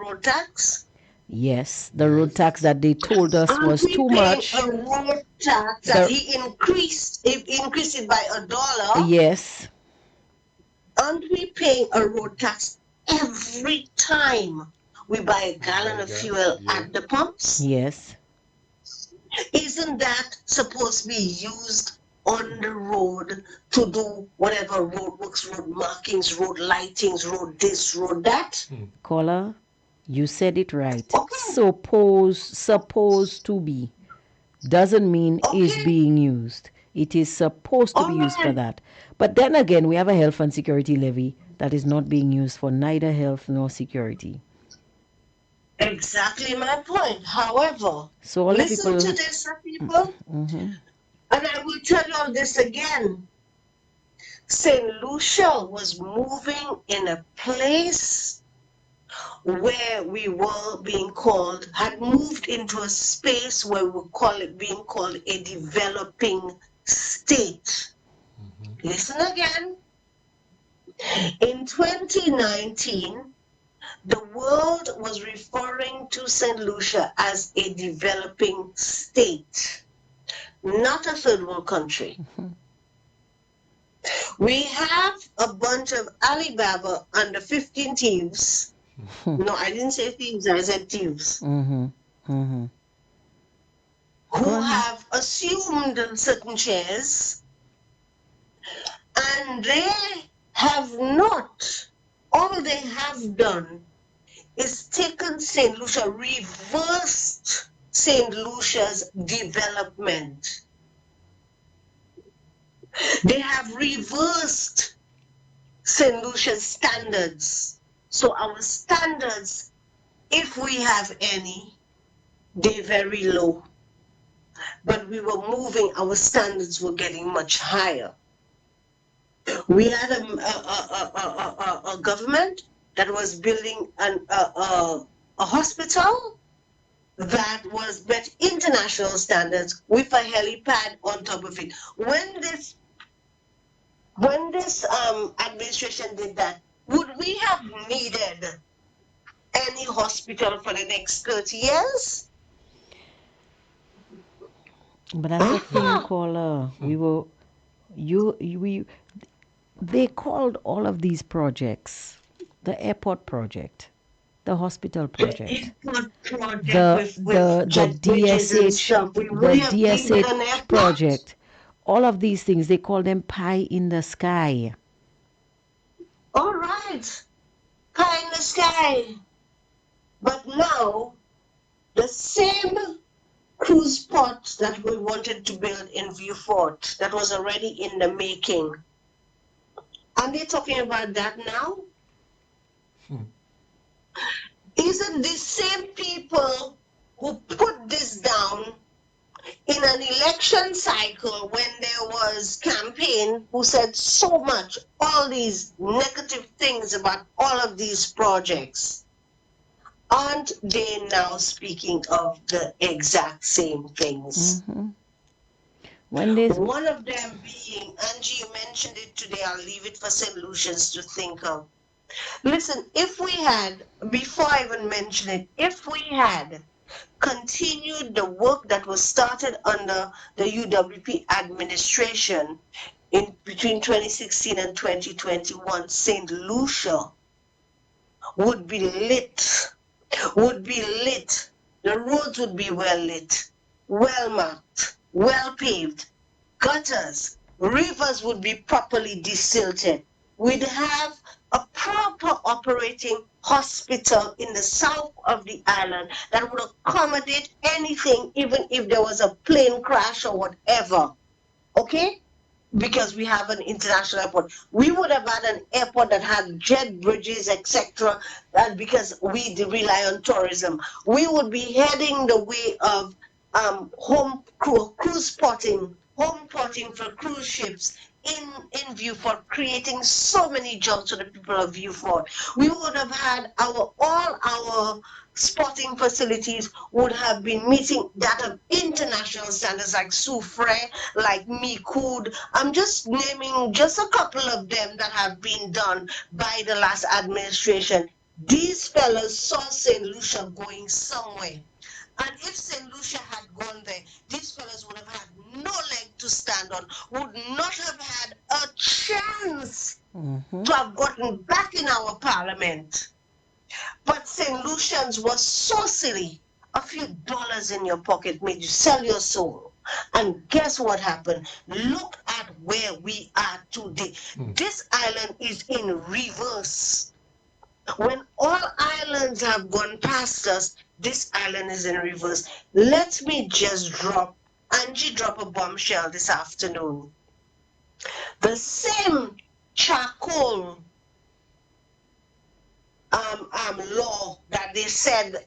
road tax? Yes, the road tax that they told us was too much. A road tax that he increased it by $1. Yes. Aren't we paying a road tax every time we buy a gallon of fuel at the pumps? Yes. Isn't that supposed to be used on the road to do whatever road works, road markings, road lightings, road this, road that? Caller, you said it right. Okay. Supposed to be doesn't mean is being used. It is supposed to be used for that. But then again, we have a health and security levy that is not being used for neither health nor security. Exactly my point. However, so all listen to this, people. And I will tell you all this again. St. Lucia was moving in a place where we were had moved into a space where we being called a developing state. Listen again. In 2019, the world was referring to St. Lucia as a developing state, not a third world country. We have a bunch of Alibaba under 15 thieves. No, I didn't say thieves, I said thieves. Who have assumed certain shares, and they have not. All they have done is taken St. Lucia, reversed St. Lucia's development. They have reversed St. Lucia's standards. So our standards, if we have any, they're very low. But we were moving, our standards were getting much higher. We had a government that was building a hospital that was met international standards with a helipad on top of it. When this administration did that, would we have needed any hospital for the next 30 years? But that's the thing, caller. they called all of these projects the airport project, the hospital The project, airport project the with jet bridges and stuff. We would have needed an DSH airport. project, all of these things, they call them pie in the sky. All right, pie in the sky. But now, the same cruise port that we wanted to build in Viewfort, that was already in the making. Are they talking about that now? Isn't the same people who put this down in an election cycle when there was campaign who said so much, all these negative things about all of these projects? Aren't they now speaking of the exact same things? When they One of them being, Angie, you mentioned it today, I'll leave it for St. Lucians to think of. Listen, if we had, before I even mention it, if we had continued the work that was started under the UWP administration in between 2016 and 2021, St. Lucia would be lit, The roads would be well lit, well marked, well paved, gutters, rivers would be properly desilted. We'd have a proper operating hospital in the south of the island that would accommodate anything, even if there was a plane crash or whatever. Okay? Because we have an international airport. We would have had an airport that had jet bridges, etc. And because we rely on tourism, we would be heading the way of cruise porting, home porting for cruise ships in Viewfort, creating so many jobs for the people of Viewfort. We would have had all our sporting facilities would have been meeting that of international standards like Soufre, like Micoud. I'm just naming just a couple of them that have been done by the last administration. These fellas saw St. Lucia going somewhere. And if St. Lucia had gone there, these fellas would have had no leg to stand on, would not have had a chance to have gotten back in our parliament. But St. Lucians was so silly. A few dollars in your pocket made you sell your soul. And guess what happened? Look at where we are today. This island is in reverse. When all islands have gone past us, this island is in reverse. Let me just Angie drop a bombshell this afternoon. The same charcoal law that they said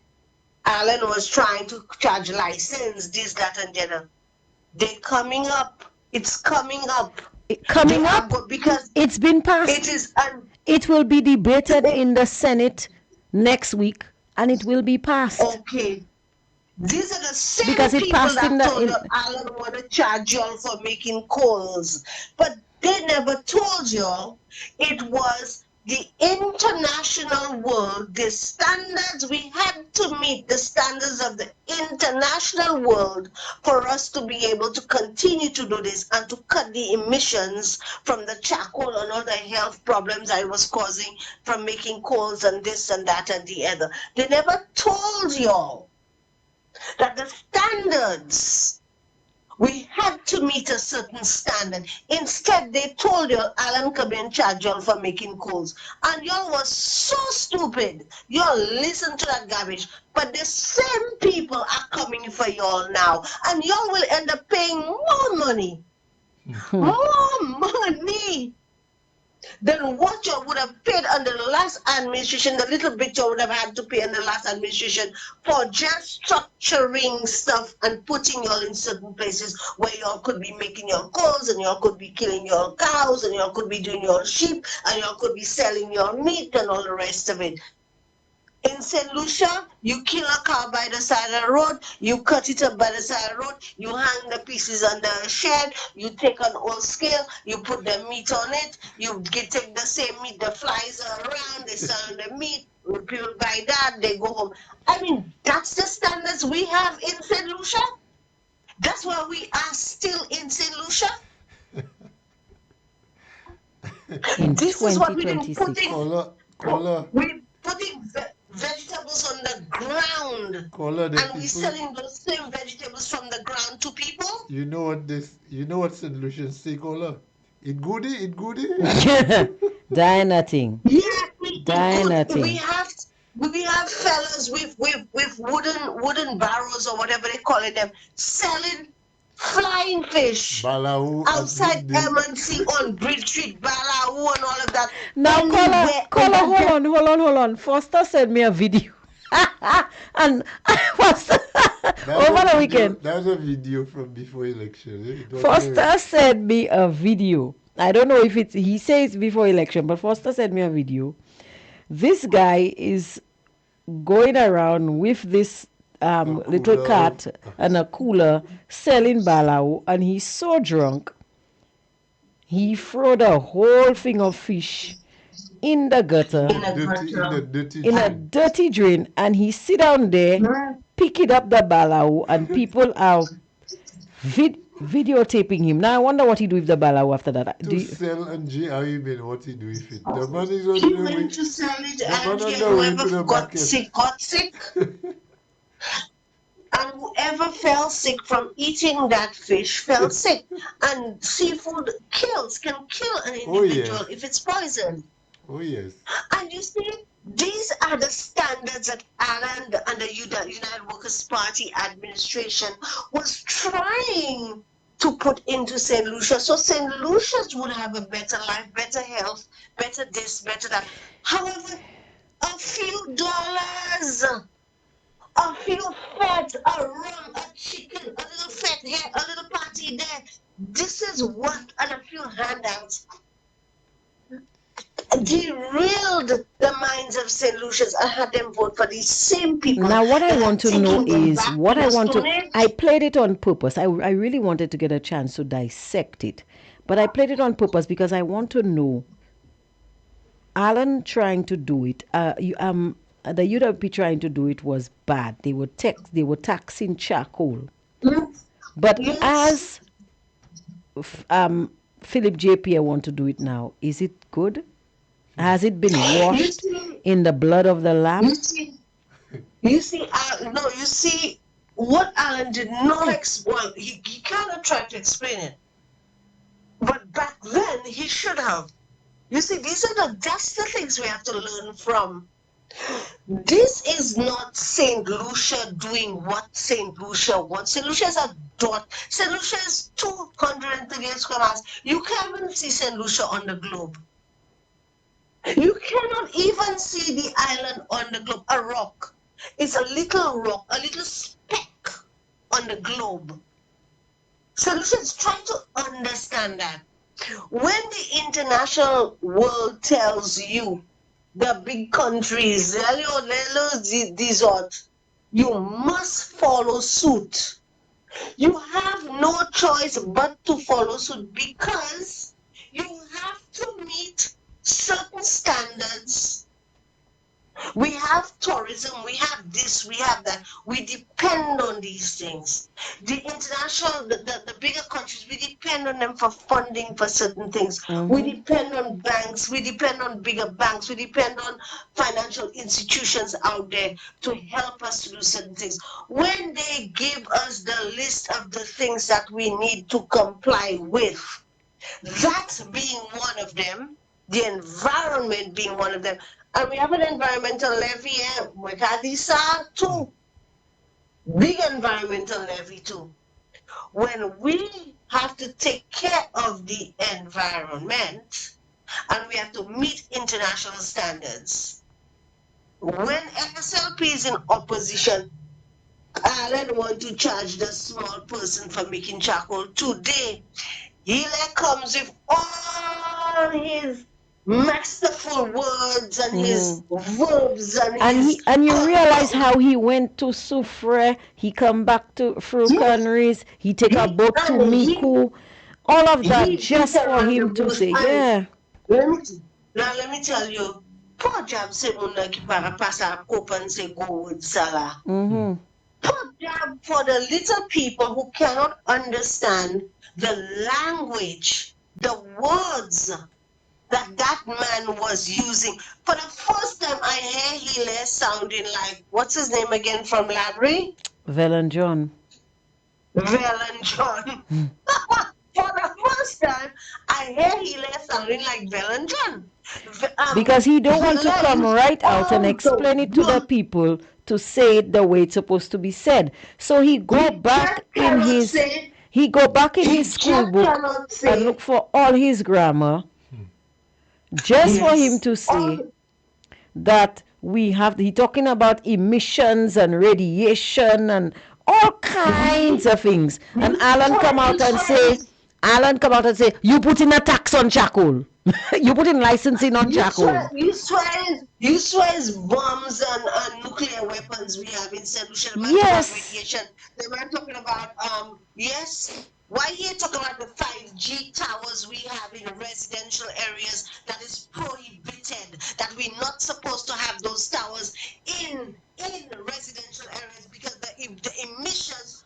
Alan was trying to charge license, this, that, and the other. They're coming up. It's coming up. Because it's been passed. It is. It will be debated in the Senate next week, and it will be passed. Okay. These are the same because it people passed that told you Alan want to charge y'all for making calls. But they never told y'all it was the international world, the standards. We had to meet the standards of the international world for us to be able to continue to do this and to cut the emissions from the charcoal and all the health problems I was causing from making coals and this and that and the other. They never told y'all that the standards, we had to meet a certain standard. Instead, they told you Alan come and charge y'all for making calls. And y'all was so stupid. Y'all listen to that garbage. But the same people are coming for y'all now. And y'all will end up paying more money. More money than what you would have paid under the last administration, the little bit you would have had to pay in the last administration for just structuring stuff and putting y'all in certain places where y'all could be making your calls and y'all could be killing your cows and y'all could be doing your sheep and y'all could be selling your meat and all the rest of it. In St. Lucia, you kill a cow by the side of the road, you cut it up by the side of the road, you hang the pieces under a shed, you take an old scale, you put the meat on it, you take the same meat, the flies are around, they sell the meat, people buy that, they go home. I mean, that's the standards we have in St. Lucia? That's why we are still in St. Lucia? in This is what we've been 2026. Caller, we're putting vegetables on the ground, caller, the and we're people. selling those same vegetables from the ground to people. You know what St. Lucians say, caller? It goody. Dying thing. Yeah, Dying we thing. have fellas with wooden barrows or whatever they call it them selling flying fish Balahu outside M&C on Bridge Street, Balahu and all of that. Now, caller, hold on. Foster sent me a video. And Foster, over the weekend. That was a video from before election. Foster sent me a video. I don't know if he says before election, but Foster sent me a video. This guy is going around with this little cart and a cooler selling balau, and he's so drunk he threw the whole thing of fish in the gutter, in a dirty drain, and he sit down there, picking up the balau, and people are videotaping him. Now I wonder what he do with the balau after that. Sell and how you mean what he do with it? The man is on He the way. went to sell it, The man and on the way to whoever the got market. sick got sick. And whoever fell sick from eating that fish fell sick. And seafood can kill an individual if it's poisoned. Oh yes. And you see, these are the standards that Alan and the United Workers' Party administration was trying to put into St. Lucia. So St. Lucia's would have a better life, better health, better this, better that. However, a few dollars, a few fat, a rum, a chicken, a little fat here, a little party there. This is what, and a few handouts derailed the minds of St. Lucia's and had them vote for these same people. Now, what I want to know is I played it on purpose. I really wanted to get a chance to dissect it, but I played it on purpose because I want to know. Alan trying to do it, the UWP trying to do it was bad. They were taxing charcoal, but as Philip J. Pierre want to do it now, is it good? Has it been washed in the blood of the Lamb? You see, what Alan did not explain. He kind of tried to explain it, but back then he should have. You see, that's the things we have to learn from. This is not St. Lucia doing what St. Lucia wants. St. Lucia is a dot. St. Lucia is 238 square miles. You can't even see St. Lucia on the globe. You cannot even see the island on the globe. A rock. It's a little rock, a little speck on the globe. St. Lucia is trying to understand that. When the international world tells you, the big countries, you must follow suit. You have no choice but to follow suit because you have to meet certain standards. We have tourism, we have this, we have that. We depend on these things. The international, the bigger countries, we depend on them for funding for certain things. We depend on banks, we depend on bigger banks, we depend on financial institutions out there to help us to do certain things. When they give us the list of the things that we need to comply with, that being one of them, the environment being one of them, and we have an environmental levy here, Mwekadisa too. Big environmental levy too. When we have to take care of the environment and we have to meet international standards, when SLP is in opposition, Alan want to charge the small person for making charcoal. Today, he comes with all his masterful words and his verbs and you realize how he went to Soufrière, he come back to Connery's, he take a boat to Micoud, all of that just for him to say, yeah. Let me tell you, poor job se muna ki para pasa open se go with Salah. Poor job for the little people who cannot understand the language, the words that man was using. For the first time, I hear Hilaire sounding like, what's his name again from Labry? Velan John. Velan John. For the first time, I hear Hilaire sounding like Velan John. Because he don't want to come right out and explain it to the people to say it the way it's supposed to be said. So he go back in his school book and look for all his grammar just for him to say that he talking about emissions and radiation and all kinds of things. And Alan come out and say, you put in a tax on charcoal. You put in licensing on charcoal. You swear it's bombs and nuclear weapons we have in St. Lucia. Yes. Radiation. They were talking about, yes. Why you talking about the 5G towers we have in residential areas that is prohibited, that we're not supposed to have those towers in residential areas because the emissions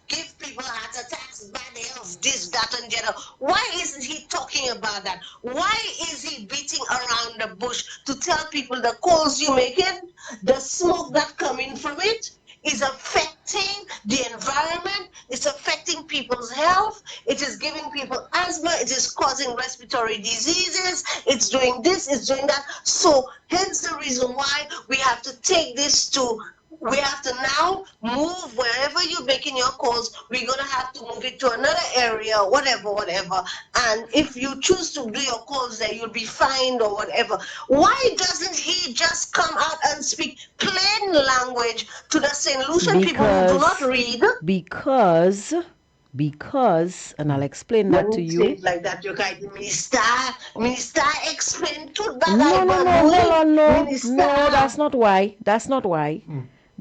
give people heart attacks, bad health, this, that, and the other. Why isn't he talking about that? Why is he beating around the bush to tell people the calls you making, the smoke that coming from it is affecting the environment, it's affecting people's health, it is giving people asthma, it is causing respiratory diseases, it's doing this, it's doing that. So hence the reason why we have to take this we have to now move wherever you're making your calls, we're going to have to move it to another area, whatever. And if you choose to do your calls there, you'll be fined or whatever. Why doesn't he just come out and speak plain language to the St. Lucian people who do not read? Because, and I'll explain that to you. Like that, you guys, Minister, explain to that. No, that's not why.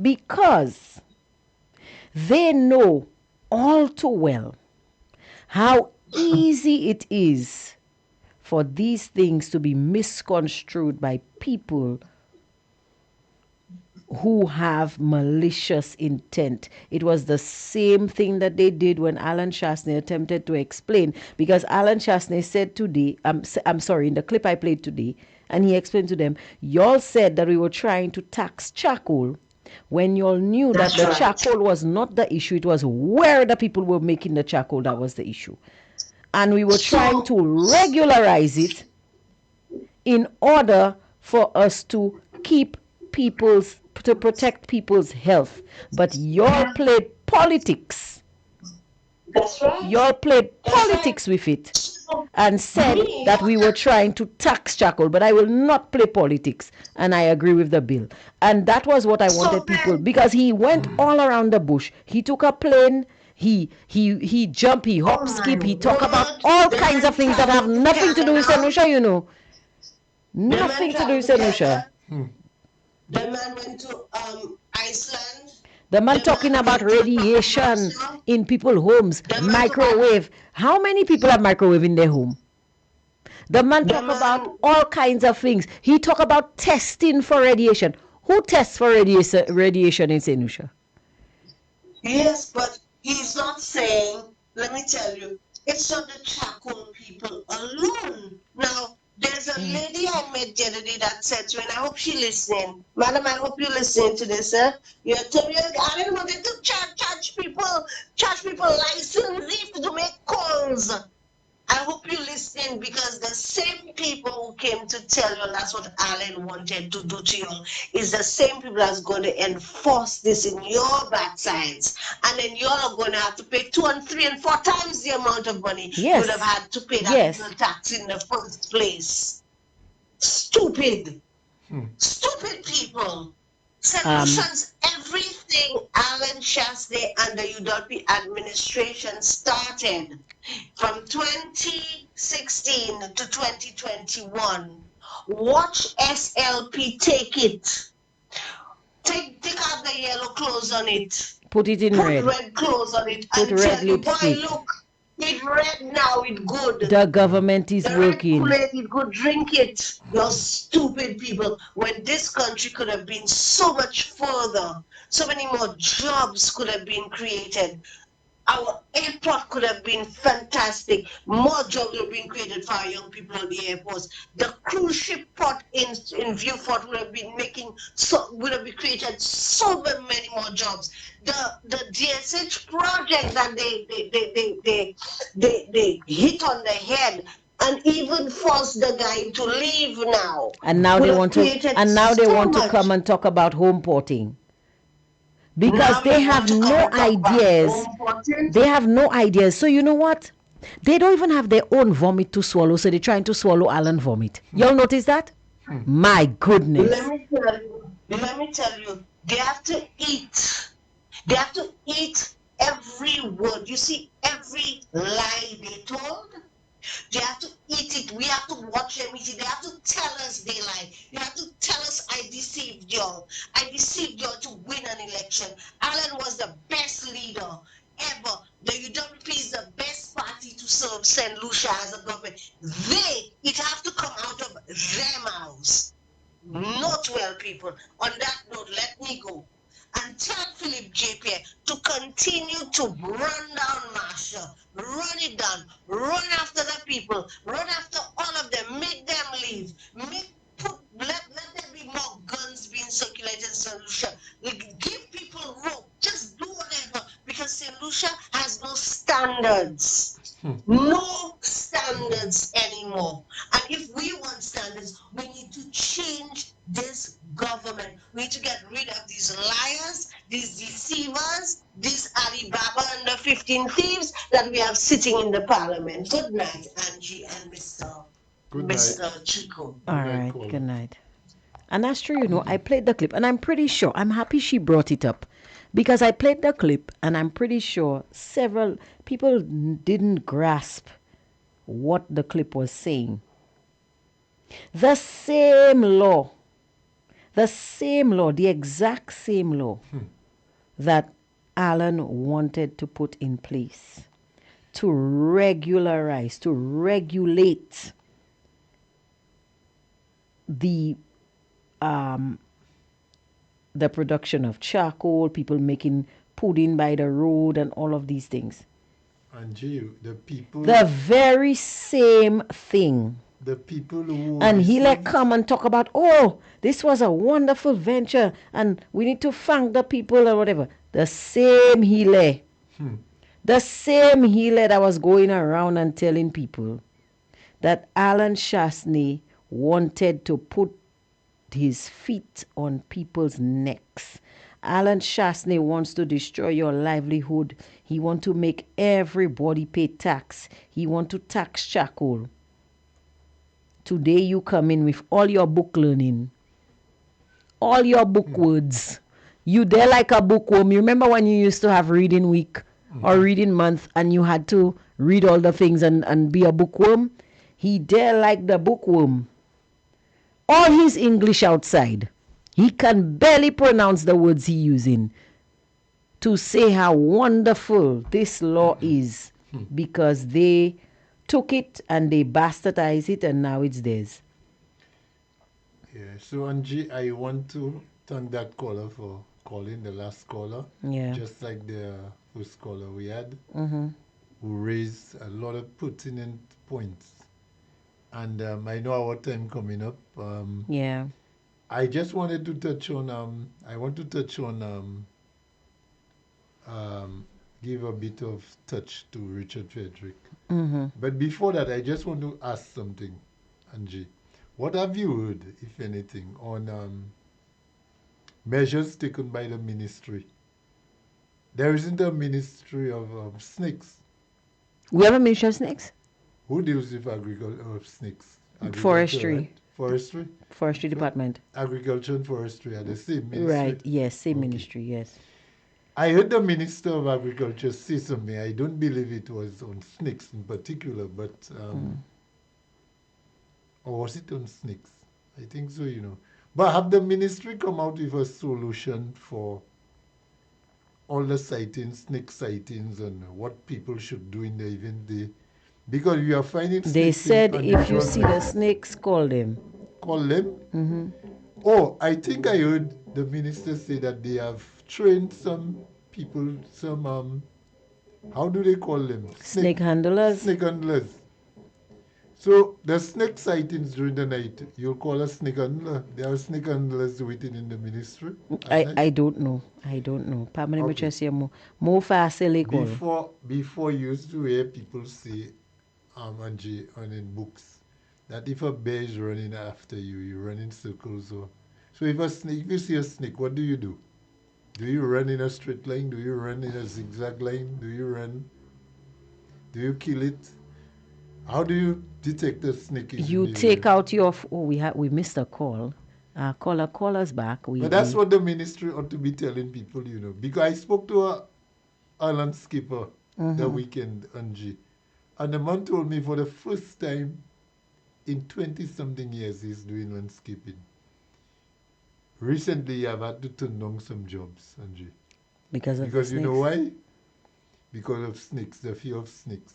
Because they know all too well how easy it is for these things to be misconstrued by people who have malicious intent. It was the same thing that they did when Alan Chastanet attempted to explain, because Alan Chastanet said today, I'm sorry, in the clip I played today, and he explained to them, y'all said that we were trying to tax charcoal when you all knew that the charcoal was not the issue. It was where the people were making the charcoal that was the issue. And we were trying to regularize it in order for us to protect people's health. But you all played politics. That's right. You all played politics with it and said that we were trying to tax charcoal, but I will not play politics, and I agree with the bill. And that was what I wanted people, because he went all around the bush. He took a plane, he jumped, he hop, skip, he talked about all kinds of things that have nothing to do with St. Lucia, you know. Nothing to do with St. Lucia. The man went to Iceland. The man talking about radiation in people's homes, microwave. How many people have microwave in their home? The man talk about all kinds of things. He talk about testing for radiation. Who tests for radiation in St. Lucia? Yes, but he's not saying, let me tell you, it's not the charcoal people alone. Now, there's a lady I met the other day that said to me, and I hope she's listening. Madam, I hope you're listening to this. You told me, I didn't want to charge people license to make calls. I hope you're listening, because the same people who came to tell you that's what Alan wanted to do to you is the same people that's going to enforce this in your backsides. And then you're going to have to pay 2 and 3 and 4 times the amount of money you would have had to pay that little tax in the first place. Stupid. Stupid people. Solutions, everything Alan Chastanet and the UWP administration started from 2016 to 2021. Watch SLP take it. Take out the yellow clothes on it. Put it in red. Put red clothes on it. Put and red tell you, lipstick. boy, look, it's red now, it's good. The government is working. You could drink it. You stupid people. When this country could have been so much further, so many more jobs could have been created. Our airport could have been fantastic. More jobs would have been created for our young people on the airports. The cruise ship port in Viewport would have been created so many more jobs. The DSH project that they hit on the head and even forced the guy to leave now. And now they want to come and talk about home porting. Because they have no ideas. They have no ideas. So you know what? They don't even have their own vomit to swallow, so they're trying to swallow Alan vomit. Y'all notice that? My goodness. Let me tell you, they have to eat. They have to eat every word. You see, every lie they told, they have to eat it. We have to watch them eat it. They have to tell us they lied. They have to tell us, I deceived y'all. I deceived y'all to win an election. Alan was the best leader ever. The UWP is the best party to serve St. Lucia as a government. It have to come out of their mouths. Not well, people. On that note, let me go. And tell Philip J. Pierre to continue to run down Marshall, run it down, run after the people, run after all of them, make them leave, let there be more guns being circulated in St. Lucia. Give people rope, just do whatever, because St. Lucia has no standards. No standards anymore. And if we want standards, we need to change this government. We need to get rid of these liars, these deceivers, these Alibaba and the 15 thieves that we have sitting in the parliament. Good night, Angie and Mr. Chico. All right, good night. And that's true, you know, I played the clip and I'm pretty sure, I'm happy she brought it up. Because I played the clip and I'm pretty sure several people didn't grasp what the clip was saying. The same law, the exact same law that Alan wanted to put in place to regularize, to regulate the production of charcoal, people making pudding by the road and all of these things. Angie, the very same thing. The people who... And he'll come and talk about, oh, this was a wonderful venture and we need to thank the people or whatever. The same Healy. The same Healy that was going around and telling people that Alan Shastney wanted to put his feet on people's necks. Alan Shastney wants to destroy your livelihood. He wants to make everybody pay tax. He wants to tax charcoal. Today you come in with all your book learning, all your book words. You there like a bookworm. You remember when you used to have reading week or reading month and you had to read all the things and be a bookworm? He there like the bookworm. All his English outside. He can barely pronounce the words he's using to say how wonderful this law is because they took it and they bastardized it and now it's theirs. Yeah, so Angie, I want to thank that caller for calling, the last caller. Yeah. Just like the first caller we had, who raised a lot of pertinent points. And I know our time coming up. Yeah. I just wanted to touch on, give a bit of touch to Richard Frederick. But before that, I just want to ask something, Angie. What have you heard, if anything, on measures taken by the ministry? There isn't a ministry of snakes. We have a ministry of snakes? Who deals with agriculture of snakes? Forestry. Right? Forestry? Forestry department. Agriculture and forestry are the same ministry. Right, yes, same ministry, yes. I heard the Minister of Agriculture say something. I don't believe it was on snakes in particular, but or was it on snakes? I think so, you know. But have the ministry come out with a solution for all the sightings, snake sightings, and what people should do in the event because we are finding snakes. They said if you see the snakes, call them. Call them? Oh, I think I heard the minister say that they have trained some people, some How do they call them? Snake handlers. Snake handlers. So the snake sightings during the night, you'll call a snake handler. There are snake handlers waiting in the ministry. I don't know. I don't know. Pamela okay. More facile Before you used to hear people say, Angie, on in books, that if a bear is running after you, you run in circles. So if you see a snake, what do you do? Do you run in a straight line? Do you run in a zigzag line? Do you run? Do you kill it? How do you detect a snake? You take out your. We missed a call. Call us back. But that's what the ministry ought to be telling people, Because I spoke to a landscaper the weekend, Angie, and the man told me for the first time in 20-something years he's doing landscaping. Recently, I've had to turn down some jobs, Angie. Because you know why? Because of snakes, the fear of snakes.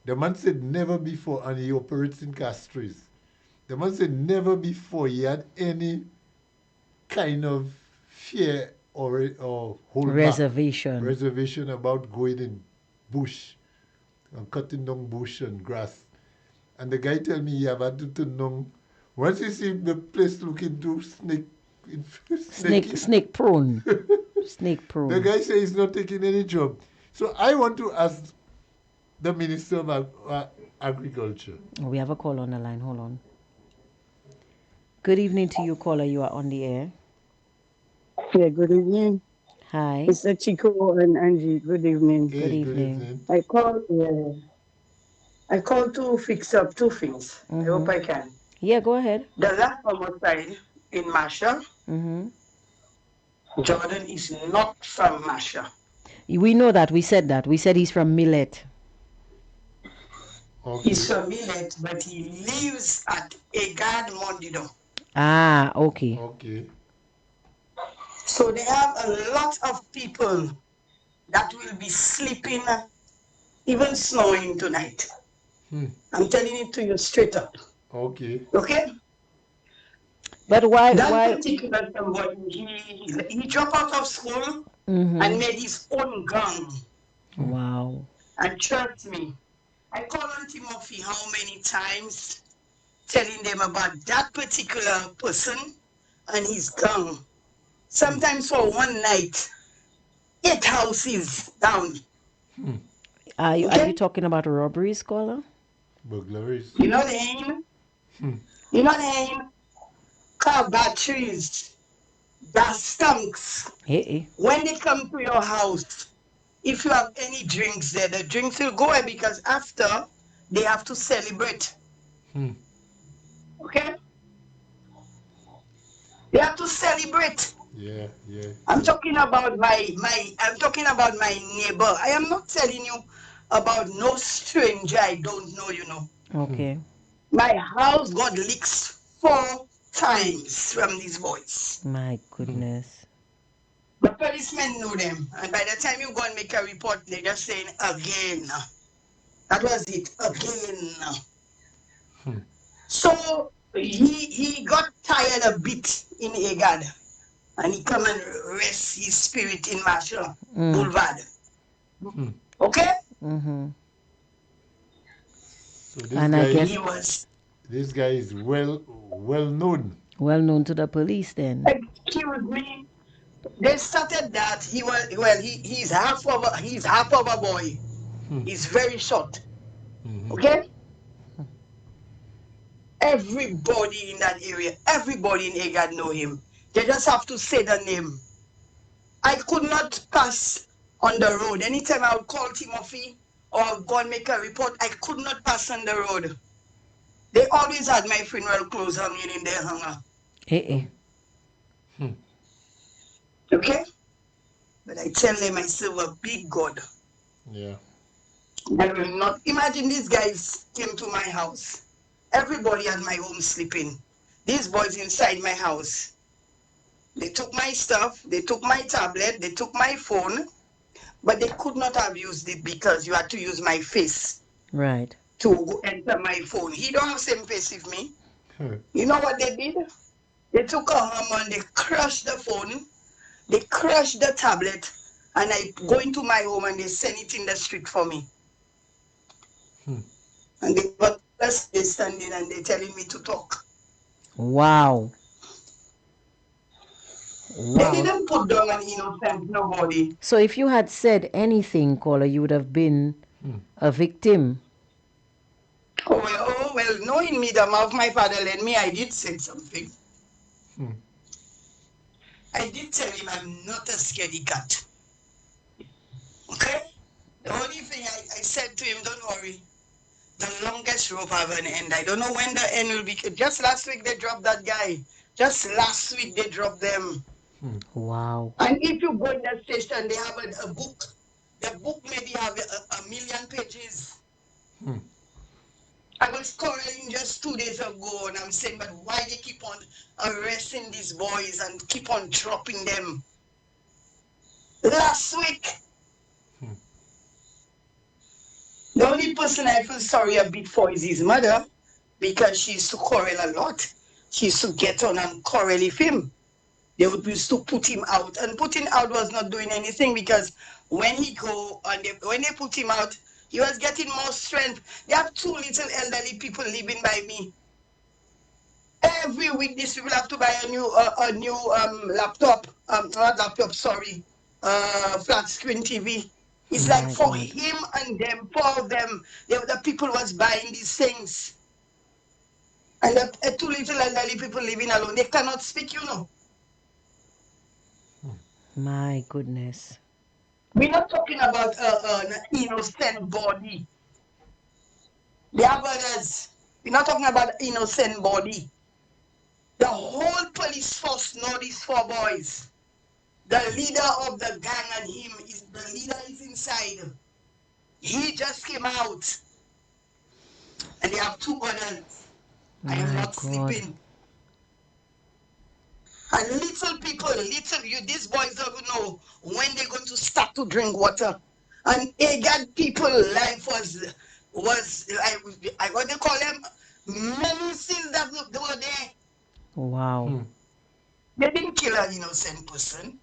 The man said never before, and he operates in Castries. The man said never before he had any kind of fear or hold reservation about going in bush and cutting down bush and grass. And the guy told me he have had to turn down. Once you see the place looking to snake prone. Snake prone. The guy said he's not taking any job. So I want to ask the Minister of Agriculture. We have a call on the line. Hold on. Good evening to you, caller. You are on the air. Yeah, good evening. Hi. Mr. Chico and Angie. Good evening. Good evening. I called to fix up two things. I hope I can. Yeah, go ahead. The last homicide in Masha. Jordan is not from Masha. We know that. We said that. We said he's from Millet. Okay. He's from Millet, but he lives at Egad Mondido. Ah, okay. Okay. So they have a lot of people that will be sleeping, even snowing tonight. I'm telling it to you straight up. Okay. Okay? But why? That particular somebody, he dropped out of school and made his own gun. Wow. And trust me, I called on Timothy how many times, telling them about that particular person and his gun. Sometimes for one night, 8 houses down. Are you talking about robberies, caller? Burglaries. You know the aim? You know the aim? Car batteries, gas tanks. Hey. When they come to your house, if you have any drinks there, the drinks will go away because after they have to celebrate. Okay? They have to celebrate. Yeah. I'm talking about my neighbor. I am not telling you about no stranger I don't know, Okay. My house got leaks 4 times from these boys. My goodness. The policemen know them, and by the time you go and make a report, they're just saying again. That was it, again. So he got tired a bit in Egad, and he come and rest his spirit in Marshall Boulevard. Okay? So this guy is well known. Well known to the police then. Excuse me. They started that he's half of a boy. He's very short. Okay? Everybody in that area, everybody in Egad know him. They just have to say the name. I could not pass on the road. Anytime I would call Timothy or go and make a report, I could not pass on the road. They always had my funeral clothes hanging in their hanger. Okay? But I tell them I serve a big God. Yeah. I will not. Imagine these guys came to my house. Everybody at my home sleeping. These boys inside my house. They took my stuff, they took my tablet, they took my phone, but they could not have used it because you had to use my face. Right. To enter my phone. He don't have same face with me. You know what they did? They took a hammer and they crushed the phone, they crushed the tablet, and I go into my home and they send it in the street for me. And they got us they standing and they telling me to talk. Wow. They didn't put down an innocent nobody. So if you had said anything, caller, you would have been a victim. Oh well, knowing me, the mouth my father led me, I did say something. I did tell him I'm not a scaredy cat. Okay? The only thing I said to him, don't worry. The longest rope have an end. I don't know when the end will be. Just last week they dropped that guy. Just last week they dropped them. Wow. And if you go in the station, they have a book. The book maybe have a million pages. I was quarreling just 2 days ago and I'm saying, but why they keep on arresting these boys and keep on dropping them? Last week, the only person I feel sorry a bit for is his mother, because she used to quarrel a lot. She used to get on and quarrel with him. They would used to put him out, and putting out was not doing anything, because when he go and when they put him out, he was getting more strength. They have 2 little elderly people living by me. Every week, these people have to buy a new laptop. Not laptop, sorry, flat screen TV. It's like for him and them, for them, the people was buying these things. And the 2 little elderly people living alone, they cannot speak, you know. My goodness. We're not talking about an innocent body. They have others. We're not talking about innocent body. The whole police force know these 4 boys. The leader of the gang and him, the leader is inside. He just came out. And they have 2 others. I am not sleeping. And little people, these boys don't know when they're going to start to drink water. And Agag people life was I what they call them, menacing that they were there. Wow. They didn't kill an innocent person.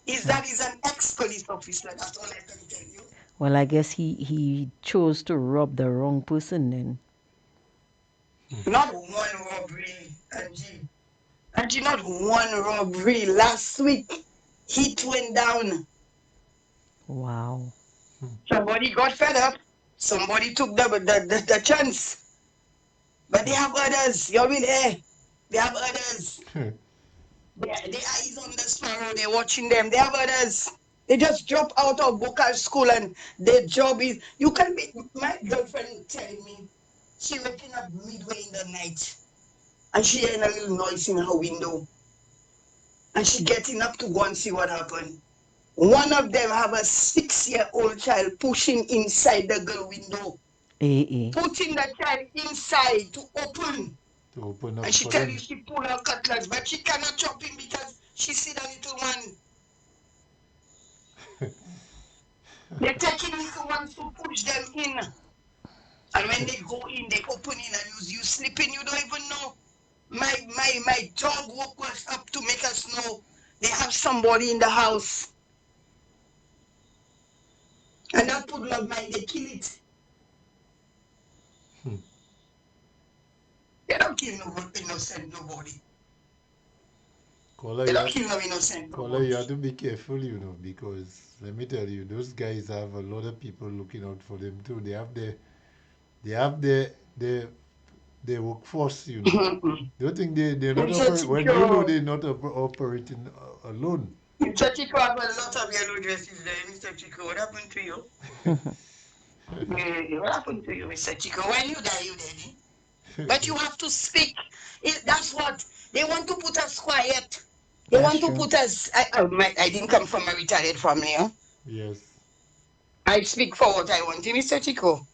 That is an ex-police officer, that's all I can tell you. Well, I guess he chose to rob the wrong person then. Not one robbery, Angie. Angie, not one robbery. Last week, heat went down. Wow. Somebody got fed up. Somebody took the chance. But they have others. You're in there. They have others. Their eyes on the sparrow. They're watching them. They have others. They just drop out of vocal school and their job is... You can be... My girlfriend telling me she waking up midway in the night and she hearing a little noise in her window. And she getting up to go and see what happened. One of them have a 6-year-old child pushing inside the girl window. Putting the child inside to open. Up and she tell you she pull her cutlass, but she cannot chop him because she see the little one. They're taking little ones to push them in. And when they go in, they open in and you sleeping, you don't even know. My dog woke us up to make us know they have somebody in the house. And that poodle of mine, they kill it. They don't kill no innocent nobody. Caller, they don't kill no innocent nobody. You have to be careful, you know, because let me tell you, those guys have a lot of people looking out for them too. They have their workforce, you know. Do you think they're not operating? When you know they're not operating alone. Mr. Chico have a lot of yellow dresses there. Mr. Chico, what happened to you? What happened to you, Mr. Chico? When you die, you dead. But you have to speak. That's what they want to put us quiet. They want to put us. I didn't come from a retired family, huh? Yes. I speak for what I want, Mr. Chico.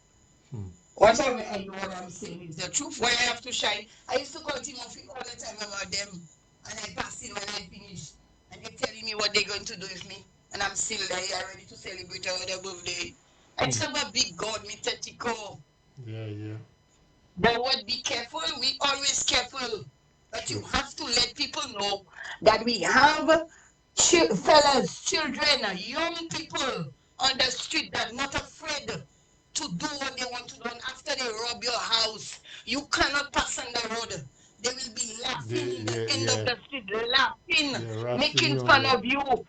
Whatever I know what I'm saying is the truth. Why I have to shine? I used to call Timothy all the time about them, and I pass it when I finish. And they're telling me what they're going to do with me. And I'm still there, ready to celebrate our birthday. I serve a big God, Mr. Chico. Yeah. The word be careful, we always careful. But you have to let people know that we have Fellas, children, young people on the street that are not afraid to do what they want to do. And after they rob your house, you cannot pass on the road. They will be laughing in the end of the street, laughing, Yeah, rafting making you, fun yeah. of you.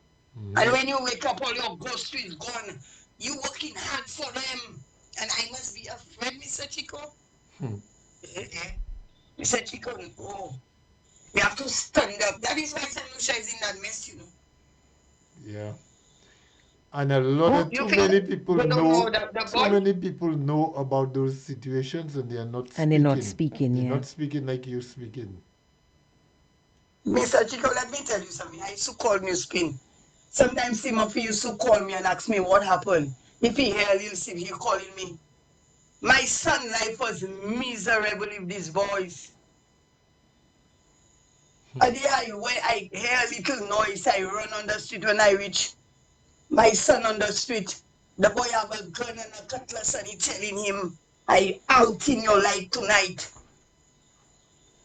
And when you wake up, all your grocery is gone. You working hard for them. And I must be afraid, Mr. Chico. Mr. Chico, oh, we have to stand up. That is why St. Lucia is in that mess, you know. Yeah. And a lot of too many people they don't know, the too many people know about those situations and they are not And speaking. they're not speaking, They're yeah. not speaking like you speaking. Mr. Chico, let me tell you something. I used to call me Spin. Sometimes Timothy used to call me and ask me what happened. If he hear he'll see he calling me. My son life was miserable with these boys. And when I hear a little noise, I run on the street. When I reach my son on the street, the boy have a gun and a cutlass and he telling him, I out in your light tonight.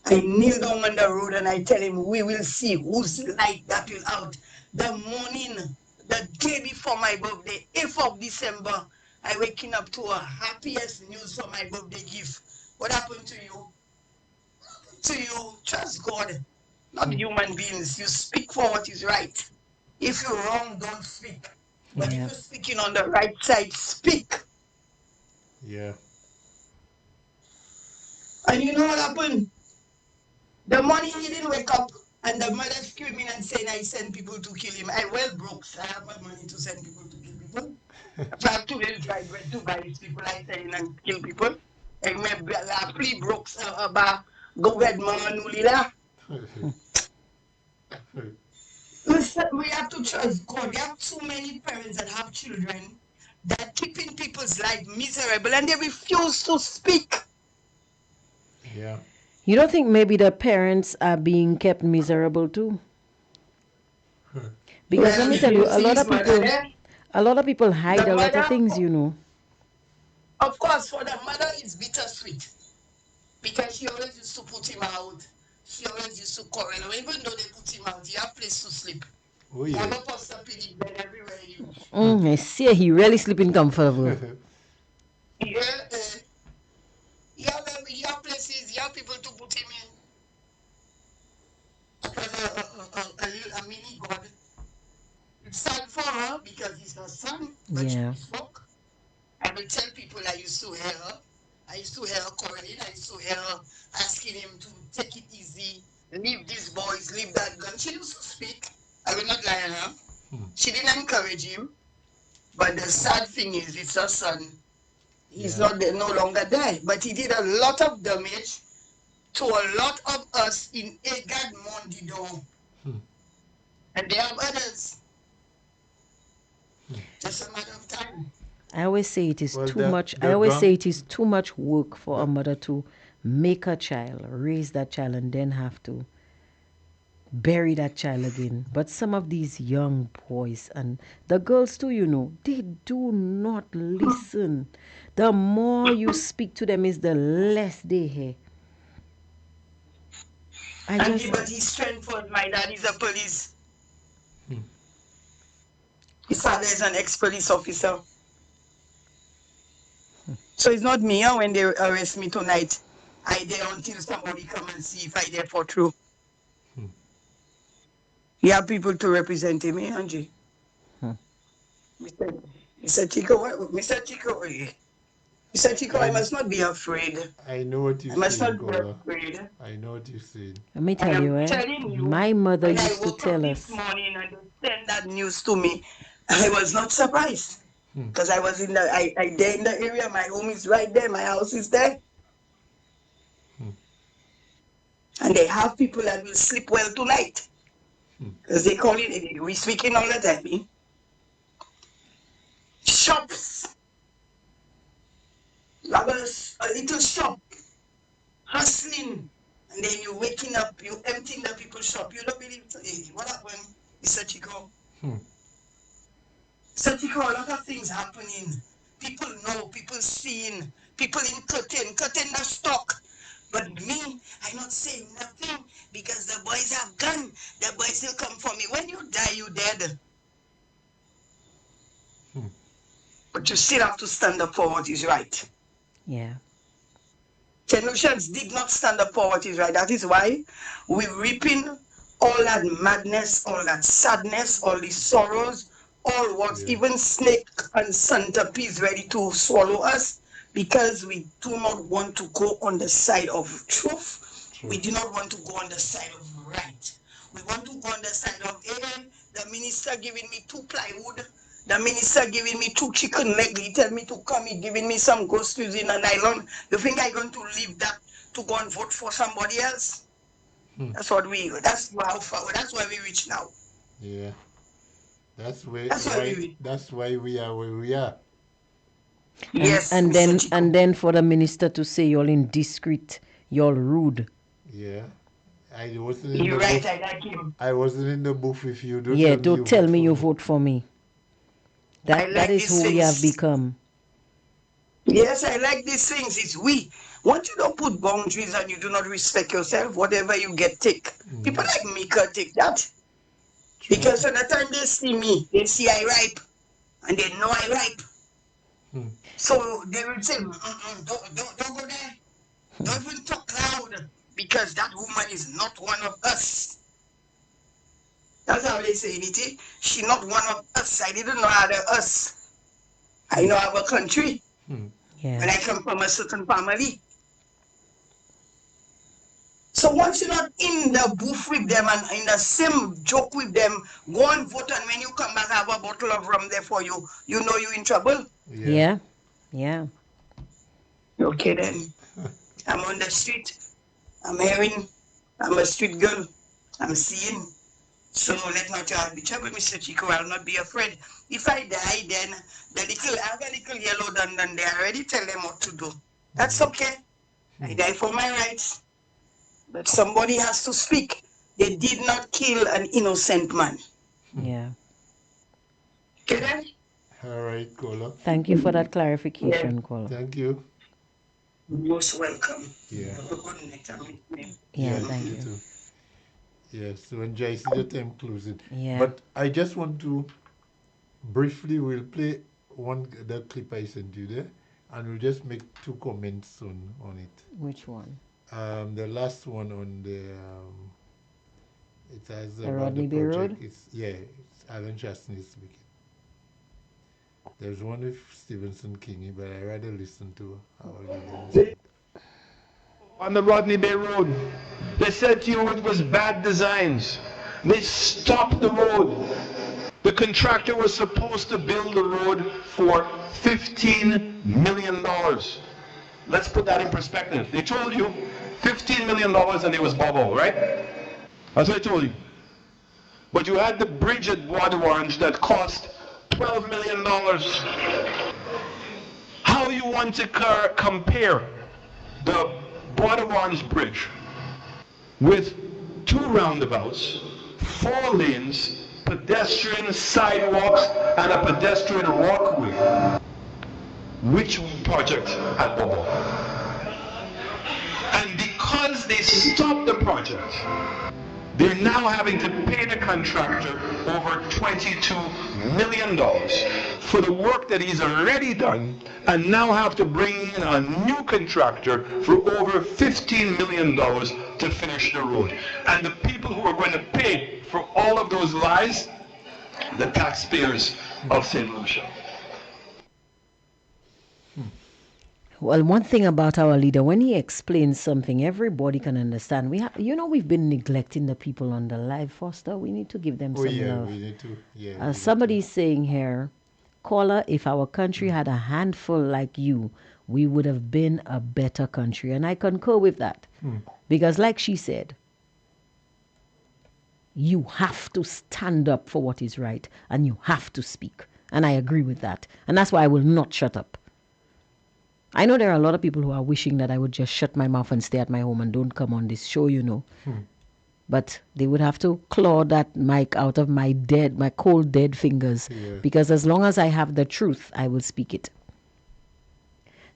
I kneel down on the road and I tell him, we will see whose light that will out. The morning, the day before my birthday, 8th of December, I waking up to a happiest news for my birthday gift. What happened to you? To you, trust God, not human beings. You speak for what is right. If you're wrong, don't speak. But if you're speaking on the right side, speak. Yeah. And you know what happened? The morning he didn't wake up, and the mother screaming and saying, I send people to kill him. I well broke, so I have no money to send people to kill people. If I have to really drive bread to buy these people, I send and kill people. I may plea broke about government nulila. Listen, we have to trust God. There are too many parents that have children that keeping people's life miserable and they refuse to speak. Yeah. You don't think maybe the parents are being kept miserable too? Because let me tell you, a lot of people hide a lot of things, you know. Of course, for the mother, it's bittersweet because she always used to put him out. She always used to quarrel. Even though they put him out, he have place to sleep. Oh, yeah. Never post up in bed everywhere you. I see he really sleeping comfortable. Yeah, you have places, you have people to put him in. A mini God. It's sad for her because he's her son, but she spoke. I will tell people I used to hear her. I used to hear her quarreling. I used to hear her asking him to take it easy, leave these boys, leave that gun. She used to speak. I will not lie on her. She didn't encourage him. But the sad thing is, it's her son. He's not there, no longer there. But he did a lot of damage to a lot of us in Egad Mondido. And there are others. Just a matter of time. I always say it is too much. I always say it is too much work for a mother to make a child, raise that child, and then have to bury that child again. But some of these young boys and the girls too, you know, they do not listen. The more you speak to them is the less they hear. But his strength was my dad is a police. His father is an ex-police officer. So it's not me when they arrest me tonight. I there until somebody come and see if I there for true. You have people to represent him, Angie. Mr. Chico, Mr. Chico, Mr. Chico, I must not be afraid. I know what you're saying. I must not be afraid. I know what you're saying. Let me tell you, my mother used to tell us. This morning and they send that news to me. I was not surprised because I was in the I there in the area. My home is right there. My house is there. And they have people that will sleep well tonight. Because they call it, we speaking all the time. Shops. Like a little shop. Hustling. And then you're waking up, you're emptying the people's shop. You don't believe it. What happened, Mr. Chico? Mr. Chico, a lot of things happening. People know, people seeing, people in cutting the stock. But me, I not saying nothing because the boys have gun. The boys will come for me. When you die, you dead. But you still have to stand up for what is right. Yeah. St. Lucians did not stand up for what is right. That is why we're reaping all that madness, all that sadness, all these sorrows, all what even snake and centipedes ready to swallow us, because we do not want to go on the side of truth. We do not want to go on the side of right. We want to go on the side of, hey, the minister giving me 2 plywood, the minister giving me 2 chicken leg, he tell me to come, he giving me some groceries in a nylon. You think I'm going to leave that to go and vote for somebody else? That's what that's why we reach now. Yeah. That's why we are where we are. Yes, and Mr. Chico. then for the minister to say you're indiscreet, you're rude. Yeah. I wasn't in You're the right, booth. I like him. I wasn't in the booth if you don't Yeah, tell me don't you tell vote me for you me. vote for me. I That like is these who we have things. become. Yes, I like these things. It's we. Once you don't put boundaries and you do not respect yourself, whatever you get, take. People like me can take that. Because at the time they see me, they see I ripe, and they know I ripe. So they will say, don't go there. Don't even talk loud, because that woman is not one of us. That's how they say it. She's not one of us. I didn't know how to us. I know our country. Yeah. When I come from a certain family. So once you're not in the booth with them and in the same joke with them, go and vote, and when you come back, have a bottle of rum there for you. You know you're in trouble. Yeah. Yeah. Okay then. I'm on the street. I'm hearing. I'm a street girl. I'm seeing. So let not your heart be troubled, Mr. Chico. I'll not be afraid. If I die, then I have a little yellow done, they already tell them what to do. That's okay. I die for my rights. But somebody has to speak. They did not kill an innocent man. Yeah. Okay then? All right, Kola. Thank you for that clarification, Kola. Thank you. Most welcome. Yeah. Have a good night. Yeah, thank you. Too. Yes, so enjoy. See the time closing. Yeah. But I just want to briefly, we'll play the clip I sent you there, and we'll just make 2 comments on it. Which one? The last one on the it has The about Rodney the Bay project. Road? It's Alan Chastney speaking. There's one with Stevenson Kingy, but I rather listen to our on the Rodney Bay Road. They said to you it was bad designs. They stopped the road. The contractor was supposed to build the road for $15 million. Let's put that in perspective. They told you $15 million and it was bubble, right? That's what I told you. But you had the bridge at Bois d'Orange that cost $12 million. How you want to compare the Bois d'Orange Bridge with 2 roundabouts, 4 lanes, pedestrian sidewalks, and a pedestrian walkway? Which project had bubble? And because they stopped the project, they're now having to pay the contractor over $22 million for the work that he's already done, and now have to bring in a new contractor for over $15 million to finish the road. And the people who are going to pay for all of those lies, the taxpayers of St. Lucia. Well, one thing about our leader, when he explains something, everybody can understand. We've been neglecting the people on the live, Foster. We need to give them some love. we need to. Yeah. Somebody's saying here, caller, if our country had a handful like you, we would have been a better country. And I concur with that. Because like she said, you have to stand up for what is right, and you have to speak. And I agree with that. And that's why I will not shut up. I know there are a lot of people who are wishing that I would just shut my mouth and stay at my home and don't come on this show, But they would have to claw that mic out of my cold, dead fingers. Because as long as I have the truth, I will speak it.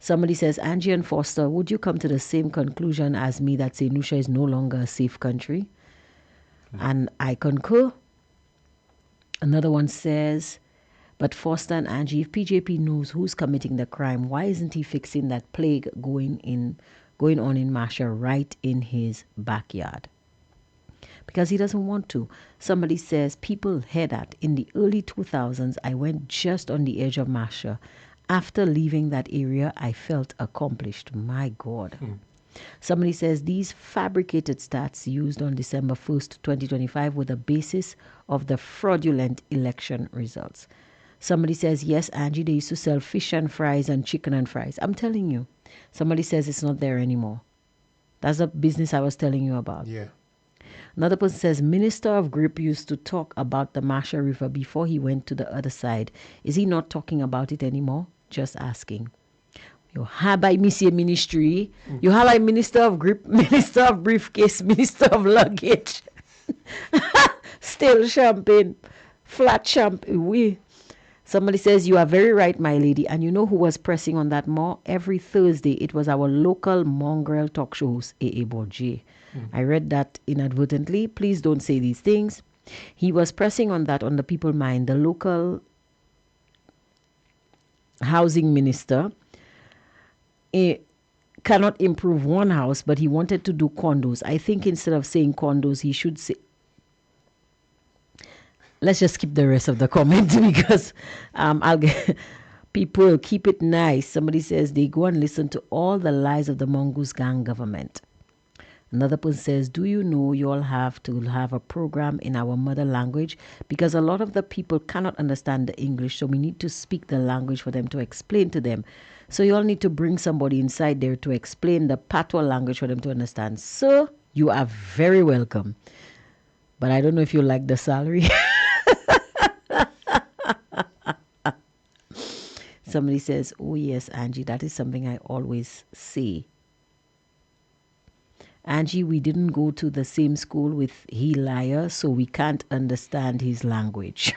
Somebody says, Angie and Foster, would you come to the same conclusion as me that St. Lucia is no longer a safe country? And I concur. Another one says, but Foster and Angie, if PJP knows who's committing the crime, why isn't he fixing that plague going on in Masha right in his backyard? Because he doesn't want to. Somebody says, people hear that. In the early 2000s, I went just on the edge of Masha. After leaving that area, I felt accomplished. My God. Somebody says, these fabricated stats used on December 1st, 2025 were the basis of the fraudulent election results. Somebody says, yes, Angie, they used to sell fish and fries and chicken and fries. I'm telling you. Somebody says it's not there anymore. That's the business I was telling you about. Yeah. Another person says, Minister of Grip used to talk about the Masha River before he went to the other side. Is he not talking about it anymore? Just asking. You have by Monsieur Ministry. You have like Minister of Grip, Minister of Briefcase, Minister of Luggage. Still champagne. Flat champagne. Oui. Somebody says, you are very right, my lady. And you know who was pressing on that more? Every Thursday, it was our local mongrel talk show host, A.A. Borje. I read that inadvertently. Please don't say these things. He was pressing on that on the people's mind. The local housing minister cannot improve one house, but he wanted to do condos. I think instead of saying condos, he should say... Let's just skip the rest of the comment because I'll get... People, keep it nice. Somebody says they go and listen to all the lies of the Mongoose Gang government. Another person says, do you know you all have to have a program in our mother language? Because a lot of the people cannot understand the English, so we need to speak the language for them to explain to them. So you all need to bring somebody inside there to explain the patois language for them to understand. So you are very welcome. But I don't know if you like the salary. Somebody says, oh yes, Angie, that is something I always say. Angie, we didn't go to the same school with he liar, so we can't understand his language.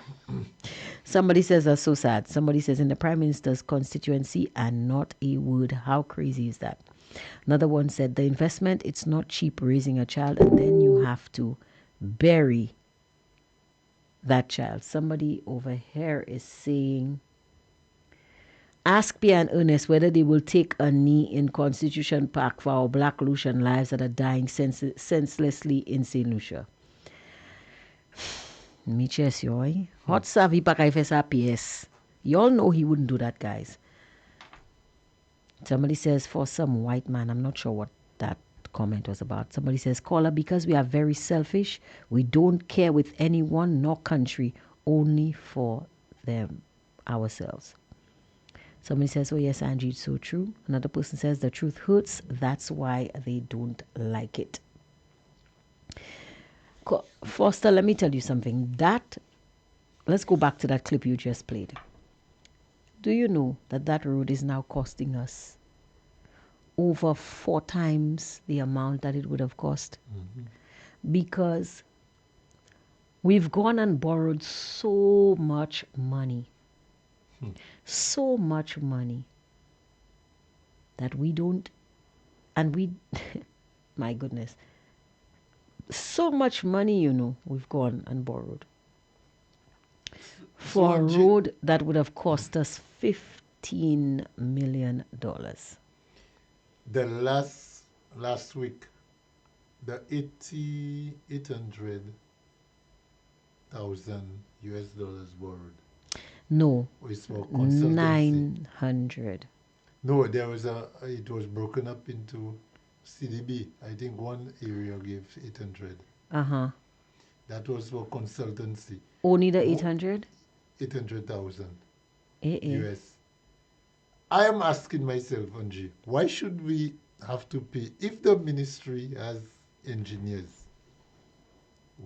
Somebody says that's so sad. Somebody says in the Prime Minister's constituency and not a word. How crazy is that? Another one said the investment, it's not cheap raising a child and then you have to bury that child. Somebody over here is saying, ask Pierre and Ernest whether they will take a knee in Constitution Park for our Black Lucian lives that are dying senselessly in St. Lucia. Me chess yoy. Hot savi pa kay fesa PS. Y'all know he wouldn't do that, guys. Somebody says for some white man, I'm not sure what that comment was about. Somebody says, caller, because we are very selfish, we don't care with anyone nor country, only for them, ourselves. Somebody says, oh yes, Angie, it's so true. Another person says, the truth hurts. That's why they don't like it. Foster, let me tell you something. Let's go back to that clip you just played. Do you know that road is now costing us over 4 times the amount that it would have cost? Because we've gone and borrowed so much money. So much money that we don't, and we, my goodness, so much money, you know, we've gone and borrowed for a road that would have cost us $15 million. The last week, the 800,000 US dollars borrowed. No, It's for consultancy. 900. No, it was broken up into CDB. I think one area gave 800. That was for consultancy. Only the 800? 800,000 Eh. US. I am asking myself, Angie, why should we have to pay if the ministry has engineers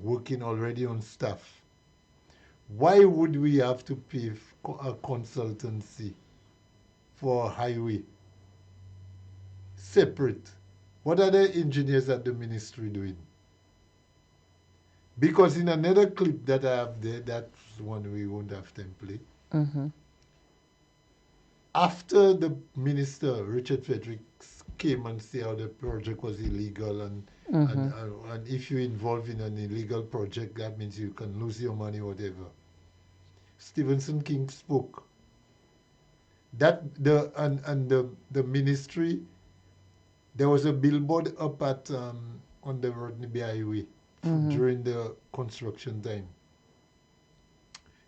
working already on staff? Why would we have to pay a consultancy for a highway separate? What are the engineers at the ministry doing? Because in another clip that I have there, that's one we won't have time play. after the minister, Richard Fredericks, came and said how the project was illegal and if you're involved in an illegal project, that means you can lose your money, whatever. Stephenson King spoke. That the ministry, there was a billboard up at on the Rodney Bay Highway during the construction time.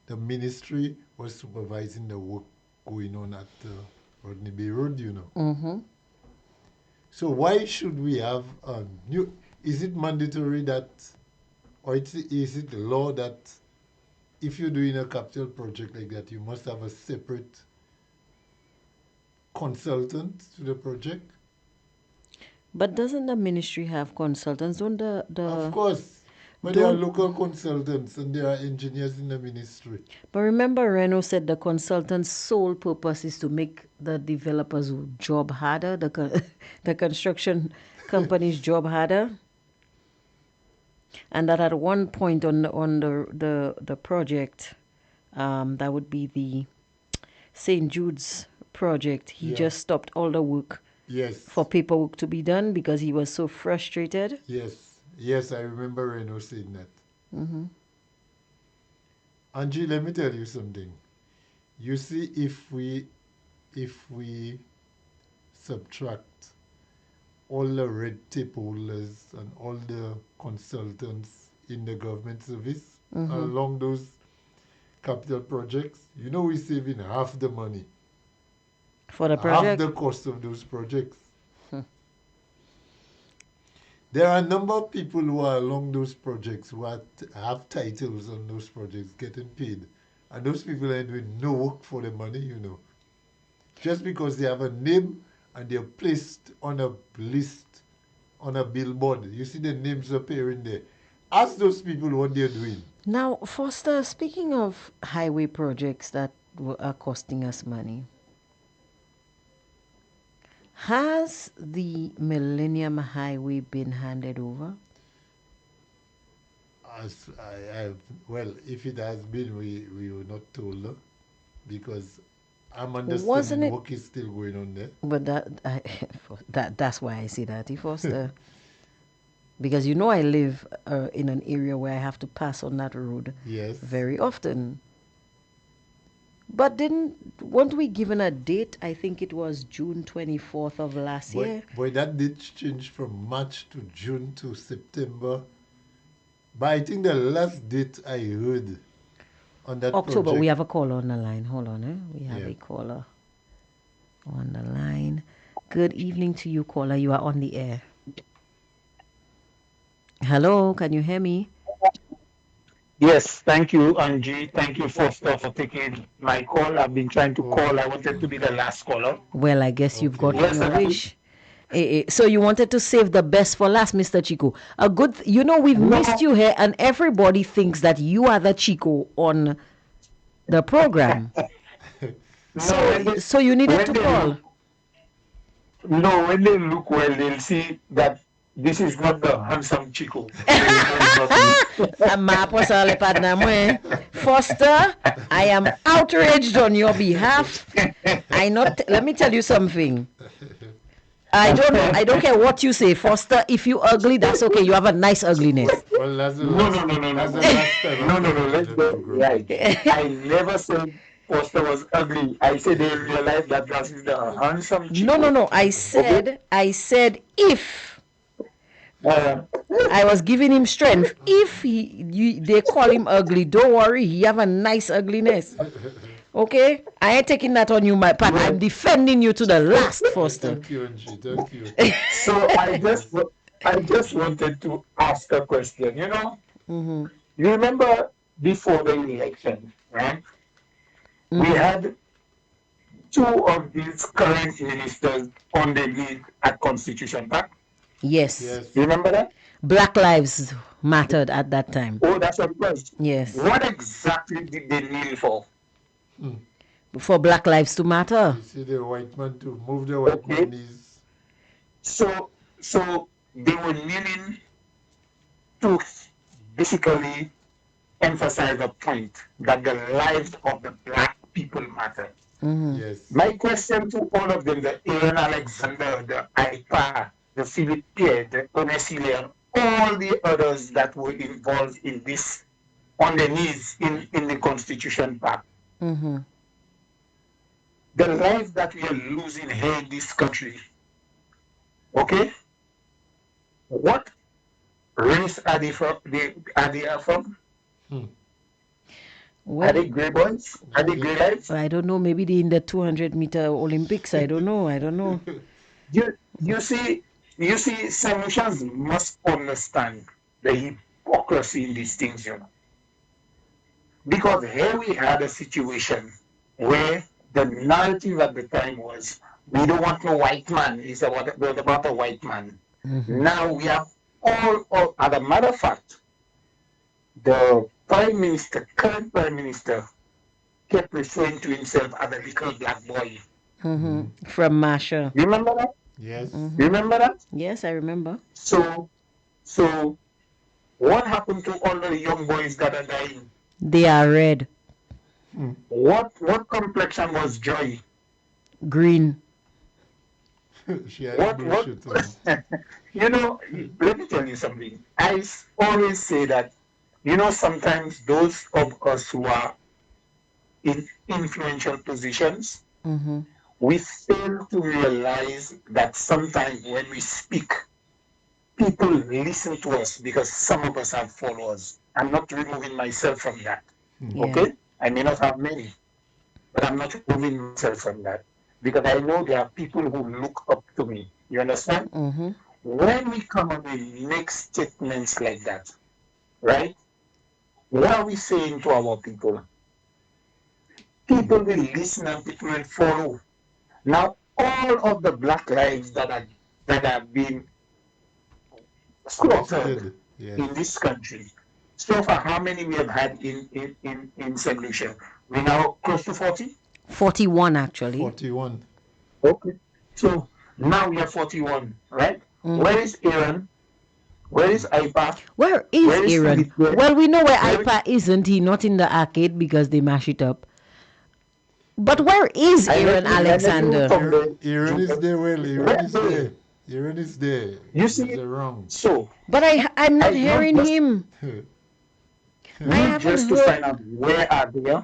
The ministry was supervising the work going on at Rodney Bay Road, you know. So why should we have new? Is it mandatory that, or is it law that if you're doing a capital project like that, you must have a separate consultant to the project? But doesn't the ministry have consultants? Don't Of course. But there are local consultants and there are engineers in the ministry. But remember, Reno said the consultant's sole purpose is to make the developer's job harder, the construction company's job harder. And that at one point on the project, that would be the St. Jude's project, he just stopped all the work for paperwork to be done because he was so frustrated. Yes, I remember Reno saying that. Angie, let me tell you something. You see, if we subtract all the red tape holders and all the consultants in the government service along those capital projects, you know we're saving half the money. For the project? Half the cost of those projects. There are a number of people who are along those projects who have titles on those projects getting paid. And those people are doing no work for the money, you know. Just because they have a name and they're placed on a list, on a billboard. You see the names appearing there. Ask those people what they're doing. Now, Foster, speaking of highway projects that are costing us money, has the Millennium Highway been handed over? Well, if it has been, we were not told, because I'm understanding work is still going on there. But that's why I say that, Foster. Because you know I live in an area where I have to pass on that road very often. But weren't we given a date? I think it was June 24th of last year. Boy, that date changed from March to June to September. But I think the last date I heard on that October. project, We have a caller on the line. Hold on, We have a caller on the line. Good evening to you, caller. You are on the air. Hello, can you hear me? Yes, thank you, Angie. Thank you, Foster, for taking my call. I've been trying to call. I wanted to be the last caller. Well, I guess you've got your wish. So you wanted to save the best for last, Mr. Chico. We've missed you here, and everybody thinks that you are the Chico on the program. So you needed to call. No, when they look well, they'll see that this is not the handsome Chico. Foster, I am outraged on your behalf. Let me tell you something. I don't care what you say, Foster. If you ugly, that's okay. You have a nice ugliness. Well, No. Let's go right. I never said Foster was ugly. I said they realized that that is the handsome Chico. No. I said if. I was giving him strength. If they call him ugly, don't worry. He have a nice ugliness. Okay? I ain't taking that on you, my part. I'm defending you to the last, Foster. Thank you, Angie. Thank you. So I just wanted to ask a question. You remember before the election, right? We had two of these current ministers on the lead at Constitution Park. Yes. You remember that? Black lives mattered at that time. Oh, that's what it was. Yes. What exactly did they kneel for? For Black lives to matter. You see the white man to move the white man knees. So they were kneeling to basically emphasize the point that the lives of the black people matter. Yes. My question to all of them, the Aaron Alexander, the IPA, the Philip Pierre, the Onesile, and all the others that were involved in this on the knees in the Constitution Park. The life that we are losing here in this country, okay? What race are they from? Are they from? Well, are they grey boys? Are they grey lights? I don't know. Maybe they in the 200-meter Olympics. I don't know. You see, solutions must understand the hypocrisy in these things, you know. Because here we had a situation where the narrative at the time was, we don't want no white man. It's about a white man. Now we have all, as a matter of fact, the current prime minister, kept referring to himself as a little black boy. From Masha. You remember that? Yes. You remember that? Yes, I remember. So what happened to all the young boys that are dying? They are red. What complexion was Joy? Green. She had blue shirt on. You know, let me tell you something. I always say that, you know, sometimes those of us who are in influential positions, we fail to realize that sometimes when we speak, people listen to us because some of us have followers. I'm not removing myself from that. Okay? I may not have many, but I'm not removing myself from that because I know there are people who look up to me. You understand? When we come and we make statements like that, right? What are we saying to our people? People will listen and people will follow. Now, all of the black lives that are being slaughtered in this country, so far, how many we have had in St. Lucia? We're now close to 40? 41, actually. 41. Okay. So now we have 41, right? Where is Aaron? Where is IPA? Where is Aaron? Well, we know where IPA isn't. He not in the arcade because they mash it up. But where is Aaron Alexander? Aaron is there. Well, Aaron is there. Aaron is there. You see, they're wrong. So, but I'm not hearing him. Not just to find out where are they,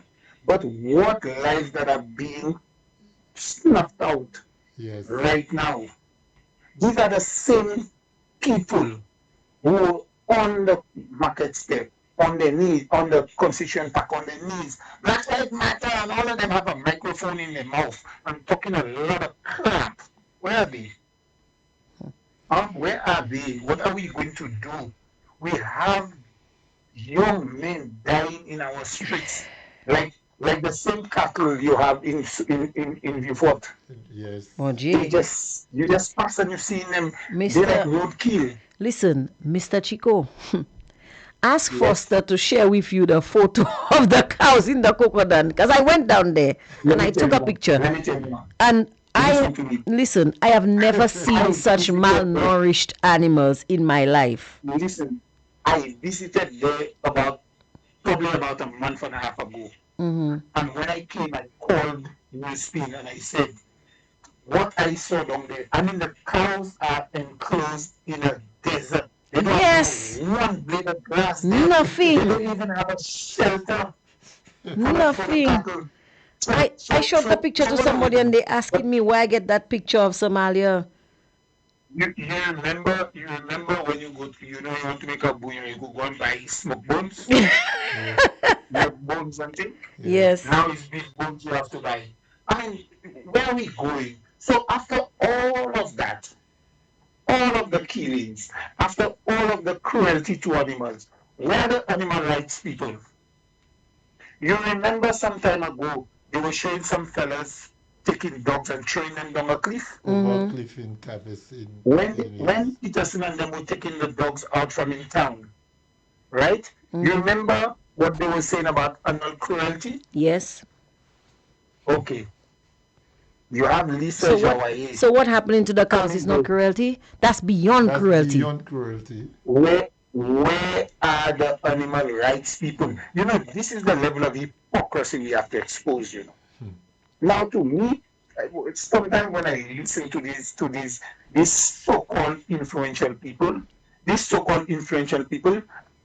but what lives that are being snuffed out right now. These are the same people who are on the market step, on their knees, on the Constitution Park, on their knees. Black Lives Matter, and all of them have a microphone in their mouth and talking a lot of crap. Where are they? Where are they? What are we going to do? We have young men dying in our streets, like the same cattle you have in Vieux-Fort. Yes. Oh, gee. You just pass and you see them. Mr. They're like roadkill. Listen, Mr. Chico, ask Foster to share with you the photo of the cows in the Cocodon, because I went down there and I took a picture. Let me tell you. And I have never seen such malnourished animals in my life. Listen, I visited there probably about a month and a half ago. And when I came, I called Spin and I said, what I saw down there, I mean, the cows are enclosed in a desert. They don't have one blade of grass. Nothing. They don't even have a shelter. Nothing. I showed the picture to somebody and they asking me where I get that picture of Somalia. You remember when you go to, you want to make a bouillon, you go and buy smoke bones? Milk bones and things? Yes. Now it's big bones you have to buy. I mean, where are we going? So after all of that, all of the killings, after all of the cruelty to animals, where are the animal rights people? You remember some time ago, they were showing some fellas taking dogs and throwing them down a cliff? Over a cliff in Cavis. When Peterson and them were taking the dogs out from in town, right? You remember what they were saying about animal cruelty? Yes. Okay. You have Lisa Jawaye. So what happening to the cows is not cruelty? That's beyond cruelty. Beyond cruelty. Where are the animal rights people? You know, this is the level of hypocrisy we have to expose, you know. Now, to me, sometimes when I listen to these so-called influential people,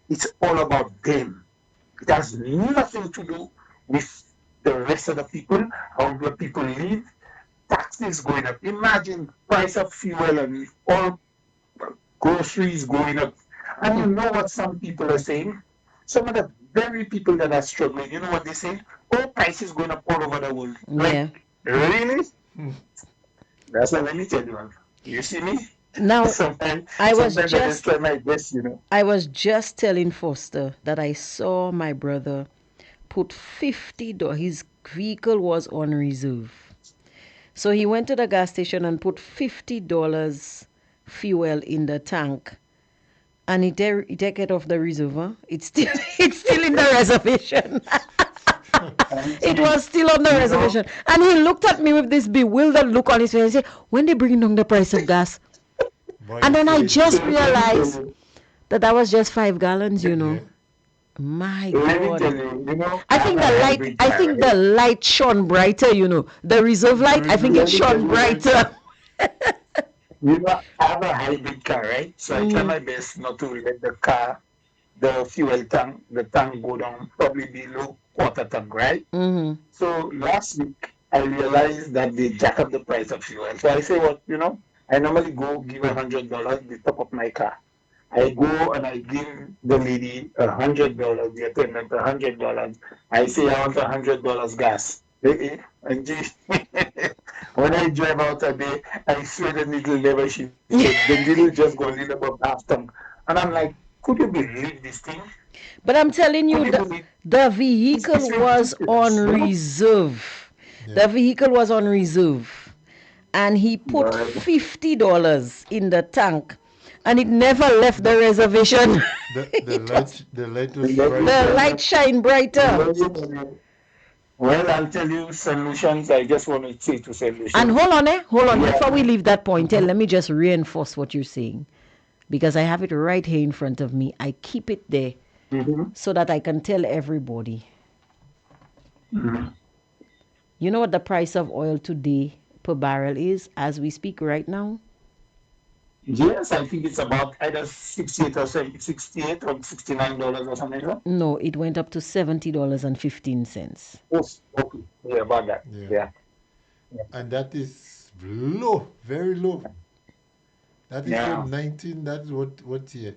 it's all about them. It has nothing to do with the rest of the people, how the people live. Taxes going up. Imagine price of fuel and all groceries going up. And you know what some people are saying? Some of the very people that are struggling, you know what they say? Oh, prices going up all over the world. Yeah. Really? That's what let me tell you. You see me? Now, sometimes I was sometimes I just try my best, you know. I was just telling Foster that I saw my brother put $50. His vehicle was on reserve. So he went to the gas station and put $50 fuel in the tank. And he take it off the reservoir. It's still it's still in the reservation. It was still on the reservation. And he looked at me with this bewildered look on his face and said, when they bring down the price of gas? And then I just realized that was just 5 gallons, you know. My God. I think the light shone brighter, you know. The reserve light, I think it shone brighter. You know, I have a hybrid car, right? So I try my best not to let the fuel tank, the tank go down probably below quarter tank, right? So last week I realized that they jack up the price of fuel. So I say, what, you know, I normally go give $100 the top of my car. I go and I give the lady $100, the attendant $100. I say I want $100 gas. And when I drive out a day, I swear the needle never shifted. The needle just go a little above half tank. And I'm like, could you believe this thing? But I'm telling you, the vehicle was on reserve. The vehicle was on reserve. And he put $50 in the tank. And it never left the reservation. The light shine brighter. Well, I'll tell you solutions. I just want to say to solutions. And hold on. Yeah. Before we leave that point, let me just reinforce what you're saying. Because I have it right here in front of me. I keep it there so that I can tell everybody. You know what the price of oil today per barrel is as we speak right now? Yes, I think it's about either $68 or $69 or something like that. No, it went up to $70.15. Yes, okay. Yeah, about that. Yeah. And that is low, very low. That is from 19, that's what year?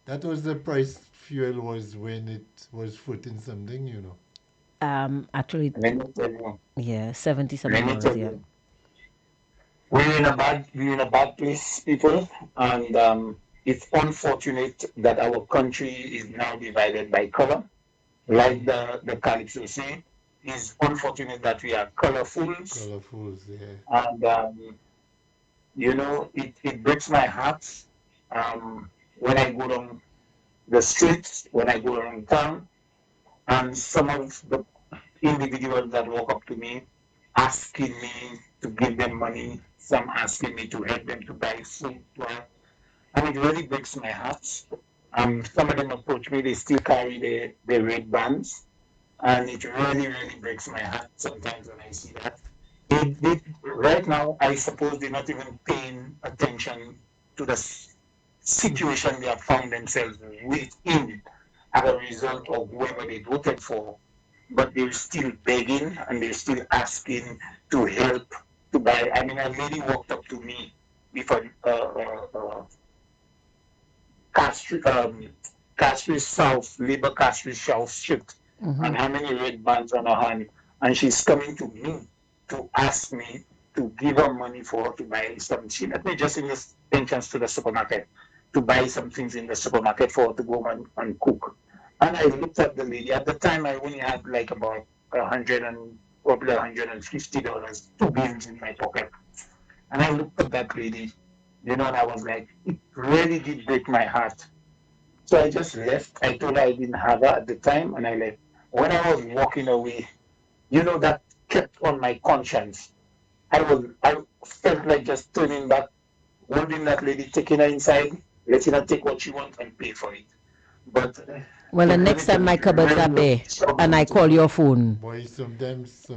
That was the price fuel was when it was 14 something, you know. Actually, yeah, 70 something dollars, yeah. We're in a bad place, people, and it's unfortunate that our country is now divided by color, like the Calypso say. It's unfortunate that we are colorfuls. Colorfuls, yeah. And you know, it breaks my heart when I go down the streets, when I go around town, and some of the individuals that walk up to me asking me to give them money. Some asking me to help them to buy food. And it really breaks my heart. Some of them approach me, they still carry their red bands. And it really, really breaks my heart sometimes when I see that. Right now, I suppose they're not even paying attention to the situation they have found themselves within as a result of whoever they voted for. But they're still begging and they're still asking to help to buy. I mean, a lady walked up to me with a Castries South, Labour Castries South shirt, and how many red bands on her hand. And she's coming to me to ask me to give her money for her to buy some. She let me just in the entrance to the supermarket to buy some things in the supermarket for her to go and cook. And I looked at the lady. At the time, I only had like about probably $150, 2 bills in my pocket. And I looked at that lady, you know, and I was like, it really did break my heart. So I just left. I told her I didn't have her at the time, and I left. When I was walking away, you know, that kept on my conscience. I felt like just turning back, holding that lady, taking her inside, letting her take what she wants and pay for it. But Well, the next time my cupboards are bare and I call your phone. Boy, sometimes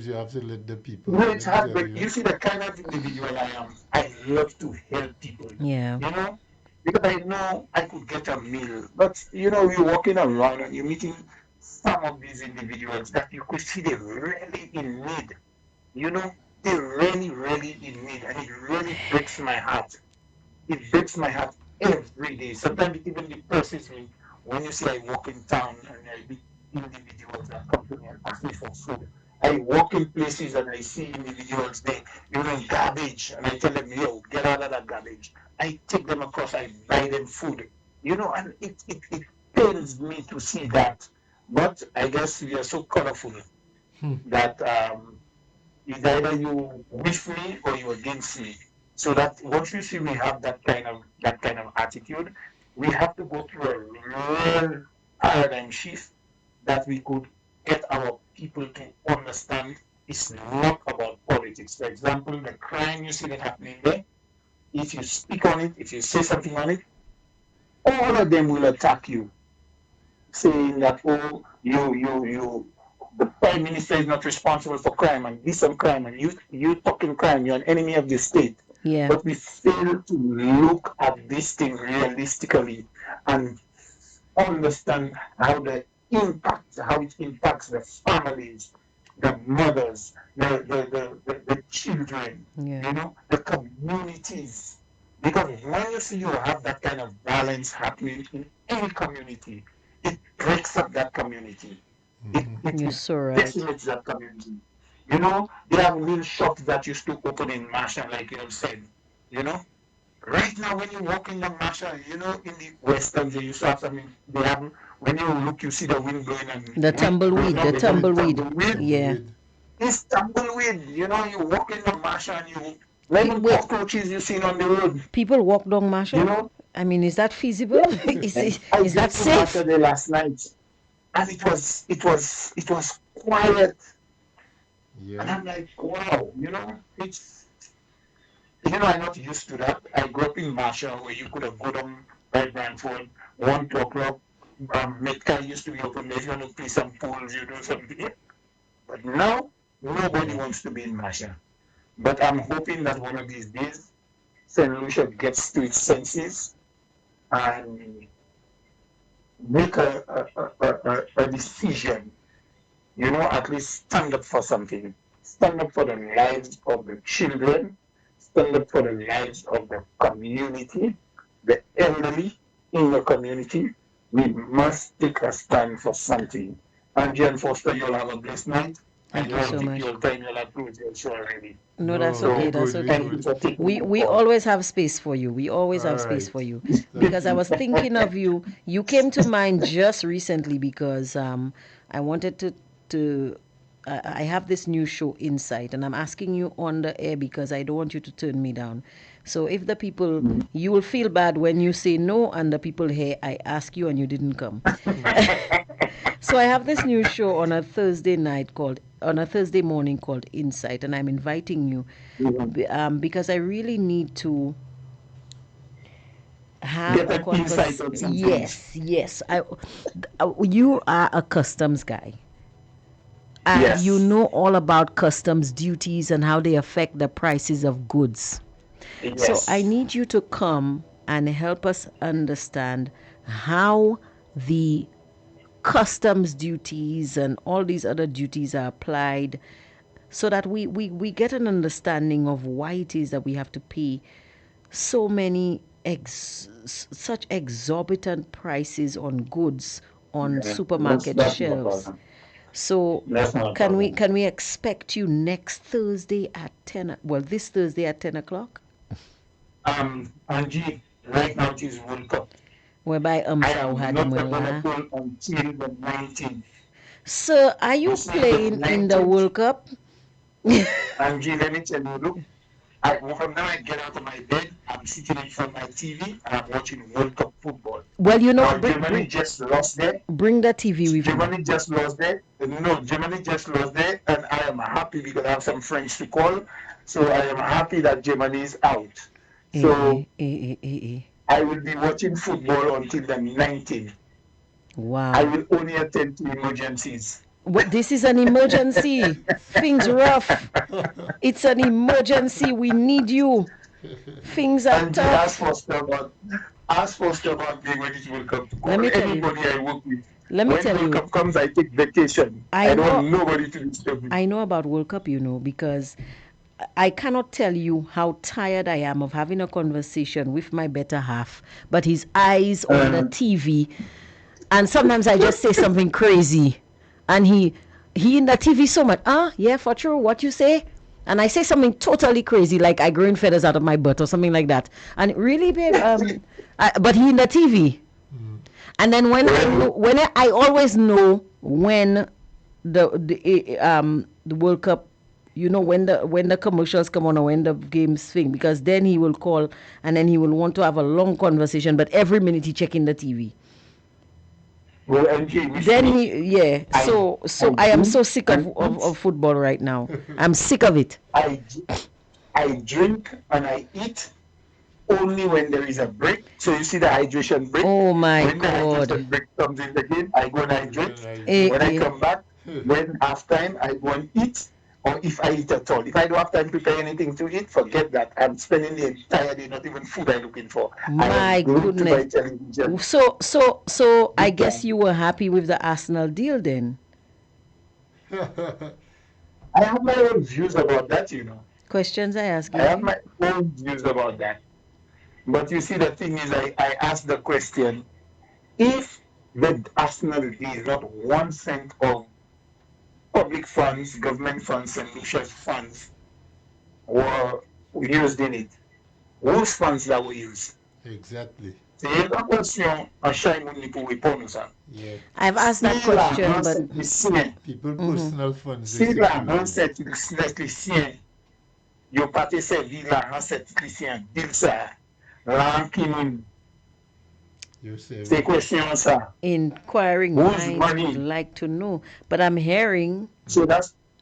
you have to let the people. No, it's hard, but you see the kind of individual I am. I love to help people. Yeah. You know, because I know I could get a meal, but you know, you're walking around and you're meeting some of these individuals that you could see they're really in need. You know, they're really, really in need, and it really breaks my heart. It breaks my heart every day. Sometimes it even depresses me when you see I walk in town and I meet individuals that come to me and ask me for food. I walk in places and I see individuals there, garbage, and I tell them, yo, get out of that garbage. I take them across, I buy them food, and it pains me to see that. But I guess we are so colorful that it's either you with me or you against me. So that once you see we have that kind of attitude, we have to go through a real paradigm shift that we could get our people to understand it's not about politics. For example, the crime you see that happening there, if you speak on it, if you say something on it, all of them will attack you, saying that, oh, the prime minister is not responsible for crime and this and crime and you talking crime, you're an enemy of the state. Yeah. But we fail to look at this thing realistically and understand how it impacts the families, the mothers, the children, the communities. Because when you see you have that kind of balance happening in any community, it breaks up that community. You're so right. Decimates that community. They have little shops that used to open in Marshall, like you have said. Right now when you walk in the Marshall, in the Western, they used to have something. They have, when you look, you see the wind blowing and the tumbleweed. Yeah. It's tumbleweed. You walk in the Marshall and like cockroaches you seen on the road. People walk down Marshall. I mean, is that feasible? Is that safe? I went last night, and it was quiet. Yeah. And I'm like, wow, it's, I'm not used to that. I grew up in Marshall where you could have gone down by Brantford, 1, 2 o'clock. Metcalfe used to be open there. If you want to play some pools, you do something. But now, nobody wants to be in Marshall. But I'm hoping that one of these days, St. Lucia gets to its senses and make a decision. At least stand up for something. Stand up for the lives of the children. Stand up for the lives of the community, the elderly in the community. We must take a stand for something. And Jen Foster, you'll have a blessed night. Thank you so much. Your time you'll have closed your show already. No, that's okay. That's okay. We always have space for you. We always have space for you. Because I was thinking of you. You came to mind just recently because I wanted to I have this new show, Insight, and I'm asking you on the air because I don't want you to turn me down. So if the people, you will feel bad when you say no and the people here, I ask you and you didn't come. So I have this new show on a Thursday morning called Insight, and I'm inviting you because I really need to have a conversation. Yes. You are a customs guy. And yes. You know all about customs duties and how they affect the prices of goods. Yes. So I need you to come and help us understand how the customs duties and all these other duties are applied so that we get an understanding of why it is that we have to pay so many such exorbitant prices on goods on supermarket shelves. So can we expect you next Thursday at 10? Well, this Thursday at 10 o'clock. Angie, right now it is World Cup. Whereby I am not available until the 19th. Sir, are you playing in the World Cup? Angie, let me tell you, look. From now I get out of my bed, I'm sitting in front of my TV and I'm watching World Cup football. Well, Germany just lost there. Bring the TV with you. Germany just lost there. No, Germany just lost there, and I am happy because I have some friends to call. So I am happy that Germany is out. So I will be watching football until the 19th. Wow. I will only attend to emergencies. What, this is an emergency. Things rough. It's an emergency. We need you. Things are And tough. ask Foster about me when it will come to call Let me tell you. anybody I work with. Let me when tell World you. Cup comes, I take vacation. I don't want nobody to disturb me. I know about World Cup, because I cannot tell you how tired I am of having a conversation with my better half, but his eyes on the TV, and sometimes I just say something crazy, and he in the TV so much. Yeah, for true. What you say? And I say something totally crazy, like I growing feathers out of my butt or something like that. And really, babe, but he in the TV. And then when I always know when the World Cup, when the commercials come on or when the games swing, because then he will call and then he will want to have a long conversation, but every minute he checking the TV. Well, MJ, then I am so sick of football right now. I'm sick of it. I drink and I eat only when there is a break. So you see the hydration break. Oh my when God. the hydration break comes in the game, I go and hydrate. When I come back, when half time, I go and eat. Or if I eat at all. If I don't have time to prepare anything to eat, forget that. I'm spending the entire day, not even food I'm looking for. My goodness. So I guess you were happy with the Arsenal deal then? I have my own views about that, Questions I ask you? I have my own views about that. But you see, the thing is, I asked the question, if the Arsenal deal is not 1 cent of public funds, government funds, and Lucia's funds were used in it, whose funds that were used? Exactly. C'est la question à chaque monde pour répondre ça. I've asked that question, but people personal funds. Si l'argent c'est lycéen, yo pas te servi l'argent c'est lycéen, deal ça. L'argent qui moun. C'est question ça. Inquiring minds would like to know, but I'm hearing. So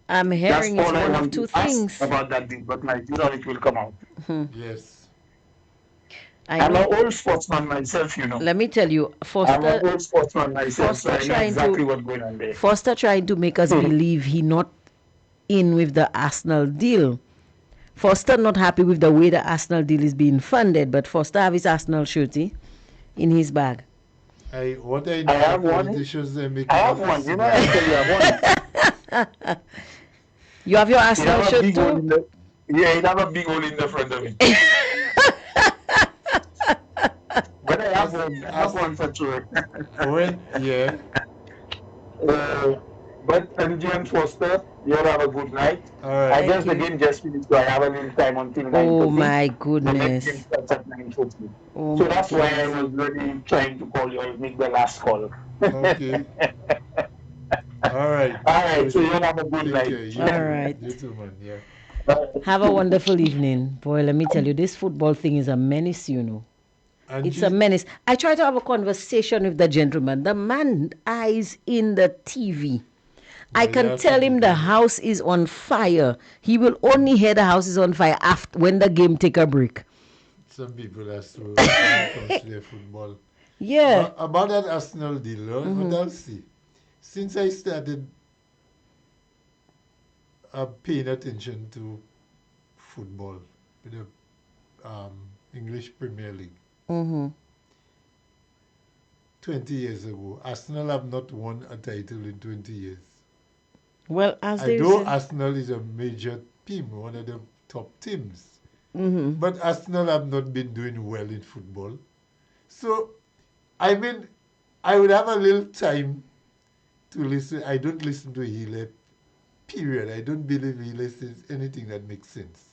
I'm hearing it's one of two things about that deal, but my deal it will come out. Yes. I'm an old sportsman myself, Let me tell you, Foster. I'm an old sportsman myself, so I know exactly what's going on there. Foster trying to make us believe he not in with the Arsenal deal. Foster not happy with the way the Arsenal deal is being funded, but Foster have his Arsenal shirty in his bag. I have one. I have one. I tell you, I have one. You have your Arsenal shirt too? Yeah, it have a big hole in the front of it. But I have one for sure. Yeah. But James Foster, you have a good night. All right. I guess the game just finished, so I have a little time until 9:50. Oh my goodness. The next game starts at 9:50. So that's why I was really trying to call you and make the last call. Okay. All right. So you have a good night. All right. You too, man. Yeah. Have a wonderful evening. Boy, let me tell you, this football thing is a menace, It's a menace. I try to have a conversation with the gentleman. The man eyes in the TV. I can tell him the house is on fire. He will only hear the house is on fire after when the game take a break. Some people are so when it comes to their football. Yeah. About that Arsenal deal, what I'll see. Since I started paying attention to football, with the English Premier League, 20 years ago, Arsenal have not won a title in 20 years. Well, Arsenal is a major team, one of the top teams. But Arsenal have not been doing well in football. So, I mean, I would have a little time to listen. I don't listen to Hele, period. I don't believe Hele says anything that makes sense.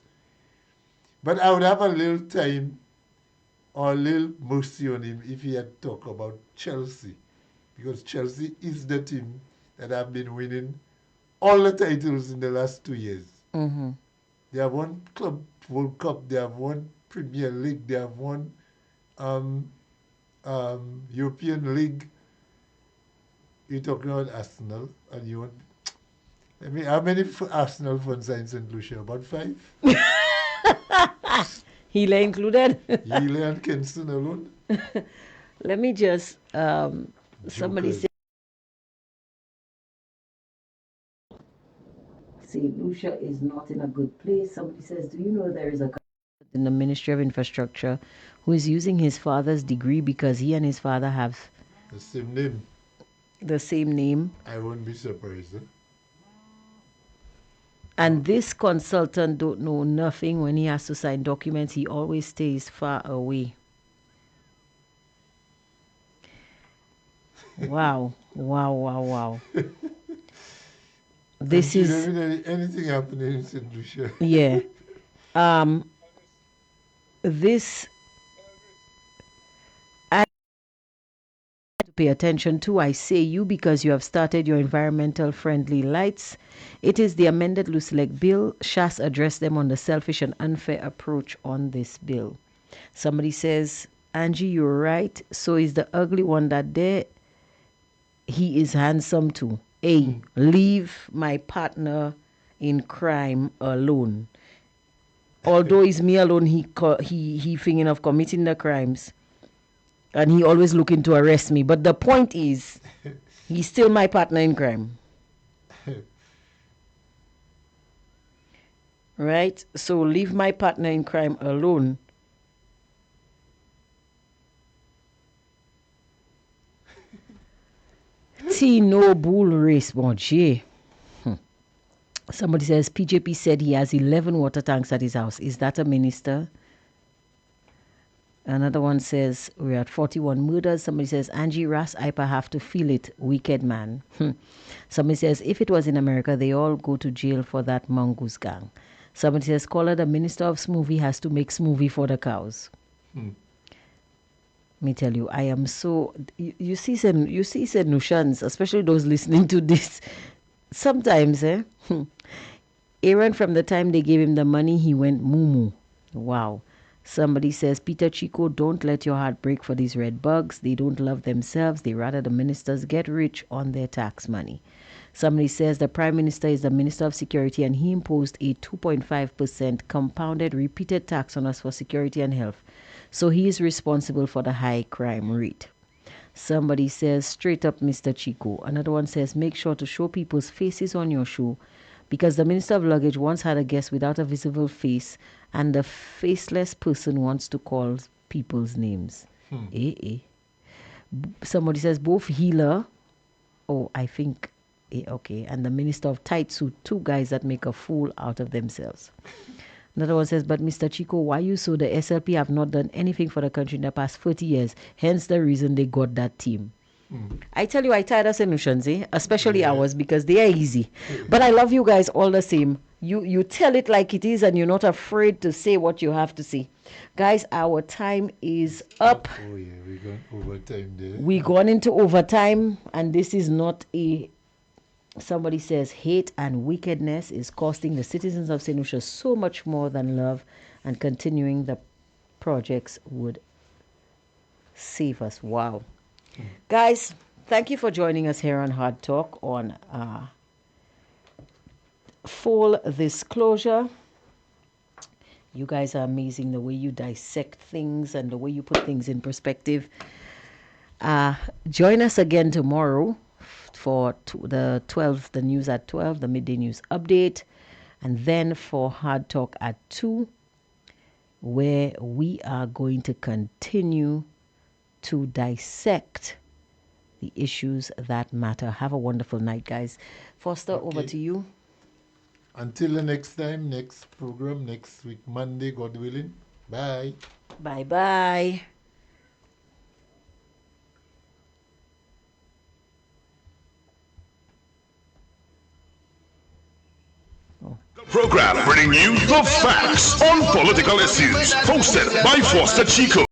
But I would have a little time or a little mercy on him if he had talked about Chelsea. Because Chelsea is the team that have been winning all the titles in the last 2 years. They have won Club World Cup, they have won Premier League, they have won European League. You're talking about Arsenal, and you want... I mean, how many Arsenal fans are in St. Lucia? About 5? Hele included? Hele and Kingston alone? Let me just Somebody Jokers. St. Lucia is not in a good place. Somebody says, do you know there is a guy in the Ministry of Infrastructure who is using his father's degree because he and his father have The same name. the same name? I won't be surprised. And this consultant don't know nothing when he has to sign documents. He always stays far away. Wow. Wow. This And is... you know, anything happening in St. Lucia. Yeah. This I have to pay attention to. I say you because you have started your environmental friendly lights. It is the amended Lucelec bill. Shas addressed them on the selfish and unfair approach on this bill. Somebody says, Angie, you're right. So is the ugly one that there. He is handsome too. Leave my partner in crime alone. Although it's me alone, he thinking of committing the crimes, and he always looking to arrest me. But the point is, he's still my partner in crime, right? So leave my partner in crime alone. No bull race, bon Dieu. Somebody says PJP said he has 11 water tanks at his house. Is that a minister? Another one says we're at 41 murders. Somebody says Angie Ras Ipa have to feel it. Wicked man. Somebody says if it was in America, they all go to jail for that mongoose gang. Somebody says caller the minister of smoothie has to make smoothie for the cows. Let me tell you, I am so you see St. Lucians, especially those listening to this. Sometimes, Aaron, from the time they gave him the money, he went moo. Wow. Somebody says, Peter Chico, don't let your heart break for these red bugs. They don't love themselves. They rather the ministers get rich on their tax money. Somebody says the Prime Minister is the Minister of Security and he imposed a 2.5% compounded repeated tax on us for security and health. So he is responsible for the high crime rate. Somebody says, straight up, Mr. Chico. Another one says, make sure to show people's faces on your show because the Minister of Luggage once had a guest without a visible face and the faceless person wants to call people's names. Somebody says, both healer, and the Minister of Tight Suit, two guys that make a fool out of themselves. Another one says, but Mr. Chico, why you so the SLP have not done anything for the country in the past 30 years, hence the reason they got that team. I tell you, I tired of solutions, especially ours, because they are easy. But I love you guys all the same. You tell it like it is, and you're not afraid to say what you have to say. Guys, our time is up. Oh, yeah, we're going overtime there. We're gone into overtime, and this is not a... Somebody says hate and wickedness is costing the citizens of St. Lucia so much more than love, and continuing the projects would save us. Wow. Guys, thank you for joining us here on Hard Talk on Full Disclosure. You guys are amazing, the way you dissect things and the way you put things in perspective. Join us again tomorrow for the news at 12, the midday news update, and then for Hard Talk at 2, where we are going to continue to dissect the issues that matter. Have a wonderful night, guys. Foster, over to you. Until the next time, next program, next week, Monday, God willing. Bye. Bye-bye. Program bringing you the facts on political issues, hosted by Foster Chico.